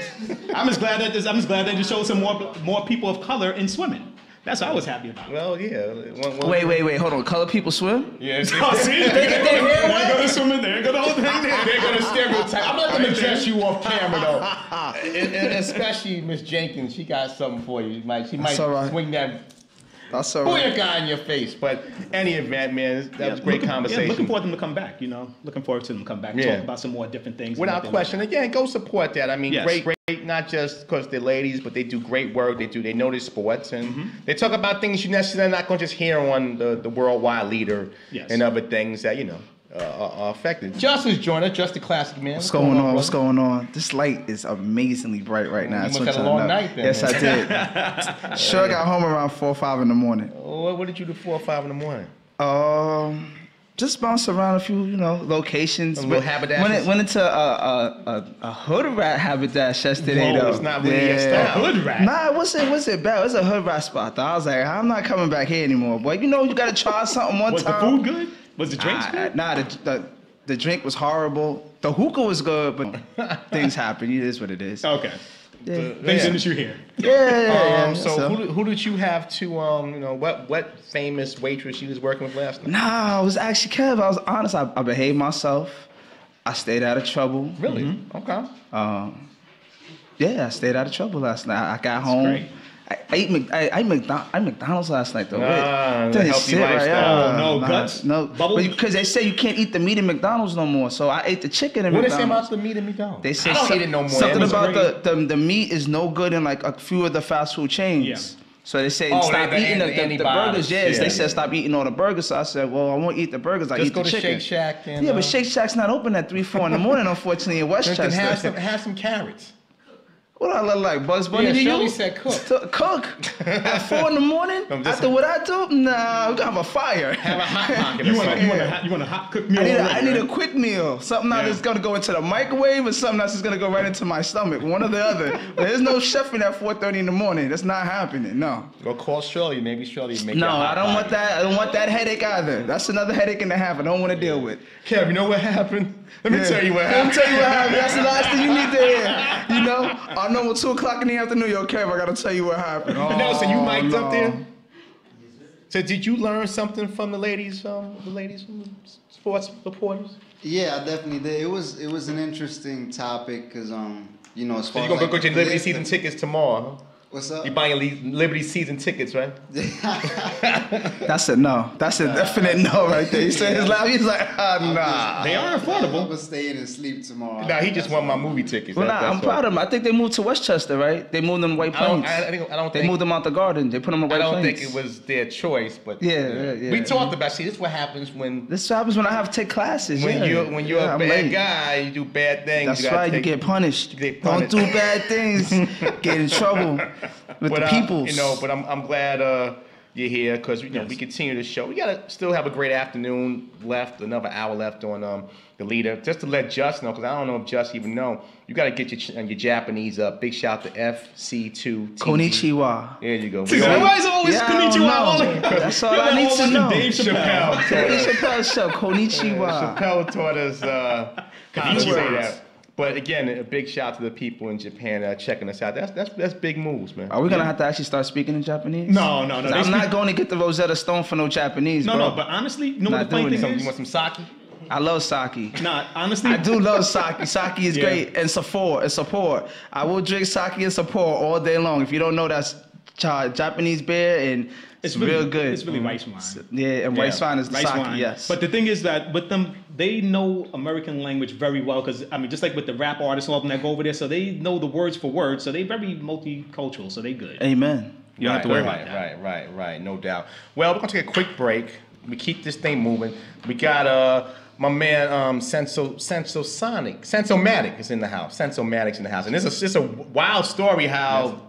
I'm just glad that they just showed some more people of color in swimming. That's what I was happy about. Well, yeah. Wait, hold on. Color people swim? Yeah. Oh, see? They go to swimming there. Go the whole thing there. They're going to stereotype. I'm not going to address you off camera, though. Especially Miss Jenkins. She got something for you. She might swing that. That's all right. Booyaka in your face. But any event, man, that was a great conversation. Yeah, looking forward to them to come back, you know. Looking forward to them to come back and talk about some more different things. Without question. Again, go support that. I mean, great, not just because they're ladies, but they do great work. They know their sports. And they talk about things you're necessarily not going to just hear on the Worldwide Leader and other things that, you know, are affected. Justin's joining us, Just the Classic Man. What's going on? What's going on? This light is amazingly bright right now. You must have had a long night then. Yes, I did. Sure, I got home around 4 or 5 in the morning. What did you do 4 or 5 in the morning? Just bounce around a few, you know, locations. A little haberdashers? Went into a hood rat haberdash yesterday, though. It's not really a style. A hood rat? Nah, it wasn't bad. It was a hood rat spot, though. I was like, I'm not coming back here anymore. Boy, you know, you got to try something one time. Was the food good? Was the drinks good? Nah, the drink was horrible. The hookah was good, but things happen. It is what it is. Okay. Things in the shoe here. Yeah. So who did you have to you know, what famous waitress you was working with last night? Nah, it was actually Kev. I was honest. I behaved myself. I stayed out of trouble. Really? Okay. Yeah, I stayed out of trouble last night. I got home. Great. I ate McDonald's last night though. The healthy lifestyle. Guts? No. Bubbles? Because they say you can't eat the meat in McDonald's no more. So I ate the chicken in McDonald's. What they say about the meat in McDonald's? They say I don't eat it no more. Something about the meat is no good in like a few of the fast food chains. Yeah. So they say stop eating the burgers. Yes, they said stop eating all the burgers. So I said, well, I won't eat the burgers. I eat the chicken. Just go to Shake Shack. Yeah, but Shake Shack's not open at 3, 4 in the morning, unfortunately, in Westchester. Then have some carrots. What do I look like, Bugs Bunny to Shirley you? said cook. Cook? At 4 in the morning? After what I do? Nah, we're gonna have a fire. Have a hot pocket. You want a hot cooked meal? I need a quick meal. Something that's gonna go into the microwave or something that's just gonna go right into my stomach. One or the other. There's no chefing at 4:30 in the morning. That's not happening, no. Go call Shirley. Maybe Shirley make No, I don't want that. I don't want that headache either. That's another headache and a half I don't want to deal with. Kev, you know what happened? Let me tell you what happened. Let me tell you what happened. That's the last thing you need to hear. You know? I know at 2 o'clock in the afternoon, yo, Kev, I gotta tell you what happened. So you mic'd up there? So did you learn something from the ladies sports reporters? Yeah, I definitely did. It was an interesting topic because you know, as far as you're gonna go get your Liberty season tickets tomorrow, huh? What's up? You're buying your Liberty season tickets, right? That's a no. That's a definite no right there. He said his laugh. He's like, nah. They are affordable. I'm gonna stay in and sleep tomorrow. Nah, he just won my movie tickets. Well, I'm proud of him. I think they moved to Westchester, right? They moved them to White Plains. They moved them out the Garden. They put them in White Plains. I don't think it was their choice, but yeah. We talked about. See, this is what happens when. This happens when I have to take classes. When you're a bad guy, you do bad things. That's right. You get punished. Don't do bad things. Get in trouble with the peoples. You know, but I'm glad you're here because we continue the show. We gotta still have a great afternoon left, another hour left on the leader. Just to let Just know, because I don't know if Just even know, you gotta get your Japanese up. Big shout to FC2. Konnichiwa. There you go. Everybody's always konnichiwa. That's all I need to know. Dave Chappelle. Dave Chappelle show. Konnichiwa. Chappelle taught us how to say that. But again, a big shout out to the people in Japan checking us out. That's big moves, man. Are we gonna have to actually start speaking in Japanese? No. I'm not going to get the Rosetta Stone for no Japanese. No, but honestly, you know what the funny thing is? You want some sake? I love sake. Nah, honestly, I do love sake. Sake is great, and support. I will drink sake and support all day long. If you don't know, that's Japanese beer, and it's really, real good. It's really rice wine. Yeah, and rice wine is the sake. Wine. Yes. But the thing is that with them, they know American language very well because I mean, just like with the rap artists and all of them that go over there, so they know the words for words. So they very multicultural. So they good. Amen. You don't have to worry about that. Right. No doubt. Well, we're gonna take a quick break. We keep this thing moving. We got my man Sensomatic is in the house. Sensomatic's in the house, and it's a wild story how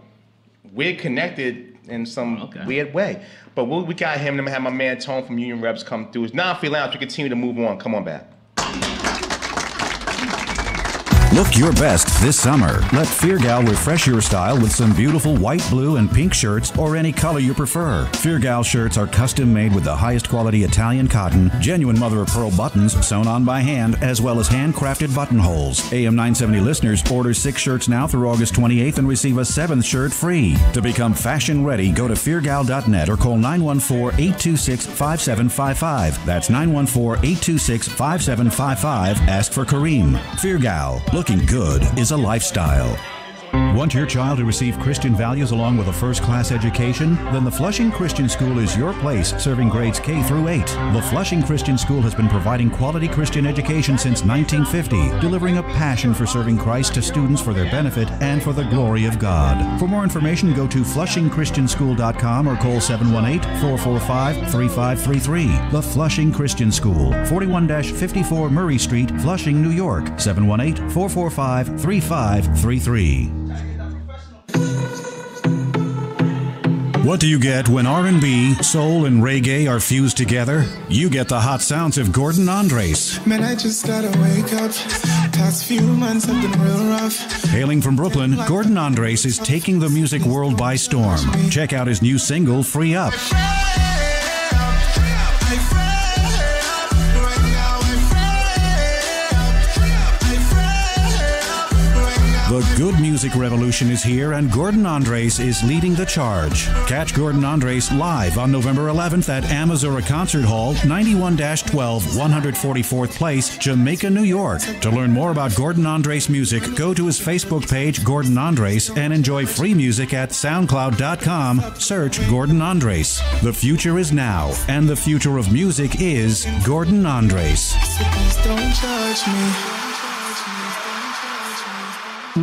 we're connected in some weird way. But we got him. Then we have my man Tone from Union Reps come through. It's non-free lounge. We continue to move on. Come on back. Look your best this summer. Let Feargal refresh your style with some beautiful white, blue, and pink shirts or any color you prefer. Feargal shirts are custom made with the highest quality Italian cotton, genuine mother-of-pearl buttons sewn on by hand, as well as handcrafted buttonholes. AM 970 listeners order 6 shirts now through August 28th and receive a 7th shirt free. To become fashion ready, go to feargal.net or call 914-826-5755. That's 914-826-5755. Ask for Kareem. Feargal. Looking good is a lifestyle. Want your child to receive Christian values along with a first-class education? Then the Flushing Christian School is your place, serving grades K through 8. The Flushing Christian School has been providing quality Christian education since 1950, delivering a passion for serving Christ to students for their benefit and for the glory of God. For more information, go to FlushingChristianschool.com or call 718-445-3533. The Flushing Christian School, 41-54 Murray Street, Flushing, New York, 718-445-3533. What do you get when R&B, soul, and reggae are fused together? You get the hot sounds of Gordon Andres. Man, I just gotta wake up. Past few months have been real rough. Hailing from Brooklyn, Gordon Andres is taking the music world by storm. Check out his new single, Free Up. The good music revolution is here, and Gordon Andres is leading the charge. Catch Gordon Andres live on November 11th at Amazura Concert Hall, 91-12, 144th Place, Jamaica, New York. To learn more about Gordon Andres music, go to his Facebook page, Gordon Andres, and enjoy free music at SoundCloud.com. Search Gordon Andres. The future is now, and the future of music is Gordon Andres. Don't judge me.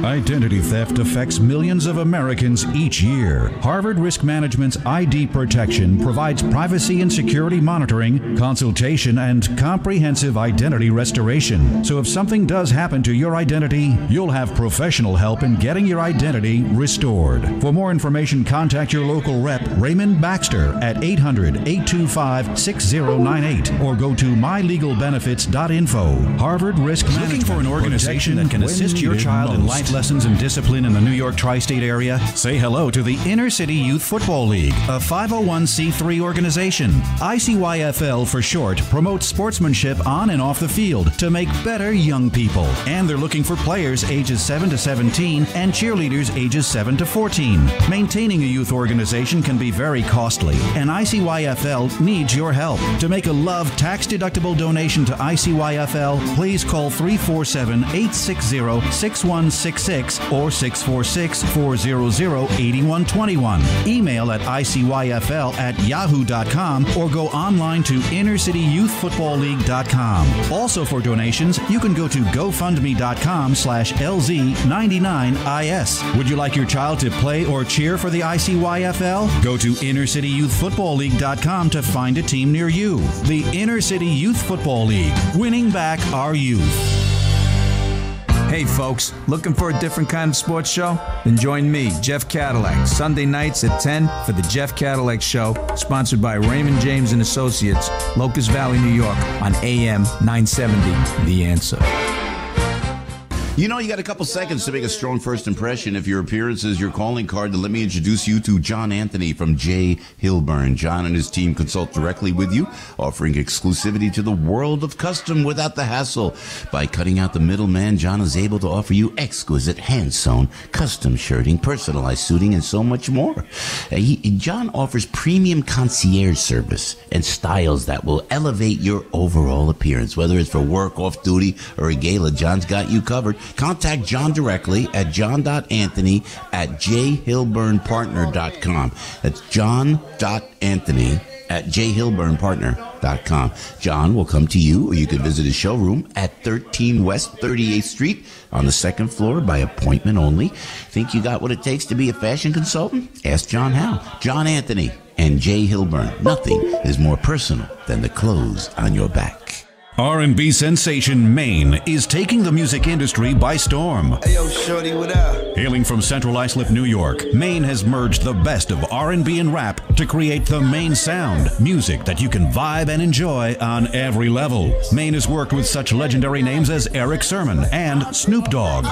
Identity theft affects millions of Americans each year. Harvard Risk Management's ID Protection provides privacy and security monitoring, consultation, and comprehensive identity restoration. So if something does happen to your identity, you'll have professional help in getting your identity restored. For more information, contact your local rep, Raymond Baxter, at 800-825-6098 or go to mylegalbenefits.info. Harvard Risk Management. Looking for an organization that can assist your child in life lessons and discipline in the New York tri-state area? Say hello to the Inner City Youth Football League, a 501c3 organization. ICYFL for short promotes sportsmanship on and off the field to make better young people. And they're looking for players ages 7 to 17 and cheerleaders ages 7 to 14. Maintaining a youth organization can be very costly, and ICYFL needs your help. To make a Love tax-deductible donation to ICYFL, please call 347-860-6166 or 646-400-8121. Email at ICYFL@yahoo.com or go online to InnerCityYouthFootballLeague.com. Also for donations, you can go to GoFundMe.com/LZ99IS. Would you like your child to play or cheer for the ICYFL? Go to InnerCityYouthFootballLeague.com to find a team near you. The Inner City Youth Football League, winning back our youth. Hey folks, looking for a different kind of sports show? Then join me, Jeff Cadillac, Sunday nights at 10 for the Jeff Cadillac Show, sponsored by Raymond James and Associates, Locust Valley, New York, on AM 970, The Answer. You know, you got a couple seconds to make a strong first impression. If your appearance is your calling card, then let me introduce you to John Anthony from J. Hilburn. John and his team consult directly with you, offering exclusivity to the world of custom without the hassle. By cutting out the middleman, John is able to offer you exquisite hand-sewn, custom shirting, personalized suiting, and so much more. John offers premium concierge service and styles that will elevate your overall appearance. Whether it's for work, off-duty, or a gala, John's got you covered. Contact John directly at john.anthony@jhilburnpartner.com. That's john.anthony@jhilburnpartner.com. John will come to you, or you can visit his showroom at 13 West 38th Street on the second floor by appointment only. Think you got what it takes to be a fashion consultant? Ask John how. John Anthony and J. Hilburn. Nothing is more personal than the clothes on your back. R&B sensation Maine is taking the music industry by storm. Hey, yo, shorty, what up? Hailing from Central Islip, New York, Maine has merged the best of R&B and rap to create the Maine sound, music that you can vibe and enjoy on every level. Maine has worked with such legendary names as Eric Sermon and Snoop Dogg.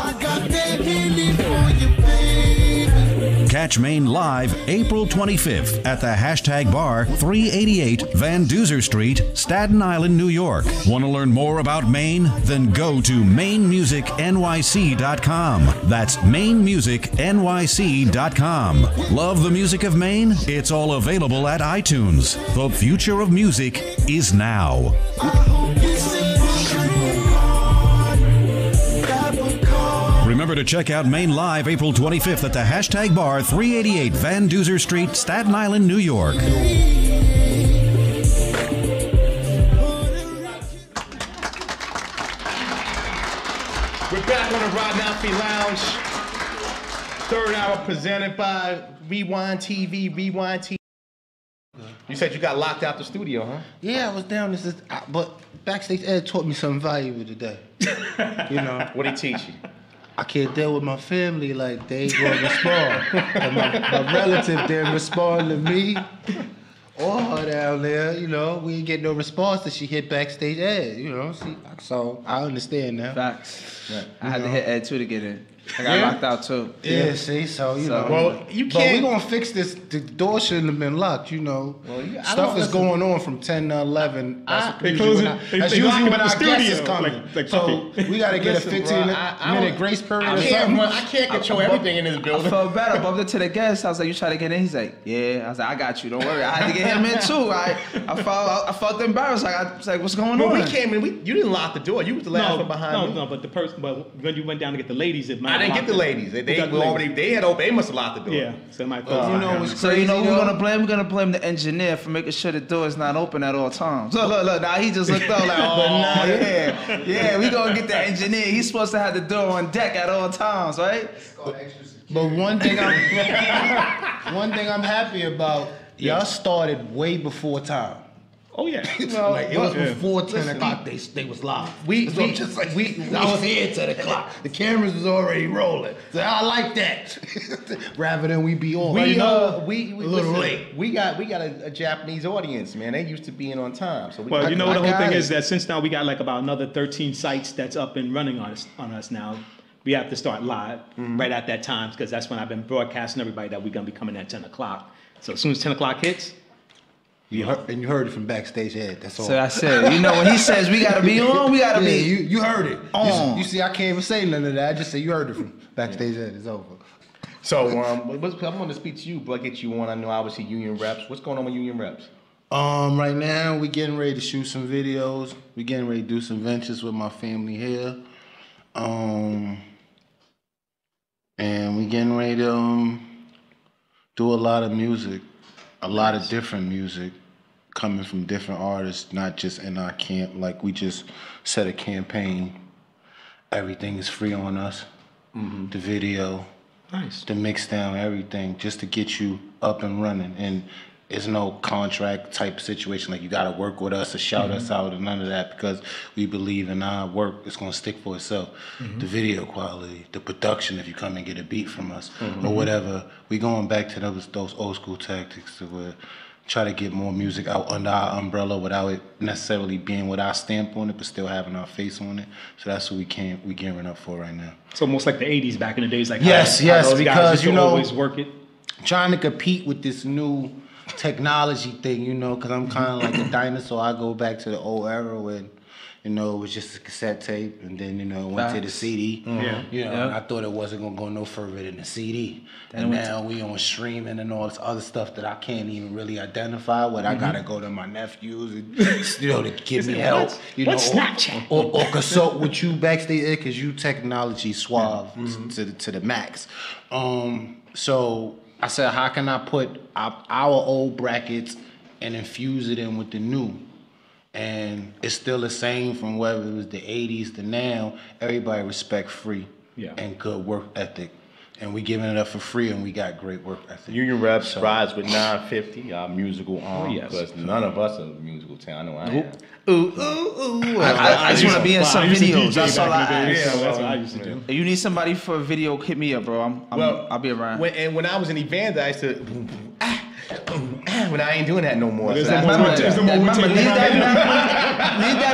Catch Maine live April 25th at the Hashtag Bar, 388 Van Duzer Street, Staten Island, New York. Want to learn more about Maine? Then go to MaineMusicNYC.com. That's MaineMusicNYC.com. Love the music of Maine? It's all available at iTunes. The future of music is now. Remember to check out Maine Live April 25th at the Hashtag Bar, 388 Van Duzer Street, Staten Island, New York. We're back on the Rod Nafi Lounge. Third hour presented by Rewind TV, Rewind TV. You said you got locked out the studio, huh? Yeah, I was down. But Backstage Ed taught me something valuable today. You know. What did he teach you? I can't deal with my family like they will respond. And my relative didn't respond to me or her down there. You know, we didn't get no response that she hit Backstage Ed. You know, so I understand now. Facts. Right. I had to hit Ed too to get in. I got locked out too. Yeah, see, so you know. Well, you can't. But we gonna fix this. The door shouldn't have been locked, you know. Well, stuff is going on from 10 to 11. That's usually when our guest is coming. So we gotta get a 15-minute grace period or something. I can't control everything in this building. I felt bad. I bumped into the guest. I was like, "You try to get in?" He's like, "Yeah." I was like, "I got you. Don't worry." I had to get him in too. I felt embarrassed. I was like, "What's going on?" But we came in. You didn't lock the door. You was the last one behind me. No, but the person. But when you went down to get the ladies, I didn't get the ladies. They had open. They must have locked the door. Yeah. So my we're gonna blame. We're gonna blame the engineer for making sure the door is not open at all times. Look. Now he just looked up like, oh yeah. We gonna get the engineer. He's supposed to have the door on deck at all times, right? But one thing I'm happy about. Y'all started way before time. Oh yeah, it was before 10 o'clock. They was live. I was here at 10 o'clock. The cameras was already rolling. So I like that. Rather than we be on. We a little late. We got a Japanese audience, man. They used to being on time. So the whole thing is that since now we got like about another 13 sites that's up and running on us now. We have to start live right at that time because that's when I've been broadcasting everybody that we're gonna be coming at 10 o'clock. So as soon as 10 o'clock hits. You heard it from Backstage Ed. That's all. So I said, when he says we gotta be on, we gotta be. You heard it. On. You see, I can't even say none of that. I just say you heard it from Backstage Ed. It's over. So I'm going to speak to you, but get you on. I know obviously Union Reps. What's going on with Union Reps? Right now we getting ready to shoot some videos. We getting ready to do some ventures with my family here. And we getting ready to do a lot of music, a lot of different music coming from different artists, not just in our camp. Like we just set a campaign. Everything is free on us. Mm-hmm. The video, the mix down, everything, just to get you up and running. And it's no contract type situation like you got to work with us or shout us out or none of that, because we believe in our work. It's going to stick for itself. The video quality, the production, if you come and get a beat from us or whatever, we going back to those old school tactics to where try to get more music out under our umbrella without it necessarily being with our stamp on it, but still having our face on it. So that's what we gearing up for right now. It's almost like the 80s back in the days. Like yes, because always work it. Trying to compete with this new technology thing, because I'm kind of like a dinosaur. I go back to the old era when, it was just a cassette tape, and then, it went to the CD. And I thought it wasn't going to go no further than the CD. And now we on streaming and all this other stuff that I can't even really identify with. I got to go to my nephews and, to give me help. What's Snapchat? Or consult with you backstage, because you technology suave to the max. So I said, how can I put our old brackets and infuse it in with the new? And it's still the same from whether it was the 80s to now. Everybody respect free and good work ethic. And we giving it up for free, and we got great work ethic. Union Reps rides with 950, our musical arm, because none of us are musical talent. I know I am. I just want to be in some videos. That's all I ask. Yeah, that's what I used to do. If you need somebody for a video, hit me up, bro. I'll be around. When I was in Evander, I used to... When I ain't doing that no more. Leave that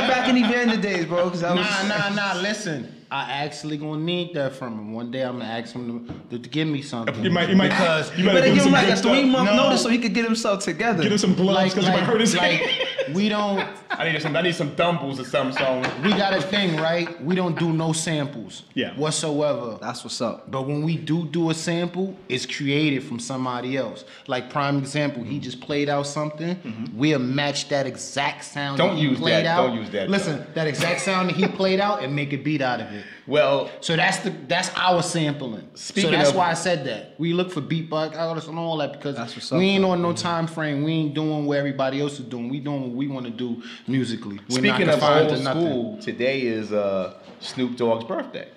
back in Evander days, bro. Nah. Listen, I actually gonna need that from him. One day I'm gonna ask him to give me something. You better give him like a 3-month notice so he could get himself together. Get him some gloves because he might hurt his hand. We don't. I need some dumbbells or something. So we got a thing, right? We don't do no samples whatsoever. That's what's up. But when we do a sample, it's created from somebody else. Like prime example, he just played out something. We'll match that exact sound Don't that he use played that. out. Don't use that. Listen, that exact sound that he played out and make a beat out of it. Well, so that's our sampling. So that's why I said that. We look for beatbox artists and all that because we ain't on no time frame. We ain't doing what everybody else is doing. We doing what we want to do musically. We're speaking not of confined old to nothing. school, today is Snoop Dogg's birthday.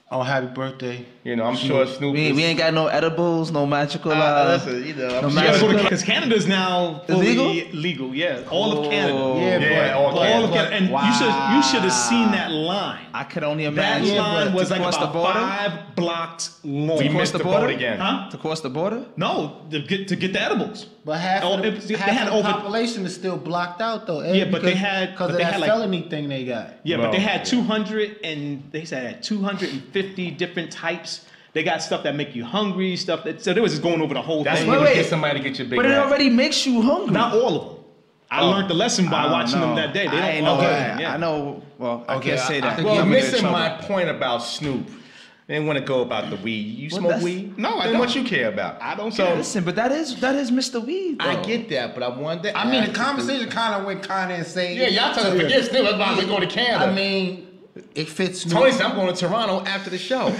Oh, happy birthday. You know, I'm sure Snoop we ain't got no edibles, no magical. Listen, you know, no magical. Because Canada's now fully legal. Yeah, all of Canada. All of Canada. And you should have seen that line. I could only imagine. That line was like about 5 blocks long. We missed the boat again. Huh? To cross the border? No, to get the edibles. But half of the population is still blocked out though. Yeah, but they had because of that felony thing they got. Yeah, but they had 250 different types. They got stuff that make you hungry, stuff that they was just going over the whole thing. That's when you get somebody to get your big. But it already makes you hungry. Not all of them. I learned the lesson by watching them that day. They don't. I know. Well, I can't say that. Well, missing my point about Snoop. They didn't want to go about the weed. You smoke weed? No, I then don't. What you care about? I don't care. Listen, but that is Mr. Weed, though. I get that, but I wonder. I mean, the conversation kind of went kind of insane. Yeah, y'all tell us forget Snoop. That's why we go to Canada. I mean, it fits Snoop. Tony said, I'm going to Toronto after the show.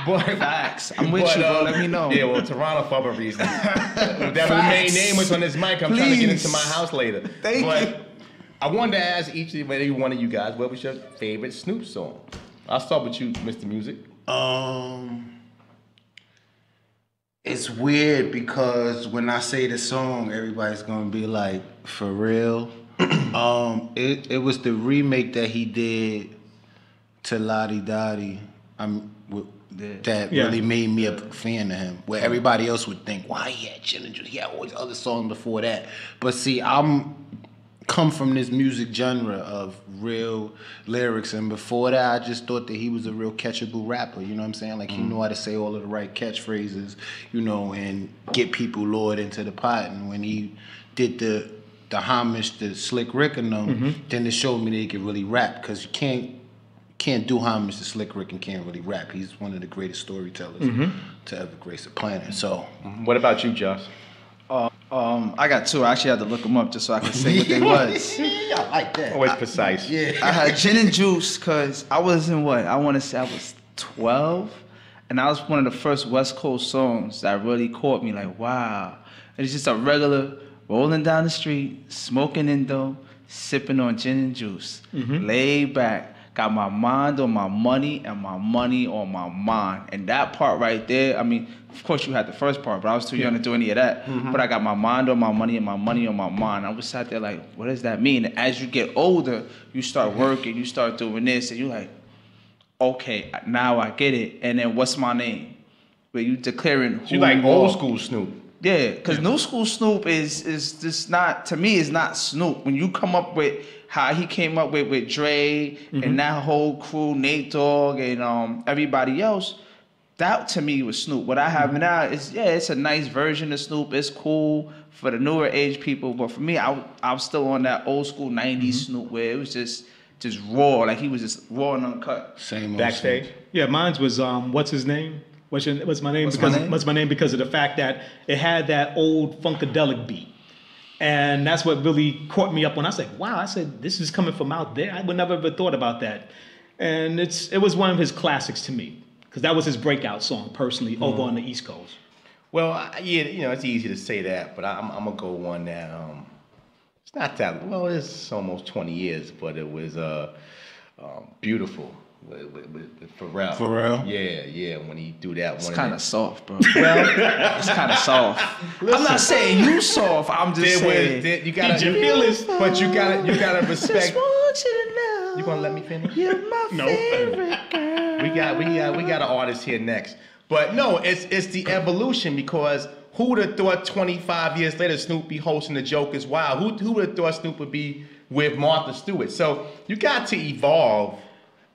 But facts. I'm with you, bro. Let me know. Yeah, well, Toronto for other reasons. That main name was on this mic. I'm trying to get into my house later. Thank you. I wanted to ask each and every one of you guys, what was your favorite Snoop song? I'll start with you, Mr. Music. It's weird because when I say the song, everybody's gonna be like, for real. It was the remake that he did to Lottie Dottie. That really made me a fan of him. Where everybody else would think, why he had Gin and Juice? He had all these other songs before that. But see, I'm come from this music genre of real lyrics, and before that I just thought that he was a real catchable rapper, you know what I'm saying? Like he knew how to say all of the right catchphrases, you know, and get people lured into the pot. And when he did the homage to Slick Rick and them, then it showed me that he could really rap, because you can't do homage to Slick Rick and can't really rap. He's one of the greatest storytellers to ever grace the planet. So what about you, Josh? I got two. I actually had to look them up just so I could say what they was. Yeah, I like that. Always precise. Yeah. I had Gin and Juice because I was in what? I want to say I was 12. And that was one of the first West Coast songs that really caught me. Like, wow. And it's just a regular rolling down the street, smoking Indo, sipping on Gin and Juice. Laid back. Got my mind on my money and my money on my mind. And that part right there, I mean, of course you had the first part, but I was too young to do any of that. But I got my mind on my money and my money on my mind. I was sat there like, what does that mean? And as you get older, you start working, you start doing this, and you're like, okay, now I get it. And then what's my name? But you declaring who you like you old are. school Snoop. Yeah, because new school Snoop is just not, to me, is not Snoop. When you come up with how he came up with Dre and that whole crew, Nate Dogg and everybody else, that to me was Snoop. What I have now is, it's a nice version of Snoop. It's cool for the newer age people, but for me, I was still on that old school 90s Snoop where it was just raw, like he was just raw and uncut. Same Backstage? Yeah, mine was, what's his name? What's my name? What's my name? Because of the fact that it had that old funkadelic beat. And that's what really caught me up when I was like, wow, I said, this is coming from out there. I would never have thought about that. And it was one of his classics to me, because that was his breakout song, personally, over on the East Coast. Well, yeah, you know, it's easy to say that, but I'm going to go one that, it's not that, well, it's almost 20 years, but it was Beautiful. With Pharrell. Pharrell? Yeah, when he do that one. It's kind of soft, bro. Well, it's kind of soft. Listen, I'm not saying you soft. I'm just saying. You gotta feel this, but you gotta respect. Just want you to know. You gonna let me finish? You're my favorite girl. We got an artist here next, but no, it's the evolution, because who would have thought 25 years later Snoop be hosting the Joker's Wild? Who would have thought Snoop would be with Martha Stewart? So you got to evolve.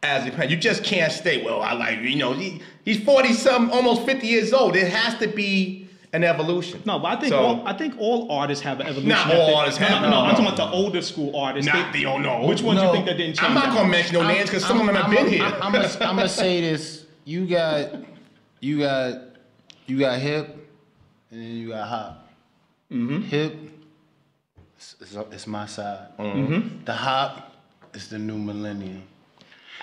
As a parent, you just can't stay, well, I like, you know, he's 40-something, almost 50 years old. It has to be an evolution. No, but I think all artists have an evolution. Not all artists have. No, I'm talking about the older school artists. No. Which ones you think that didn't change? I'm not gonna mention no names because some of them have been here. I'm gonna say this. You got hip, and then you got hop. Hip, it's my side. The hop is the new millennium.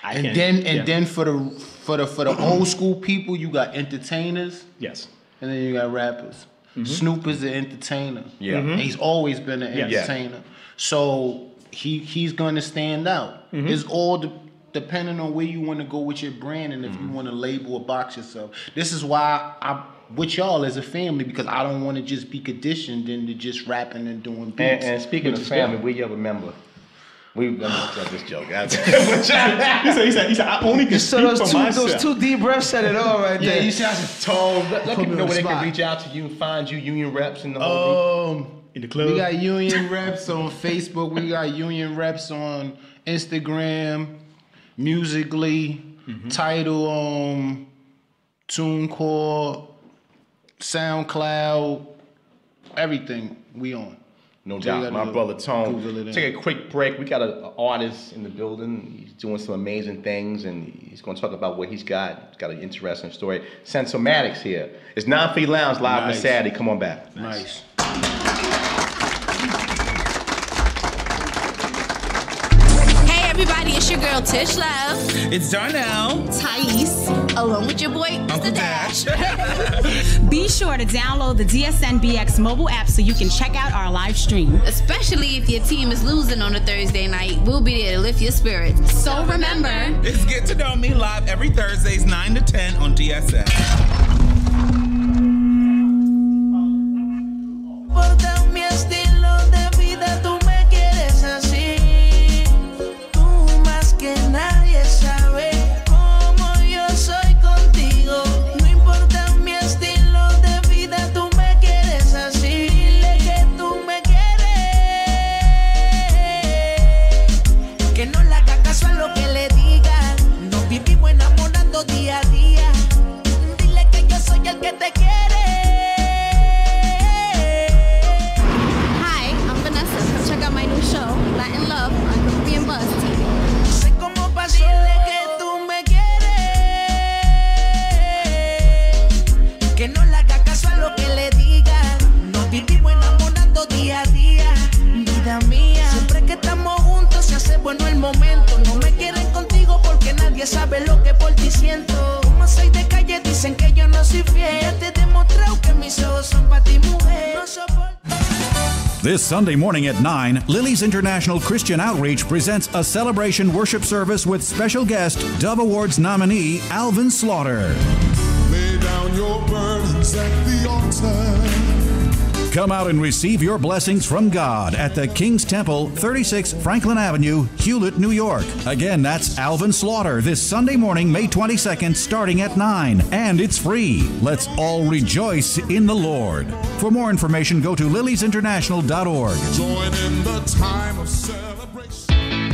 Then for the old school people, you got entertainers. Yes. And then you got rappers. Snoop is an entertainer. Yeah. And he's always been an entertainer. So he's gonna stand out. It's all depending on where you want to go with your brand and if you want to label or box yourself. This is why I'm with y'all as a family, because I don't want to just be conditioned into just rapping and doing beats. And speaking of family, we remember. I'm gonna tell this joke. he said, I only can speak for myself. Those two deep breaths said it all right there. Yeah, you see, I just told. Let people know where they can reach out to you and find you, union reps in the whole in the club. We got union reps on Facebook. We got union reps on Instagram, Musically, Tidal, TuneCore, SoundCloud, everything we on. No doubt. My brother Tone. Take a quick break. We got an artist in the building. He's doing some amazing things, and he's going to talk about what he's got. He's got an interesting story. Sensomatics here. It's 9 Lounge live on Saturday. Come on back. Nice. Hey everybody, it's your girl Tish Love. It's Darnell. Thais, along with your boy Mr. Dash. Be sure to download the DSNBX mobile app so you can check out our live stream. Especially if your team is losing on a Thursday night, we'll be there to lift your spirits. So remember, it's Get to Know Me live every Thursdays 9 to 10 on DSN. This Sunday morning at 9, Lily's International Christian Outreach presents a celebration worship service with special guest, Dove Awards nominee Alvin Slaughter. Lay down your burdens at the altar. Come out and receive your blessings from God at the King's Temple, 36 Franklin Avenue, Hewlett, New York. Again, that's Alvin Slaughter this Sunday morning, May 22nd, starting at 9. And it's free. Let's all rejoice in the Lord. For more information, go to liliesinternational.org. Join in the time of celebration.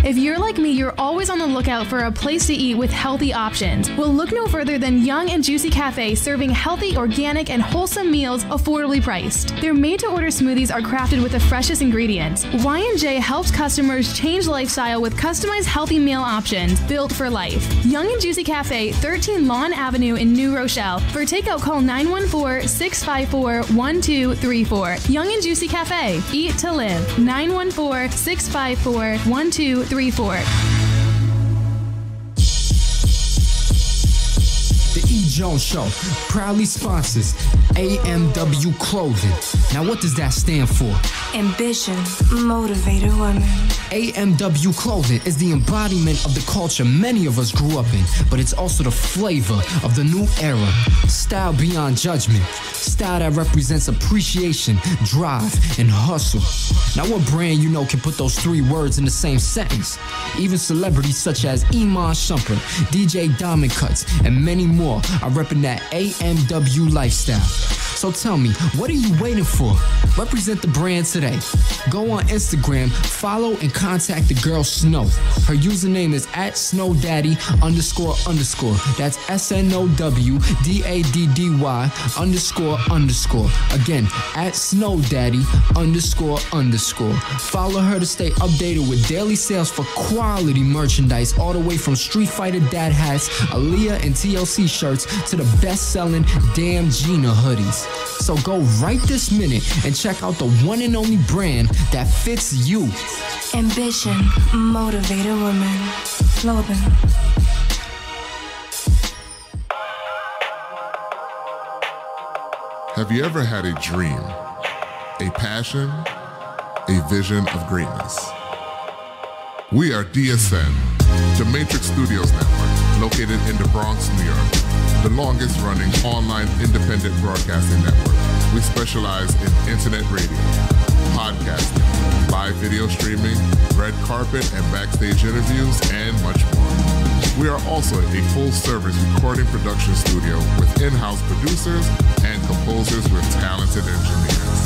If you're like me, you're always on the lookout for a place to eat with healthy options. Well, look no further than Young and Juicy Cafe, serving healthy, organic, and wholesome meals affordably priced. Their made-to-order smoothies are crafted with the freshest ingredients. Y&J helps customers change lifestyle with customized healthy meal options built for life. Young and Juicy Cafe, 13 Lawn Avenue in New Rochelle. For takeout, call 914-654-1234. Young and Juicy Cafe. Eat to live. 914-654-1234. The E. Jones Show proudly sponsors AMW Clothing. Now, what does that stand for? Ambition, motivated women. AMW Clothing is the embodiment of the culture many of us grew up in, but it's also the flavor of the new era. Style beyond judgment. Style that represents appreciation, drive, and hustle. Now, what brand you know can put those three words in the same sentence? Even celebrities such as Iman Shumpert, DJ Diamond Cuts, and many more are repping that AMW lifestyle. So tell me, what are you waiting for? Represent the brand today. Go on Instagram, follow and contact the girl Snow. Her username is @SnowDaddy__. That's SNOWDADDY__. Again, @SnowDaddy__. Follow her to stay updated with daily sales for quality merchandise, all the way from Street Fighter dad hats, Aaliyah and TLC shirts, to the best-selling Damn Gina hoodies. So go right this minute and check out the one and only brand that fits you. Ambition, motivated woman. Clothing. Have you ever had a dream, a passion, a vision of greatness? We are DSN, the Matrix Studios Network, located in the Bronx, New York, the longest running online independent broadcasting network. We specialize in internet radio, podcasting, live video streaming, red carpet and backstage interviews, and much more. We are also a full-service recording production studio with in-house producers and composers with talented engineers.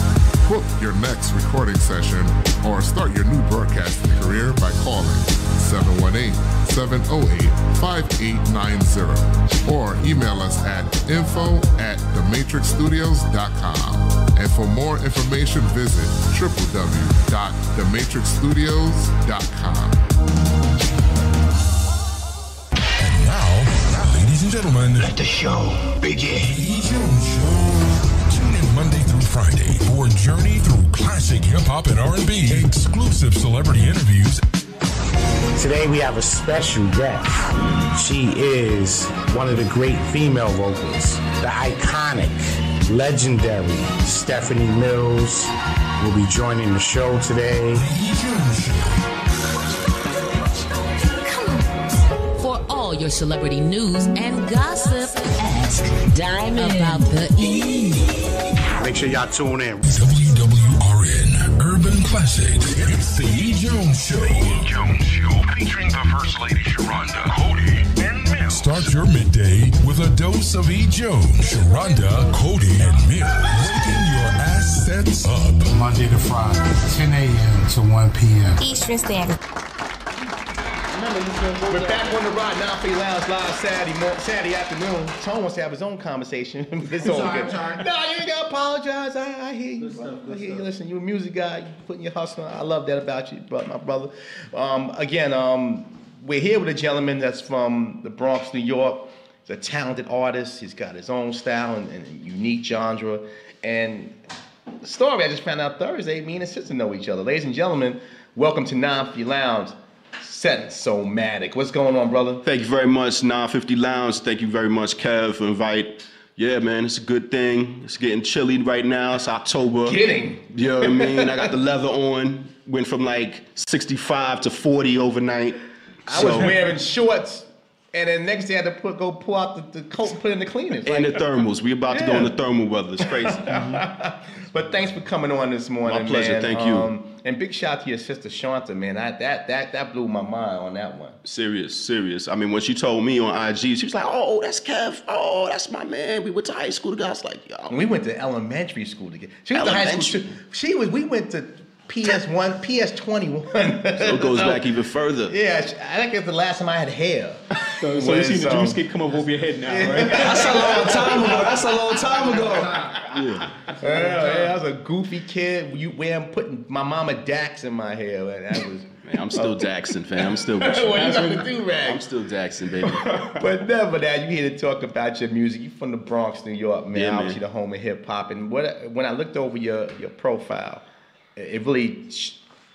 Book your next recording session or start your new broadcasting career by calling 718-708-5890 or email us at info@thematrixstudios.com. And for more information, visit www.thematrixstudios.com. Ladies and gentlemen, let the show begin. The Jones Show. Tune in Monday through Friday for a journey through classic hip-hop and R&B, exclusive celebrity interviews. Today we have a special guest. She is one of the great female vocalists, the iconic, legendary Stephanie Mills will be joining the show today. Your celebrity news and gossip. Ask Diamond about the E. Make sure y'all tune in. WWRN Urban Classics. It's the E. Jones Show. The E. Jones Show featuring the First Lady Sharonda, Cody, and Mills. Start your midday with a dose of E. Jones, Sharonda, Cody, and Mills. Waking your assets up. Monday to Friday, 10 a.m. to 1 p.m. Eastern Standard. We're back on the Rod Now for Lounge live Saturday afternoon. Tone wants to have his own conversation. It's all good. No, you ain't gotta apologize. I hear you. I hear you. Listen, you're a music guy. You putting your hustle on. I love that about you, my brother. We're here with a gentleman that's from the Bronx, New York. He's a talented artist. He's got his own style and unique genre. And the story I just found out Thursday, me and his sister know each other. Ladies and gentlemen, welcome to 950 Lounge. Sense-O-Matic. What's going on, brother? Thank you very much, 950 Lounge. Thank you very much, Kev, for inviting. Yeah, man, it's a good thing. It's getting chilly right now. It's October. Kidding. You know what I mean? I got the leather on. Went from like 65 to 40 overnight. I was wearing shorts, and then next day I had to go pull out the coat and put it in the cleaners. And the thermals. We about to go in the thermal weather. It's crazy. But thanks for coming on this morning, My pleasure. Man. Thank you. And big shout out to your sister Shanta, man. That blew my mind on that one. Serious. I mean, when she told me on IG, she was like, "Oh, that's Kev. Oh, that's my man. We went to high school together." I was like, "Yo." We went to elementary school together. She went to high school. We went to PS1, PS21. So it goes back even further. Yeah, I think it's the last time I had hair. So you seen the juice kit come up over your head now, right? That's a long time ago. Yeah, I was a goofy kid. Putting my mama Dax in my hair. That was. Man, I'm still Jackson, fam. I'm still with you. Well, you got the do-rag. I'm still Jackson, baby. But never that. You here to talk about your music. You from the Bronx, New York, man. Yeah, Obviously the home of hip hop. And when I looked over your profile, it really,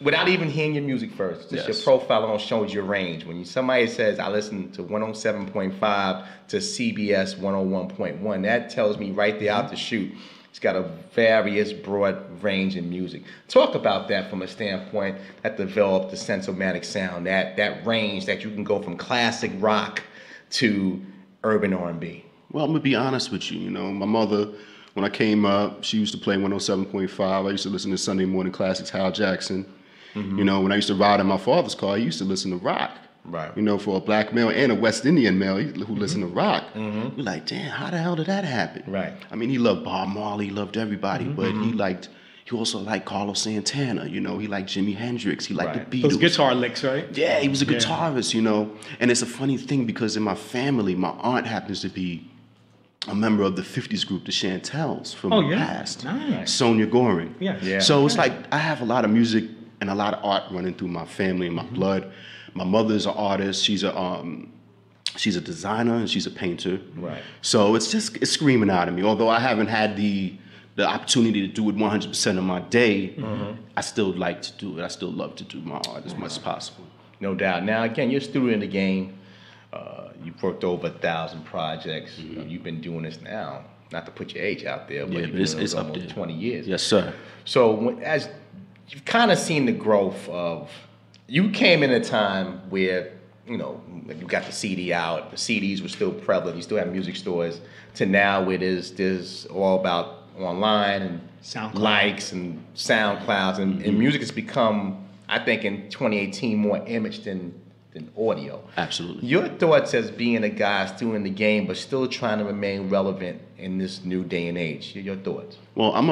without even hearing your music first, just your profile alone shows your range. When somebody says, I listen to 107.5 to CBS 101.1, that tells me right there out the chute, it's got a various broad range in music. Talk about that from a standpoint that developed the Sense-O-Matic sound, that range that you can go from classic rock to urban R&B. Well, I'm going to be honest with you. You know, my mother, when I came up, she used to play 107.5. I used to listen to Sunday morning classics, Hal Jackson. Mm-hmm. You know, when I used to ride in my father's car, I used to listen to rock. Right. You know, for a black male and a West Indian male who listened to rock. We're like, damn, how the hell did that happen? Right. I mean, he loved Bob Marley, he loved everybody, but he also liked Carlos Santana, you know, he liked Jimi Hendrix, he liked the Beatles. Those guitar licks, right? Yeah, he was a guitarist, you know. And it's a funny thing because in my family, my aunt happens to be a member of the 50s group, the Chantels from the past. Nice. Sonia Goring. Yeah. So it's like I have a lot of music and a lot of art running through my family and my blood. My mother's an artist. She's a designer and she's a painter. Right. So it's screaming out of me. Although I haven't had the opportunity to do it 100% of my day, I still like to do it. I still love to do my art as much as possible. No doubt. Now, again, you're a student in the game. You've worked over 1,000 projects. You've been doing this now, not to put your age out there, but you've been doing it up almost there. 20 years. Yes, sir. So as you've kind of seen the growth of, you came in a time where, you know, you got the CD out, the CDs were still prevalent, you still have music stores, to now where there's all about online and SoundCloud. likes and SoundClouds, and music has become, I think in 2018, more image than audio. Absolutely. Your thoughts as being a guy still in the game, but still trying to remain relevant in this new day and age. Your thoughts? Well, I'm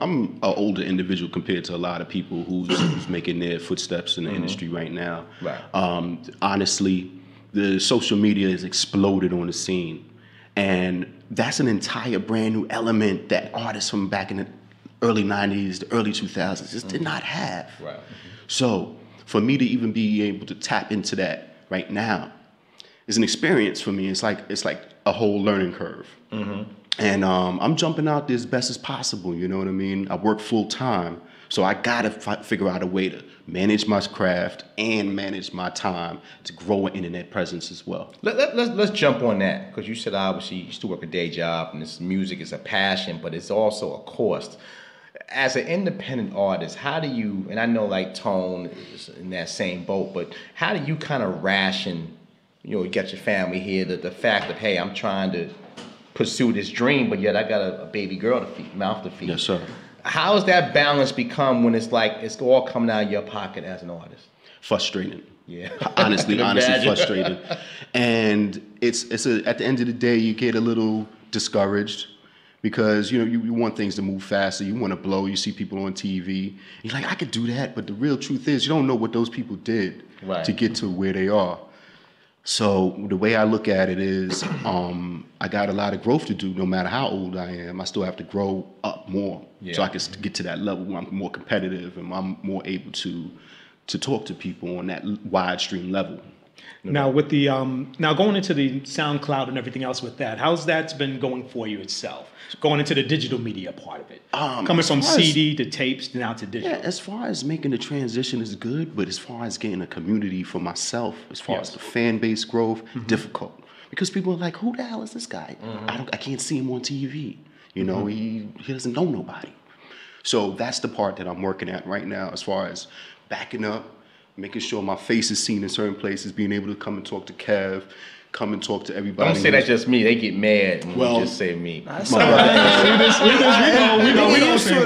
an older individual compared to a lot of people who's making their footsteps in the industry right now. Right. Honestly, the social media has exploded on the scene, and that's an entire brand new element that artists from back in the early 90s, the early 2000s just did not have. Right. So for me to even be able to tap into that right now is an experience for me. It's like a whole learning curve. And I'm jumping out there as best as possible, you know what I mean? I work full time, so I gotta figure out a way to manage my craft and manage my time to grow an internet presence as well. Let's jump on that, because you said obviously you still work a day job and this music is a passion, but it's also a cost. As an independent artist, how do you, and I know like Tone is in that same boat, but how do you kind of ration, you know, you got your family here, the fact of, hey, I'm trying to pursue this dream, but yet I got a baby girl to feed, mouth to feed. Yes, sir. How does that balance become when it's like it's all coming out of your pocket as an artist? Frustrating. Yeah. Honestly frustrating. And it's at the end of the day, you get a little discouraged because, you know, you want things to move faster. You want to blow. You see people on TV. You're like, I could do that. But the real truth is you don't know what those people did to get to where they are. So the way I look at it is I got a lot of growth to do no matter how old I am. I still have to grow up more so I can get to that level where I'm more competitive and I'm more able to talk to people on that wide stream level. Now with the now going into the SoundCloud and everything else with that, how's that been going for you itself? Going into the digital media part of it, coming from CD to tapes now to digital. Yeah, as far as making the transition is good, but as far as getting a community for myself, as far as the fan base growth, difficult because people are like, who the hell is this guy? I can't see him on TV. You know, he doesn't know nobody. So that's the part that I'm working at right now, as far as backing up, making sure my face is seen in certain places, being able to come and talk to Kev, come and talk to everybody. Don't say that's just me. They get mad and you just say me. We don't say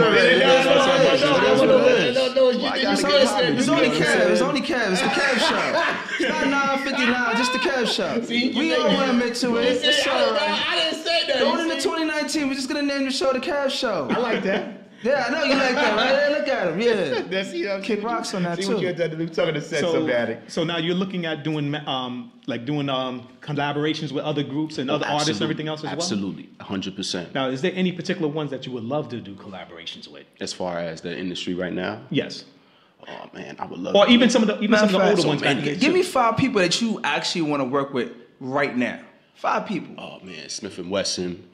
It's only Kev. It's only Kev. It's the Kev show. It's not 9:59. Just the Kev show. We all want to admit to it. It's all right. I didn't say that. Going into 2019, we're just gonna name the show the Kev Show. I like that. Yeah, I know you like that, right? Hey, look at him. Yeah. Kick rocks on that too. See what you had to do. Talking to Sense Somatic. So now you're looking at doing collaborations with other groups and other artists and everything else as well? Absolutely, 100%. Now, is there any particular ones that you would love to do collaborations with? As far as the industry right now? Yes. Oh man, I would love. Or even some of the older ones. Give me 5 people that you actually want to work with right now. 5 people. Oh man, Smith & Wesson.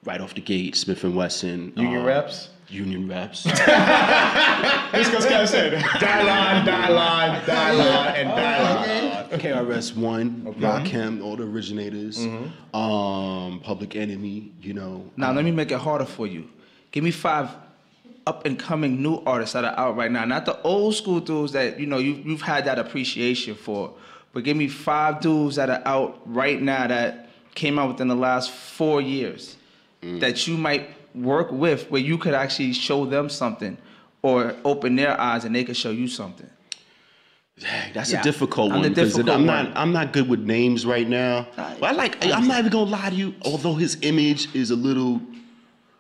Right off the gate, Smith & Wesson. Union Reps? Union Reps. This goes Kev said. Die line, and die line. KRS-One, Rakim, all the originators. Public Enemy, you know. Now, let me make it harder for you. Give me 5 up-and-coming new artists that are out right now. Not the old school dudes that, you know, you've had that appreciation for. But give me 5 dudes that are out right now that came out within the last 4 years. That you might work with where you could actually show them something or open their eyes and they could show you something. That's a difficult one because I'm not good with names right now. But I'm not even gonna lie to you. Although his image is a little,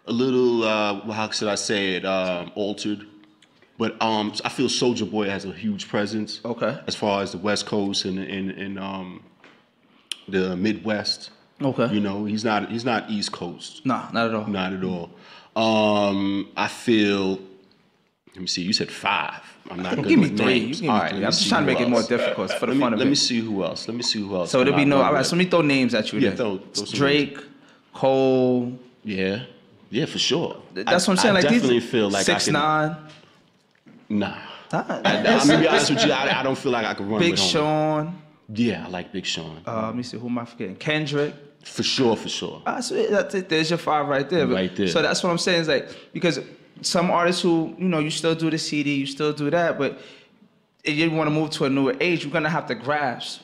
how should I say it, altered. But I feel Soulja Boy has a huge presence. Okay. As far as the West Coast and the Midwest. Okay. You know, he's not East Coast. Nah, not at all. Not at all. I feel. Let me see. You said 5. I'm not good give me with 3. names. All right. I'm just trying to make it more difficult for the fun of it. Let me see who else. So it'll be all right. So let me throw names at you. Yeah, then. throw Drake, Cole. Yeah, for sure. That's what I'm saying. I like definitely these, feel like 6ix9ine. Nah. I'm gonna be honest with you. I don't feel like I could run Big with him. Sean. Yeah, I like Big Sean. Let me see. Who am I forgetting? Kendrick. For sure. So that's it. There's your 5 right there. Right there. So that's what I'm saying is like, because some artists who, you know, you still do the CD, you still do that, but if you want to move to a newer age, you're going to have to grasp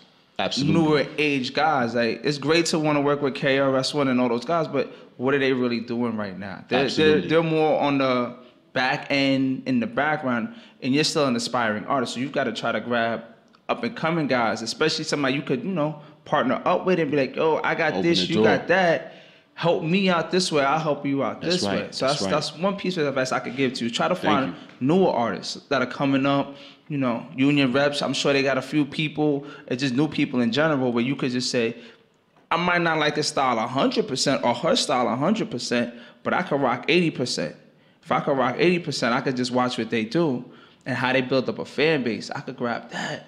newer age guys. Like, it's great to want to work with KRS-One and all those guys, but what are they really doing right now? They're more on the back end, in the background, and you're still an aspiring artist. So you've got to try to grab up-and-coming guys, especially somebody you could, you know, partner up with and be like, yo, I got this, you got that. Help me out this way, I'll help you out this way. So that's one piece of advice I could give to you. Try to find newer artists that are coming up, you know, union reps. I'm sure they got a few people, and just new people in general, where you could just say, I might not like his style 100% or her style 100%, but I could rock 80%. If I could rock 80%, I could just watch what they do and how they build up a fan base. I could grab that.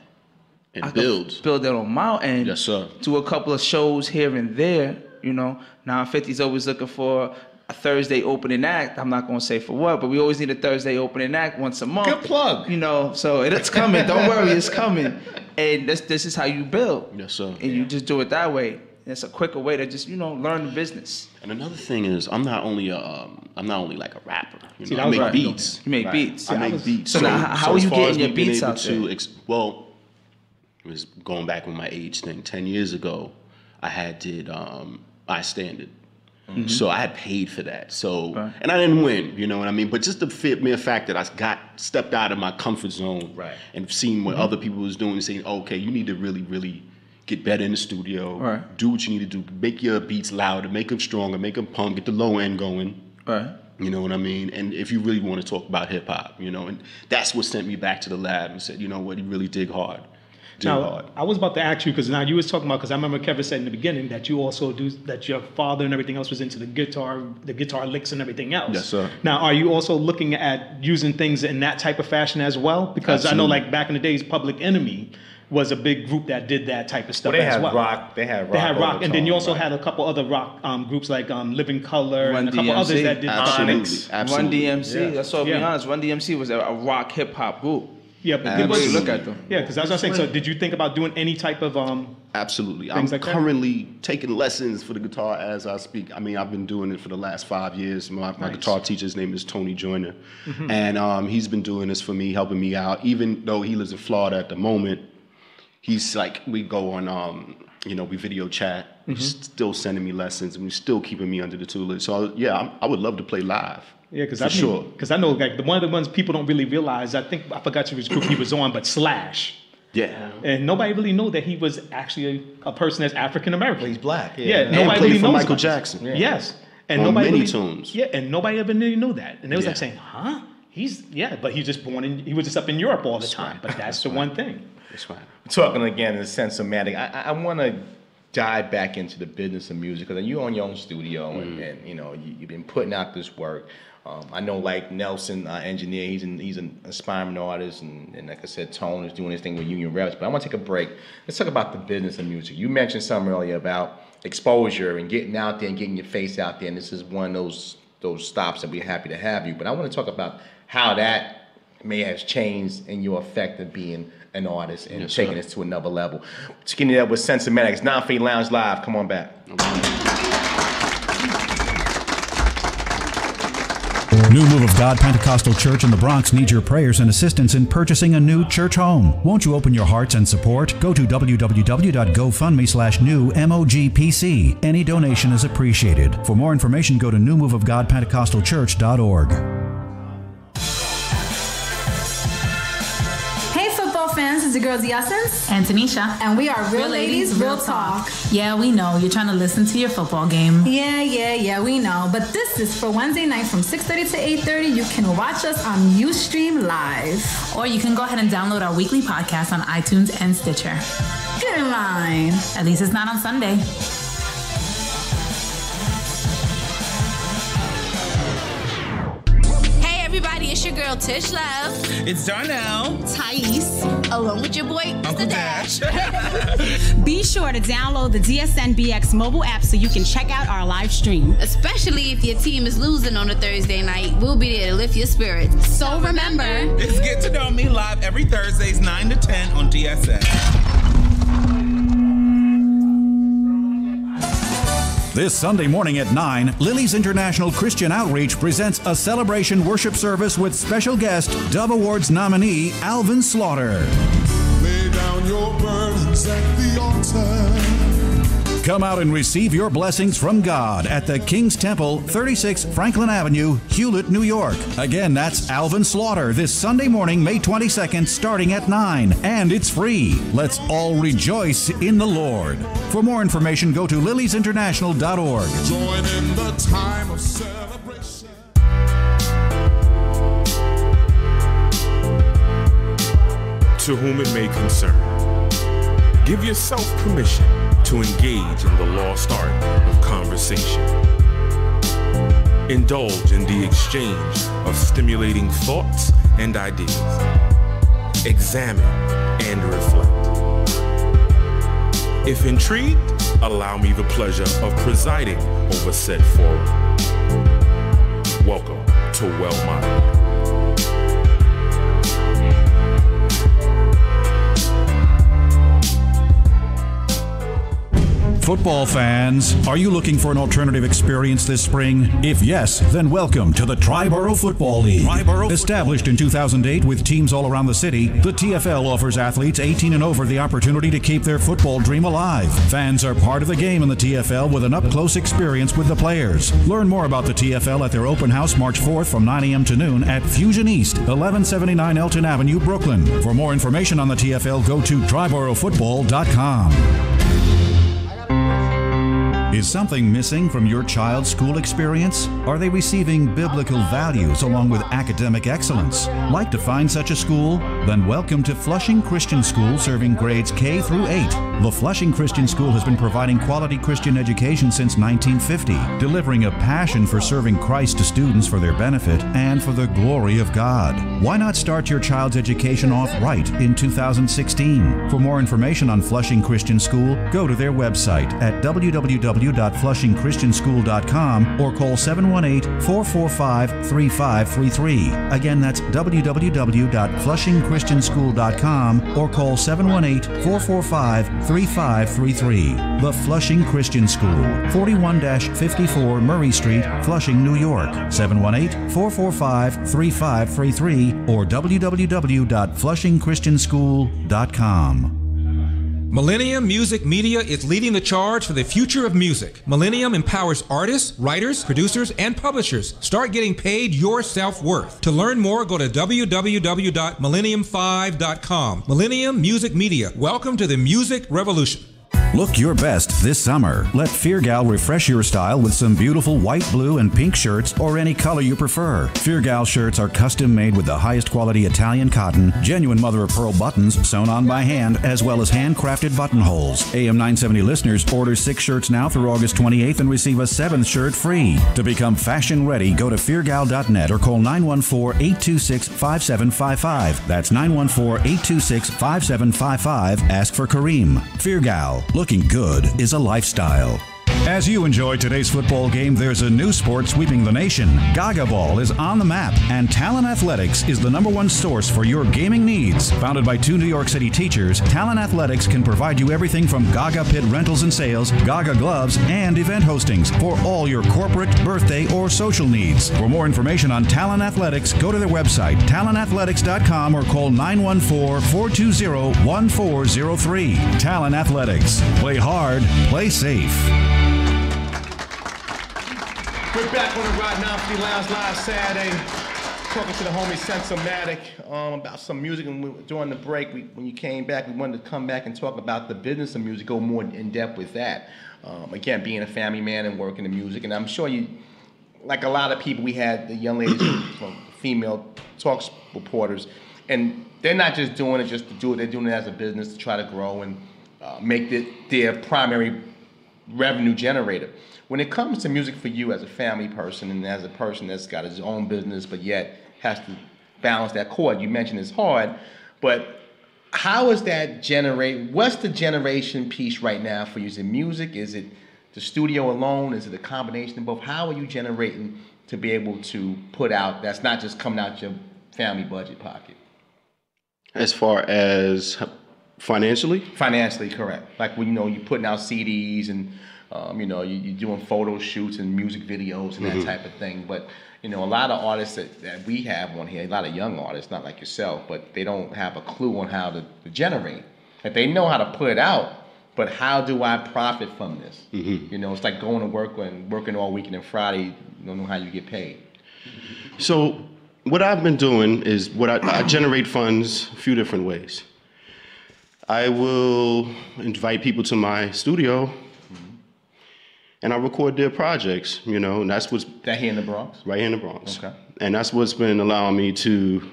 And build it on my end. Yes, sir. Do a couple of shows here and there, you know. Now 50's always looking for a Thursday opening act. I'm not gonna say for what, but we always need a Thursday opening act once a month. Good plug. You know, so it's coming. Don't worry, it's coming. And this is how you build. Yes, sir. And you just do it that way. It's a quicker way to just, you know, learn the business. And another thing is, I'm not only like a rapper. You know, I make beats. You make beats. I make beats. So now, how are you getting your beats out there? Well, it was going back with my age thing. 10 years ago, I did I Stand It. Mm-hmm. So I had paid for that. So and I didn't win, you know what I mean? But just the mere fact that I stepped out of my comfort zone and seen what other people was doing and saying, okay, you need to really, really get better in the studio, do what you need to do, make your beats louder, make them stronger, make them pump, get the low end going. You know what I mean? And if you really want to talk about hip hop, you know, and that's what sent me back to the lab and said, you know what, you really dig hard. Now, I was about to ask you, because now you was talking about, because I remember Kevin said in the beginning that you also do, that your father and everything else was into the guitar licks and everything else. Yes, sir. Now, are you also looking at using things in that type of fashion as well? Because I know, like, back in the days, Public Enemy was a big group that did that type of stuff as well. They had rock. And then you also had a couple other rock groups like Living Color and a couple others that did Onyx. Run DMC. That's all. Be honest. Run DMC was a rock hip hop group. Yeah, but look at them. Yeah, because as I was saying, so did you think about doing any type of Absolutely. I'm like currently taking lessons for the guitar as I speak. I mean, I've been doing it for the last 5 years. My guitar teacher's name is Tony Joyner. Mm-hmm. And he's been doing this for me, helping me out. Even though he lives in Florida at the moment, he's like, we go on, you know, we video chat. Mm-hmm. He's still sending me lessons and he's still keeping me under the tutelage. So yeah, I would love to play live. Yeah, because I know like one of the ones people don't really realize. I think I forgot which group he was on, but Slash. Yeah. And nobody really knew that he was actually a person that's African American. He's black. Yeah. And nobody played really for knows Michael Jackson. Yeah. Yes. And on nobody many really, tunes. Yeah, and nobody ever knew that. And they was like saying, huh? But he was just up in Europe all the time. But that's the one thing. That's right. Talking again in the sense of Matic, I want to dive back into the business of music because you own your own studio and you know you've been putting out this work. I know like Nelson, engineer, he's an aspiring artist, and like I said, Tone is doing his thing with Union Reps. But I want to take a break. Let's talk about the business of music. You mentioned something earlier about exposure and getting out there and getting your face out there, and this is one of those stops that we're happy to have you. But I want to talk about how that may have changed in your effect of being an artist and taking this to another level. Skinny up with Sensimatics, 9 Feet Lounge Live. Come on back. New Move of God Pentecostal Church in the Bronx needs your prayers and assistance in purchasing a new church home. Won't you open your hearts and support? Go to www.gofundme/newmogpc. Any donation is appreciated. For more information, go to newmoveofgodpentecostalchurch.org. football fans? It's your girls, The Essence and Tanisha. And we are Real Ladies, Real Talk. Yeah, we know. You're trying to listen to your football game. Yeah, we know. But this is for Wednesday night from 6:30 to 8:30. You can watch us on Ustream Live. Or you can go ahead and download our weekly podcast on iTunes and Stitcher. Get in line. At least it's not on Sunday. Everybody, it's your girl Tish Love. It's Darnell. Thais. Along with your boy, Uncle Dash. Be sure to download the DSNBX mobile app so you can check out our live stream. Especially if your team is losing on a Thursday night, we'll be there to lift your spirits. So remember, it's Get to Know Me live every Thursdays 9 to 10 on DSN. This Sunday morning at 9, Lily's International Christian Outreach presents a celebration worship service with special guest, Dove Awards nominee Alvin Slaughter. Lay down your burdens at the altar. Come out and receive your blessings from God at the King's Temple, 36 Franklin Avenue, Hewlett, New York. Again, that's Alvin Slaughter this Sunday morning, May 22nd, starting at 9. And it's free. Let's all rejoice in the Lord. For more information, go to liliesinternational.org. Join in the time of celebration. To whom it may concern, give yourself permission to engage in the lost art of conversation. Indulge in the exchange of stimulating thoughts and ideas. Examine and reflect. If intrigued, allow me the pleasure of presiding over said forum. Welcome to Well Moderated. Football fans, are you looking for an alternative experience this spring? If yes, then welcome to the Triborough Football League. Established in 2008 with teams all around the city, the TFL offers athletes 18 and over the opportunity to keep their football dream alive. Fans are part of the game in the TFL with an up-close experience with the players. Learn more about the TFL at their open house March 4th from 9 a.m. to noon at Fusion East, 1179 Elton Avenue, Brooklyn. For more information on the TFL, go to TriboroughFootball.com. Is something missing from your child's school experience? Are they receiving biblical values along with academic excellence? Like to find such a school? Then welcome to Flushing Christian School, serving grades K through 8. The Flushing Christian School has been providing quality Christian education since 1950, delivering a passion for serving Christ to students for their benefit and for the glory of God. Why not start your child's education off right in 2016? For more information on Flushing Christian School, go to their website at www.flushingchristianschool.com or call 718-445-3533. Again, that's www.flushingchristianschool.com or call 718-445-3533. The Flushing Christian School, 41-54 Murray Street, Flushing, New York. 718-445-3533 or www.flushingchristianschool.com. Millennium Music Media is leading the charge for the future of music. Millennium empowers artists, writers, producers, and publishers. Start getting paid your self-worth. To learn more, go to www.millennium5.com. Millennium Music Media. Welcome to the music revolution. Look your best this summer. Let Feargal refresh your style with some beautiful white, blue, and pink shirts or any color you prefer. Feargal shirts are custom made with the highest quality Italian cotton, genuine mother-of-pearl buttons sewn on by hand, as well as handcrafted buttonholes. AM 970 listeners order 6 shirts now through August 28th and receive a 7th shirt free. To become fashion ready, go to feargal.net or call 914-826-5755. That's 914-826-5755. Ask for Kareem. Feargal. Looking good is a lifestyle. As you enjoy today's football game, there's a new sport sweeping the nation. Gaga Ball is on the map, and Talon Athletics is the #1 source for your gaming needs. Founded by 2 New York City teachers, Talon Athletics can provide you everything from Gaga Pit rentals and sales, Gaga gloves, and event hostings for all your corporate, birthday, or social needs. For more information on Talon Athletics, go to their website, talonathletics.com, or call 914-420-1403. Talon Athletics. Play hard, play safe. We're back on the Rod Nofsky Lounge live Saturday. talking to the homie Sensomatic about some music, and during the break, when you came back, we wanted to come back and talk about the business of music, go more in depth with that. Again, being a family man and working in music, and I'm sure you, like a lot of people, we had the young ladies, female talk reporters, and they're not just doing it just to do it, they're doing it as a business to try to grow and make it their primary revenue generator. When it comes to music for you as a family person and as a person that's got his own business but yet has to balance that chord, you mentioned it's hard, but how is that what's the generation piece right now for you? Is it music? Is it the studio alone? Is it a combination of both? How are you generating to be able to put out that's not just coming out your family budget pocket? As far as financially? Financially, correct. Like when you're putting out CDs and you're doing photo shoots and music videos and that type of thing. But a lot of artists that we have on here, a lot of young artists, not like yourself, but they don't have a clue on how to generate. Like they know how to put it out, but how do I profit from this? It's like going to work and working all weekend and Friday. You don't know how you get paid. So what I've been doing is I generate funds a few different ways. I will invite people to my studio and I record their projects, and that's what's... That here in the Bronx? Right here in the Bronx. Okay. And that's what's been allowing me to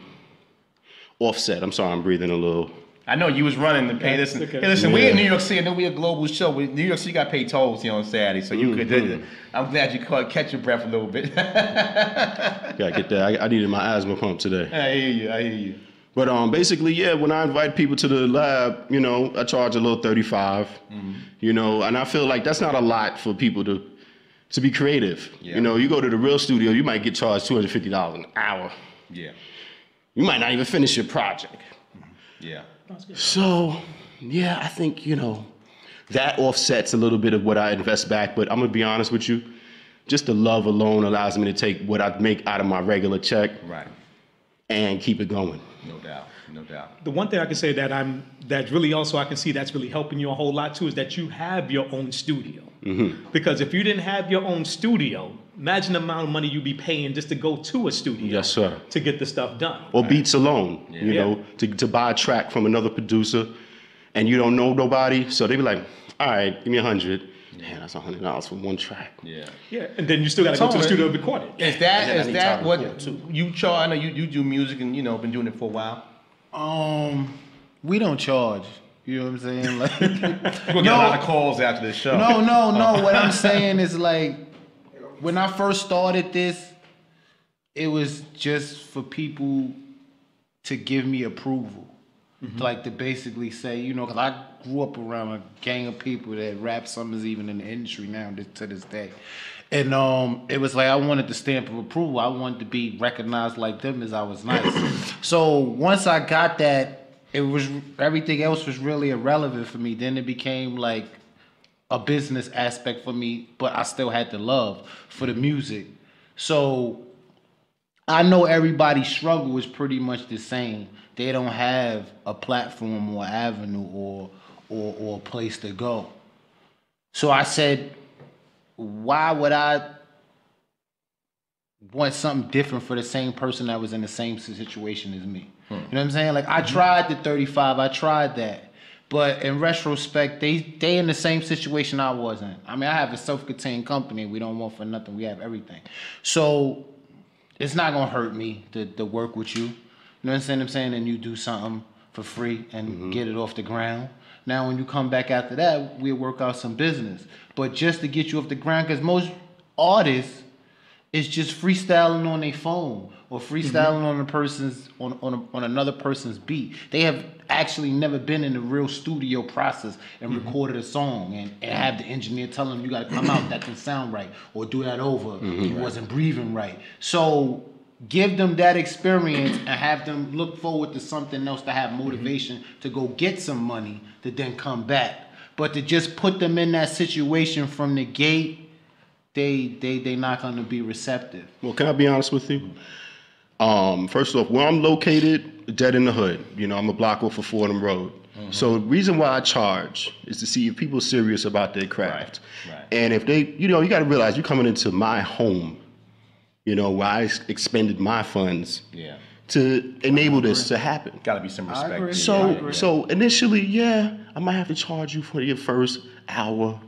offset. I'm sorry, I'm breathing a little... I know you was running to pay this. Okay. Hey, listen, we in New York City. I know we a global show. New York City got paid tolls on Saturday, so you could do it. I'm glad you catch your breath a little bit. Gotta get that. I needed my asthma pump today. I hear you. But basically, yeah, when I invite people to the lab, I charge a little $35, and I feel like that's not a lot for people to be creative. Yeah. You go to the real studio, you might get charged $250 an hour. Yeah. You might not even finish your project. Yeah. So, yeah, I think, that offsets a little bit of what I invest back, but I'm gonna be honest with you, just the love alone allows me to take what I make out of my regular check. Right. And keep it going. No doubt. The one thing I can say that really also I can see that's really helping you a whole lot too is that you have your own studio. Because if you didn't have your own studio, imagine the amount of money you'd be paying just to go to a studio. Yes, sir. To get the stuff done. Or beats alone, to buy a track from another producer and you don't know nobody, so they be like, all right, give me 100. Man, that's $100 for one track. Yeah, and then you still got to go to the studio and record it. Is that what you charge? I know you do music and been doing it for a while. We don't charge. You know what I'm saying? Like, we'll get a lot of calls after this show. No. What I'm saying is like, when I first started this, it was just for people to give me approval. Like to basically say, because I grew up around a gang of people that rap summers even in the industry now to this day. And it was like I wanted the stamp of approval. I wanted to be recognized like them as I was nice. So once I got that, everything else was really irrelevant for me. Then it became like a business aspect for me, but I still had the love for the music. So I know everybody's struggle is pretty much the same. They don't have a platform or avenue or a place to go. So I said, why would I want something different for the same person that was in the same situation as me? You know what I'm saying? Like I tried the 35, I tried that. But in retrospect, they in the same situation I was in. I mean, I have a self-contained company. We don't want for nothing. We have everything. So it's not gonna hurt me to work with you. You know what I'm saying? And you do something for free and get it off the ground. Now, when you come back after that, we'll work out some business. But just to get you off the ground, because most artists is just freestyling on their phone or freestyling on a person's on another person's beat. They have actually never been in the real studio process and recorded a song and have the engineer tell them you got to come out, that didn't sound right, or do that over, you wasn't breathing right. So give them that experience and have them look forward to something else to have motivation to go get some money to then come back. But to just put them in that situation from the gate, they not going to be receptive. Well, can I be honest with you? First off, where I'm located, dead in the hood. I'm a block off of Fordham Road. So the reason why I charge is to see if people are serious about their craft. Right. And if they, you got to realize you're coming into my home. you know, where I expended my funds to enable this to happen. Got to be some respect. So initially, I might have to charge you for your first hour.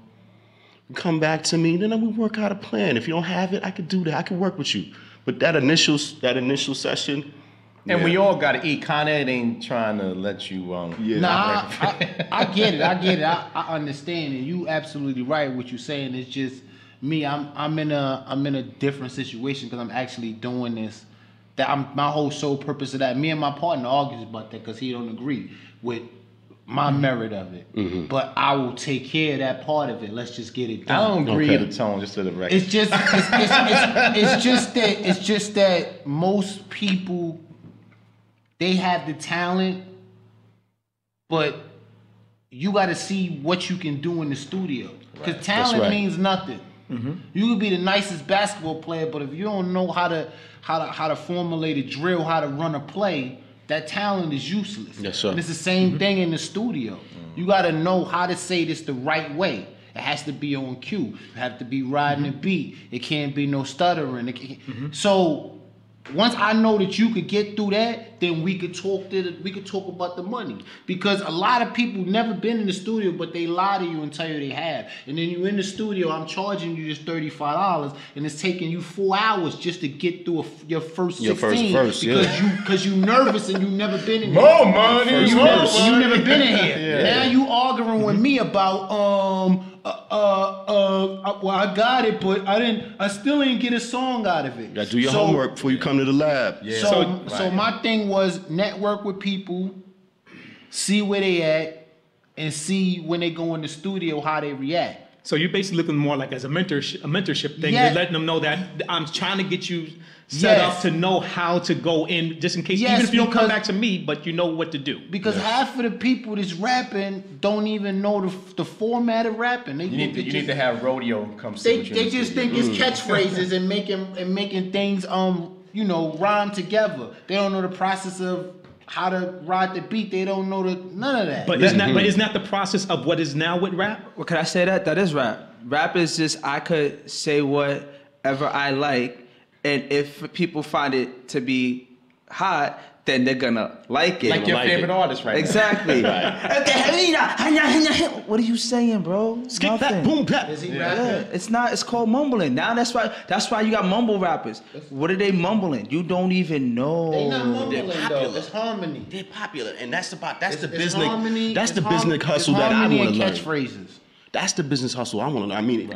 Come back to me, then we work out a plan. If you don't have it, I could do that. I can work with you. But that initial session. And we all got to eat. Con Ed ain't trying to let you. Nah, I get it. I understand, and you absolutely right. What you're saying is just me. I'm in a different situation because I'm actually doing this. My whole sole purpose of that. Me and my partner argues about that because he don't agree with my merit of it. Mm-hmm. But I will take care of that part of it. Let's just get it done. I don't agree with the tone, just to the record. It's just that most people, they have the talent, but you got to see what you can do in the studio. Because talent means nothing. Mm-hmm. You could be the nicest basketball player, but if you don't know how to formulate a drill, how to run a play, that talent is useless. Yes, sir. And it's the same thing in the studio. You got to know how to say this the right way. It has to be on cue. You have to be riding the beat. It can't be no stuttering. So once I know that you could get through that, then we could talk about the money. Because a lot of people never been in the studio, but they lie to you and tell you they have. And then you're in the studio, I'm charging you just $35, and it's taking you 4 hours just to get through your first 16. Because you nervous and you never been in here. More money. You never been in here. Now you arguing with me about well, I got it, but I still ain't get a song out of it. You gotta do your homework before you come to the lab. Yeah. So my thing was network with people, see where they at, and see when they go in the studio how they react. So you're basically looking more like as a mentorship thing. You're letting them know that I'm trying to get you set up to know how to go in, just in case, even if you don't come back to me, but you know what to do. Because half of the people that's rapping don't even know the format of rapping. You need to have rodeo come see what you They just think it's catchphrases and making things rhyme together. They don't know the process of how to ride the beat. They don't know none of that. But isn't that the process of what is now with rap? Well, can I say that? That is rap. Rap is just, I could say whatever I like, and if people find it to be hot, then they're gonna like it. Like your favorite artist right exactly. Now. Exactly. What are you saying, bro? Skip that, boom, that. Is he rapping? It's called mumbling. Now that's why you got mumble rappers. What are they mumbling? You don't even know. They not mumbling though. It's harmony. They're popular, and that's the business. Harmony, that's the business hustle that I want to learn. Catchphrases. That's the business hustle I want to learn. I mean, you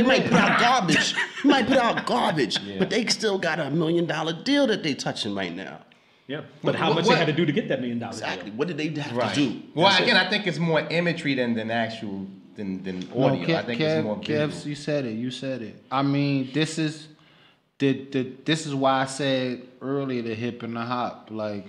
might put out garbage. You might put out garbage, but they still got $1 million deal that they touching right now. Yeah, but how much they had to do to get that $1 million? Exactly. What did they have to do? Well, again, I think it's more imagery than audio. I think it's more visual. Kev, you said it. I mean, this is why I said earlier the hip and the hop. Like,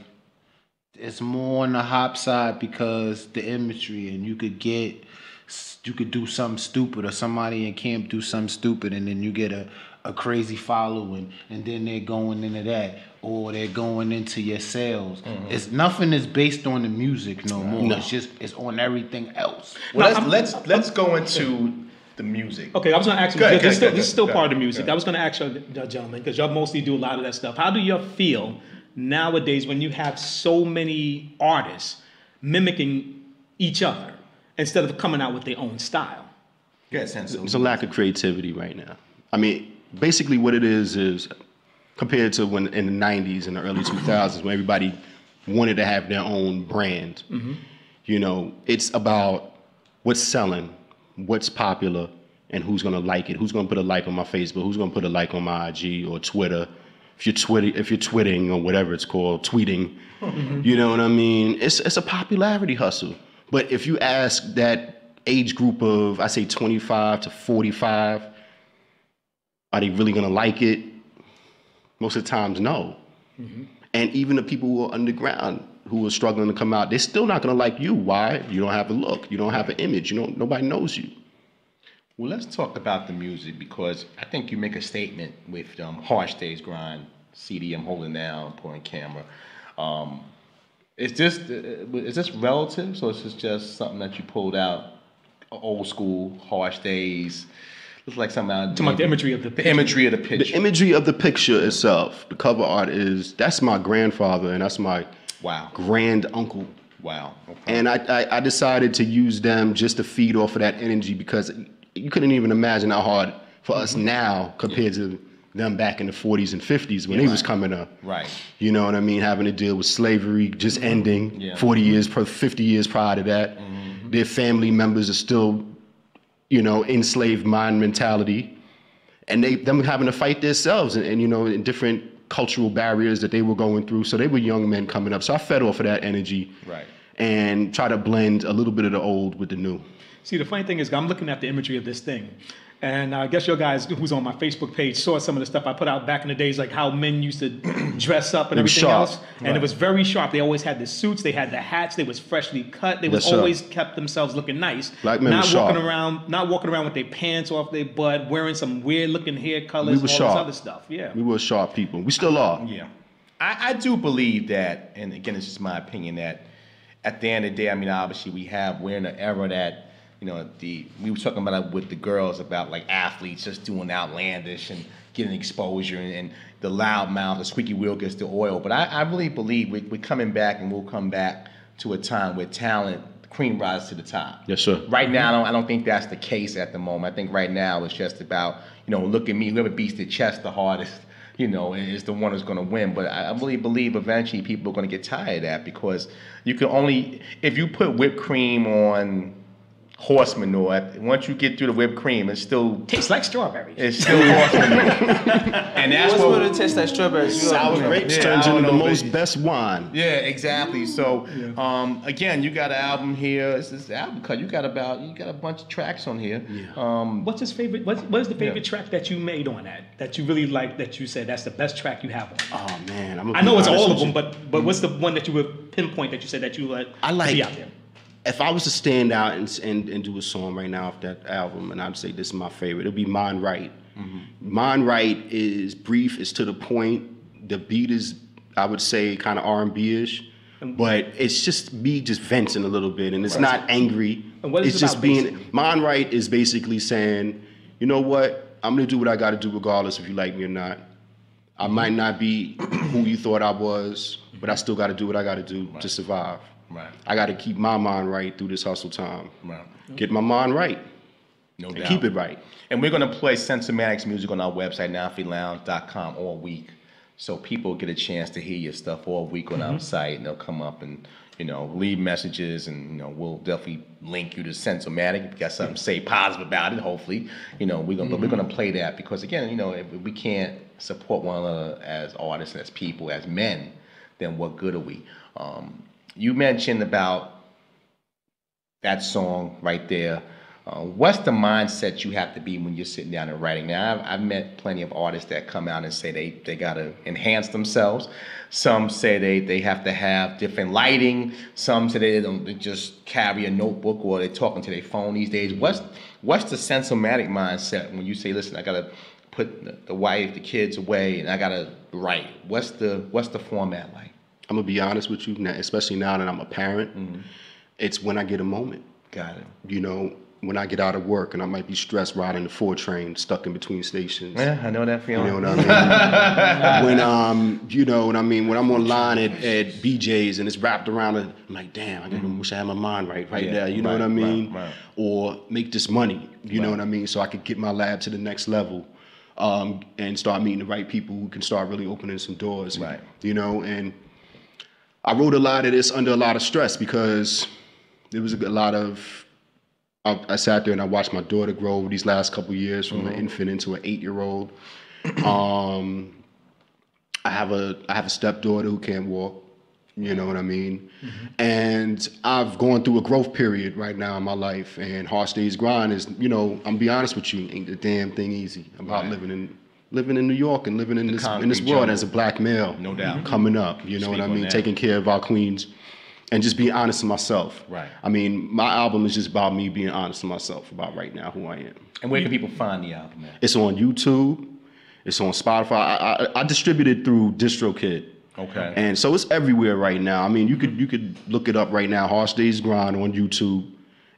it's more on the hop side because the imagery, and you could do something stupid, or somebody in camp do something stupid, and then you get a crazy following, and then they're going into that, or they're going into your sales. Mm-hmm. It's nothing is based on the music no more. No. It's on everything else. Well, let's go into the music. Okay, I was going to ask you. This is still part of the music. I was going to ask you, gentlemen, because y'all mostly do a lot of that stuff. How do you feel nowadays when you have so many artists mimicking each other instead of coming out with their own style? There's a lack of creativity right now. I mean, basically what it is compared to when in the 90s and the early 2000s when everybody wanted to have their own brand. Mm-hmm. You know, it's about what's selling, what's popular, and who's gonna like it. Who's gonna put a like on my Facebook? Who's gonna put a like on my IG or Twitter? If you're twitting or whatever it's called, tweeting, mm-hmm. You know what I mean? It's a popularity hustle. But if you ask that age group of, I say 25 to 45, are they really gonna like it? Most of the times, no. Mm-hmm. And even the people who are underground, who are struggling to come out, they're still not gonna like you. Why? You don't have a look. You don't have an image. Nobody knows you. Well, let's talk about the music, because I think you make a statement with Harsh Day's Grind, CD I'm holding down, pouring camera. Is this relative? So is this just something that you pulled out, old school, Harsh Days, It's like something talking about the imagery of the picture. The imagery of the picture. The imagery of the picture itself. The cover art that's my grandfather and that's my grand uncle. Wow. Okay. And I decided to use them just to feed off of that energy because you couldn't even imagine how hard for us now compared to them back in the 40s and 50s when they was coming up. Right. You know what I mean? Having to deal with slavery just ending 40 years, 50 years prior to that. Their family members are still, enslaved mind mentality. And them having to fight themselves and in different cultural barriers that they were going through. So they were young men coming up. So I fed off of that energy. Right. And try to blend a little bit of the old with the new. See, the funny thing is, I'm looking at the imagery of this thing. And I guess your guys who's on my Facebook page saw some of the stuff I put out back in the days, like how men used to dress up and everything else. And it was very sharp. They always had the suits, they had the hats, they was freshly cut, they was always kept themselves looking nice. Black men not walking around with their pants off their butt, wearing some weird looking hair colors, all this other stuff. Yeah. We were sharp people. We still are. Yeah. I do believe that, and again, it's just my opinion, that at the end of the day, I mean, obviously we're in an era that, we were talking about it with the girls about like athletes just doing outlandish and getting exposure and the loud mouth, the squeaky wheel gets the oil. But I really believe we're coming back and we'll come back to a time where talent, cream rises to the top. Yes, sir. Right now, I don't think that's the case at the moment. I think right now it's just about, look at me, whoever beats the chest the hardest, is the one who's going to win. But I really believe eventually people are going to get tired of that because you can only, if you put whipped cream on horse manure, once you get through the whipped cream, it still tastes like strawberries. It's still horse manure. And that's what it tastes like strawberries. Sour grapes turns into the best wine. Yeah, exactly. So again, you got an album here. It's this album cut. You got a bunch of tracks on here. Yeah. What's his favorite? What is the favorite track that you made on that you really like? That you said that's the best track you have on? Oh man, I know it's all of them, but what's the one that you would pinpoint that you said that you like? I like. Be out there? If I was to stand out and do a song right now off that album, and I'd say this is my favorite, it'd be Mind Right. Mm-hmm. Mind Right is brief, it's to the point. The beat is, I would say, kind of R&B-ish, but it's just me just venting a little bit, and it's not angry. And what is it's it just about, being, basically? Mind Right is basically saying, you know what, I'm gonna do what I gotta do regardless if you like me or not. I might not be who you thought I was, but I still gotta do what I gotta do to survive. Right. I got to keep my mind right through this hustle time. Right. Get my mind right. No and doubt. keep it right. And we're going to play Sensormatic's music on our website, nowfreelounge.com, all week. So people get a chance to hear your stuff all week on our site, and they'll come up and, leave messages, and, we'll definitely link you to Sensormatic. If you got something to say positive about it, hopefully, we're going to play that because, again, if we can't support one another as artists, as people, as men, then what good are we? You mentioned about that song right there. What's the mindset you have to be when you're sitting down and writing? Now, I've met plenty of artists that come out and say they got to enhance themselves. Some say they have to have different lighting. Some say they just carry a notebook or they're talking to their phone these days. What's the Sensormatic mindset when you say, listen, I got to put the wife, the kids away, and I got to write? What's the format like? I'm gonna be honest with you, especially now that I'm a parent. It's when I get a moment. Got it. When I get out of work and I might be stressed riding the 4 train, stuck in between stations. Yeah, I know that feeling. You know what I mean? When I'm online at BJ's and it's wrapped around it, I'm like, damn, I wish I had my mind right there. You know what I mean? Right. Or make this money. You know what I mean? So I could get my lab to the next level. And start meeting the right people who can start really opening some doors. Right. And I wrote a lot of this under a lot of stress because there was a lot of, I sat there and I watched my daughter grow over these last couple of years from an infant into an 8-year-old. I have a stepdaughter who can't walk, you know what I mean? And I've gone through a growth period right now in my life, and Hard Day's Grind is, I'm be honest with you, ain't the damn thing easy about living in New York and living in this world as a black male. No doubt. Coming up, you know what I mean? Taking care of our queens and just being honest to myself. Right. I mean, my album is just about me being honest to myself about right now who I am. And where can people find the album at? It's on YouTube. It's on Spotify. I distribute it through DistroKid. Okay. And so it's everywhere right now. I mean, you could look it up right now, Hard Day's Grind on YouTube,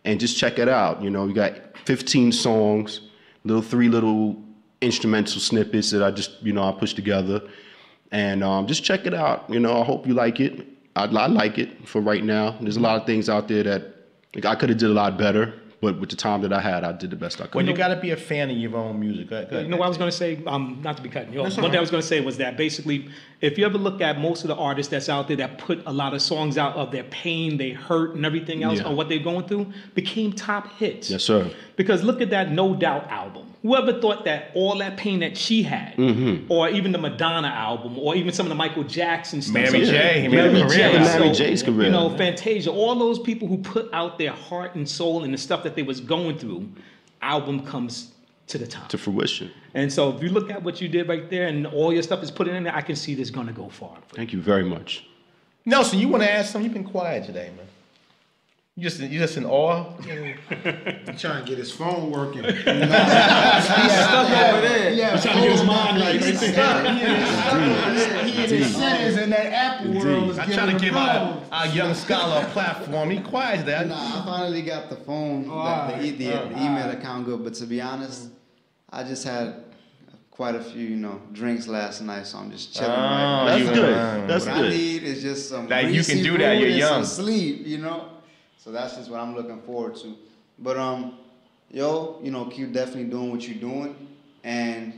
and just check it out. You got 15 songs. three little instrumental snippets that I just, I pushed together. And just check it out. I hope you like it. I like it for right now. There's a lot of things out there that I could have did a lot better, but with the time that I had, I did the best I could. Well, you got to be a fan of your own music. Go ahead. You know what I was going to say? Not to be cutting you off. One thing I was going to say was that basically, if you ever look at most of the artists that's out there that put a lot of songs out of their pain, their hurt, and everything else, or what they're going through, became top hits. Yes, sir. Because look at that No Doubt album. Whoever thought that all that pain that she had, or even the Madonna album, or even some of the Michael Jackson stuff. Mary J's career. Fantasia, all those people who put out their heart and soul and the stuff that they was going through, album comes to the top. To fruition. And so if you look at what you did right there and all your stuff is put in there, I can see this gonna go far. Thank you very much. Nelson, you want to ask something? You've been quiet today, man. You just in awe? I'm trying to get his phone working. He's stuck over there. He's trying to get his mind right. He in his settings in that Apple world. I'm trying to give our young scholar a platform. He quiet today. I finally got the phone, the email account good, but to be honest, I just had quite a few, drinks last night, so I'm just chilling right now. That's good. That's what good. I need is just some that you can do that. You're young. Some sleep, So that's just what I'm looking forward to. But keep definitely doing what you're doing, and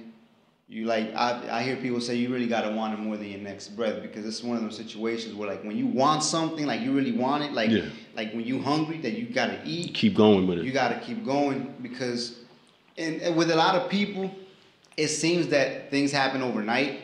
I hear people say you really gotta want it more than your next breath, because it's one of those situations where when you want something, you really want it, like when you hungry that you gotta eat. Keep going with it. You gotta keep going, because and with a lot of people, it seems that things happen overnight,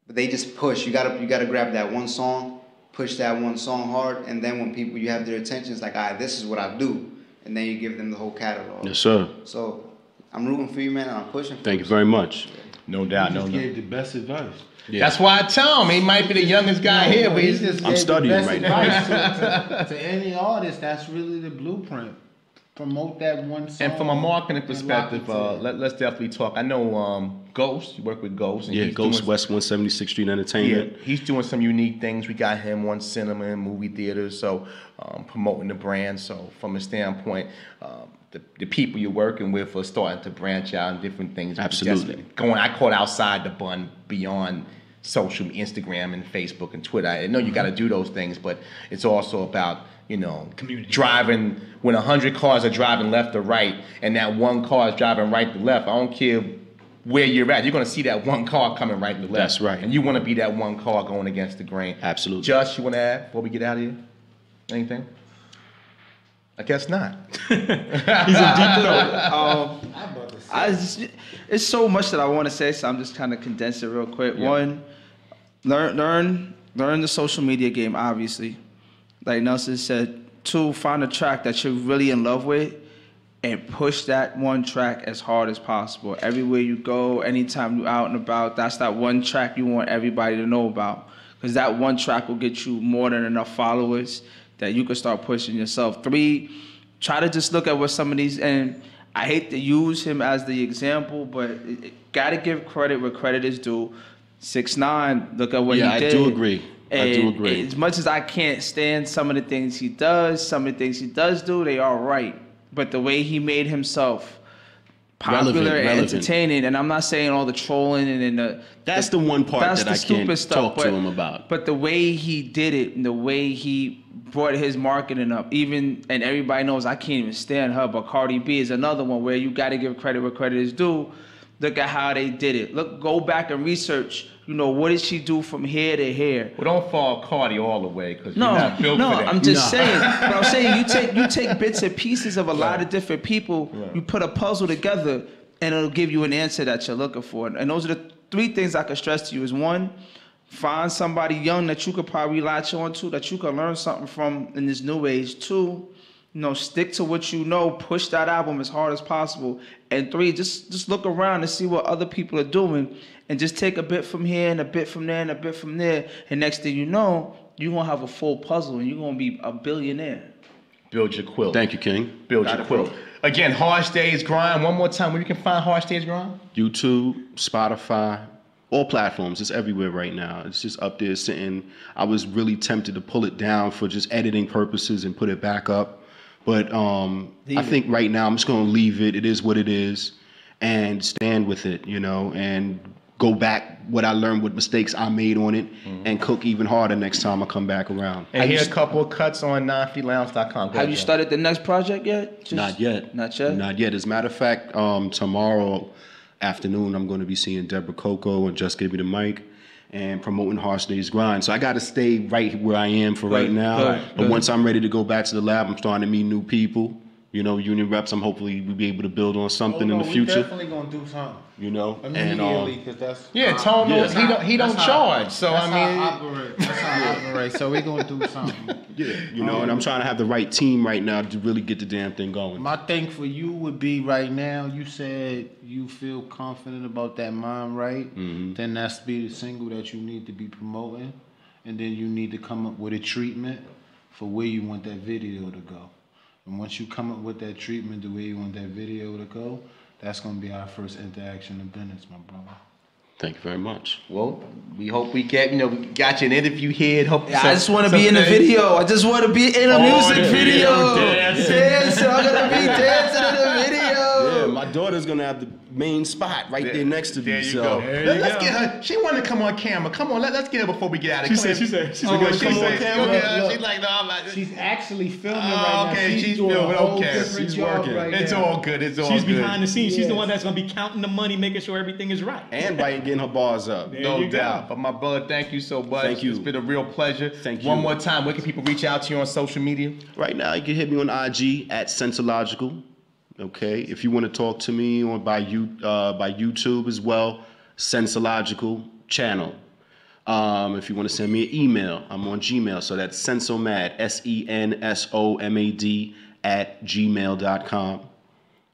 but they just push. You gotta grab that one song. Push that one song hard, and then when you have their attention, it's like, all right, this is what I do, and then you give them the whole catalog. Yes, sir. So I'm rooting for you, man, and I'm pushing for you. Thank you very much. No doubt, He gave the best advice. Yeah. That's why I tell him he might be the youngest guy here, but he's just I'm studying right now. To any artist, that's really the blueprint. Promote that one song. And from a marketing perspective, let's definitely talk. I know Ghost, you work with Ghost. And Ghost West 176th Street Entertainment. Yeah, he's doing some unique things. We got him on cinema and movie theaters, so promoting the brand. So from a standpoint, the people you're working with are starting to branch out in different things. Absolutely. I call it outside the bun, beyond social, Instagram and Facebook and Twitter. I know you got to do those things, but it's also about community. Driving, when 100 cars are driving left or right, and that one car is driving right to left, I don't care where you're at, you're going to see that one car coming right to left. That's right. And you want to be that one car going against the grain. Absolutely. Josh, you want to add before we get out of here? Anything? I guess not. He's a deep throat. It's so much that I want to say, so I'm just kind of condense it real quick. Yeah. One, learn the social media game, obviously. Like Nelson said. 2, find a track that you're really in love with and push that one track as hard as possible. Everywhere you go, anytime you're out and about, that's that one track you want everybody to know about. Because that one track will get you more than enough followers that you can start pushing yourself. 3, try to just look at what some of these, and I hate to use him as the example, but gotta give credit where credit is due. 6ix9ine, look at what he did. I do agree. I do agree. As much as I can't stand some of the things he does, some of the things he does do, they are right. But the way he made himself popular and entertaining, and I'm not saying all the trolling and that's the one part that I can't talk to him about. But the way he did it, and the way he brought his marketing up, and everybody knows I can't even stand her, but Cardi B is another one where you got to give credit where credit is due. Look at how they did it. Go back and research. What did she do from here to here? Well, don't fall Cardi all the way, because you're not built for that. I'm just saying. But I'm saying you take bits and pieces of a lot of different people. Right. You put a puzzle together, and it'll give you an answer that you're looking for. And those are the 3 things I can stress to you. Is 1, find somebody young that you could probably latch on to, that you can learn something from in this new age. 2, stick to what you know. Push that album as hard as possible. And 3, just look around and see what other people are doing, and just take a bit from here and a bit from there and a bit from there. And next thing you know, you're gonna have a full puzzle, and you're gonna be a billionaire. Build your quilt. Thank you, King. Build your quilt. Again, Harsh Days Grind. One more time, where you can find Harsh Days Grind? YouTube, Spotify, all platforms. It's everywhere right now. It's just up there sitting. I was really tempted to pull it down for just editing purposes and put it back up. But I think right now I'm just gonna leave it. It is what it is, and stand with it, you know, and go back what I learned, what mistakes I made on it, and cook even harder next time I come back around. And here's a couple of cuts on nonfreelounge.com. Have you started the next project yet? Not yet. Not yet? Not yet. As a matter of fact, tomorrow afternoon I'm going to be seeing Deborah Coco and Just Give Me the Mic and promoting Harsh Day's Grind. So I got to stay right where I am for right now. But once I'm ready to go back to the lab, I'm starting to meet new people. You know, union reps, I'm hopefully we'll be able to build on something in the future. We're definitely going to do something. You know, immediately, because that's Tone knows he don't charge. So that's I mean, how I operate. That's how I operate. So we're gonna do something. You know, and I'm trying to have the right team right now to really get the damn thing going. My thing for you would be right now. You said you feel confident about that Mind Right. Then that's be the single that you need to be promoting, and then you need to come up with a treatment for where you want that video to go. And once you come up with that treatment, the way you want that video to go, that's going to be our first interaction in business, my brother. Thank you very much. Well, we hope we get, we got you an interview here. Hope I just want to be in a video. I just want to be in a music video. Dancing. I'm going to be dancing in a video. Yeah, my daughter's going to have the main spot right there next to me. There you go. Let's get her. She wanted to come on camera. Come on, let's get her before we get out of here. She said, she's going to come on camera. She's like, no, I'm not. She's actually filming right now. Okay, she's filming. Okay, she's working. It's all good. It's all good. She's behind the scenes. She's the one that's going to be counting the money, making sure everything is right. And getting her bars up. No doubt. But my brother, thank you so much. Thank you. It's been a real pleasure. Thank you. One more time, where can people reach out to you on social media? Right now, you can hit me on IG at Sensological. Okay. If you want to talk to me by YouTube as well, Sensological channel. If you want to send me an email, I'm on Gmail. So that's Sensomad, SENSOMAD @gmail.com.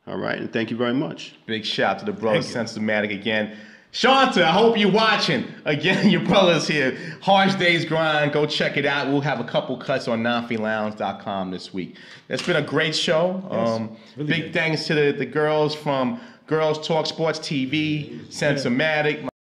All right, and thank you very much. Big shout out to the brother Sensomatic again. Shanta, I hope you're watching. Again, your brother's here. Harsh Day's Grind. Go check it out. We'll have a couple cuts on nonfreelounge.com this week. It's been a great show. Really big thanks to the girls from Girls Talk Sports TV, Sensomatic.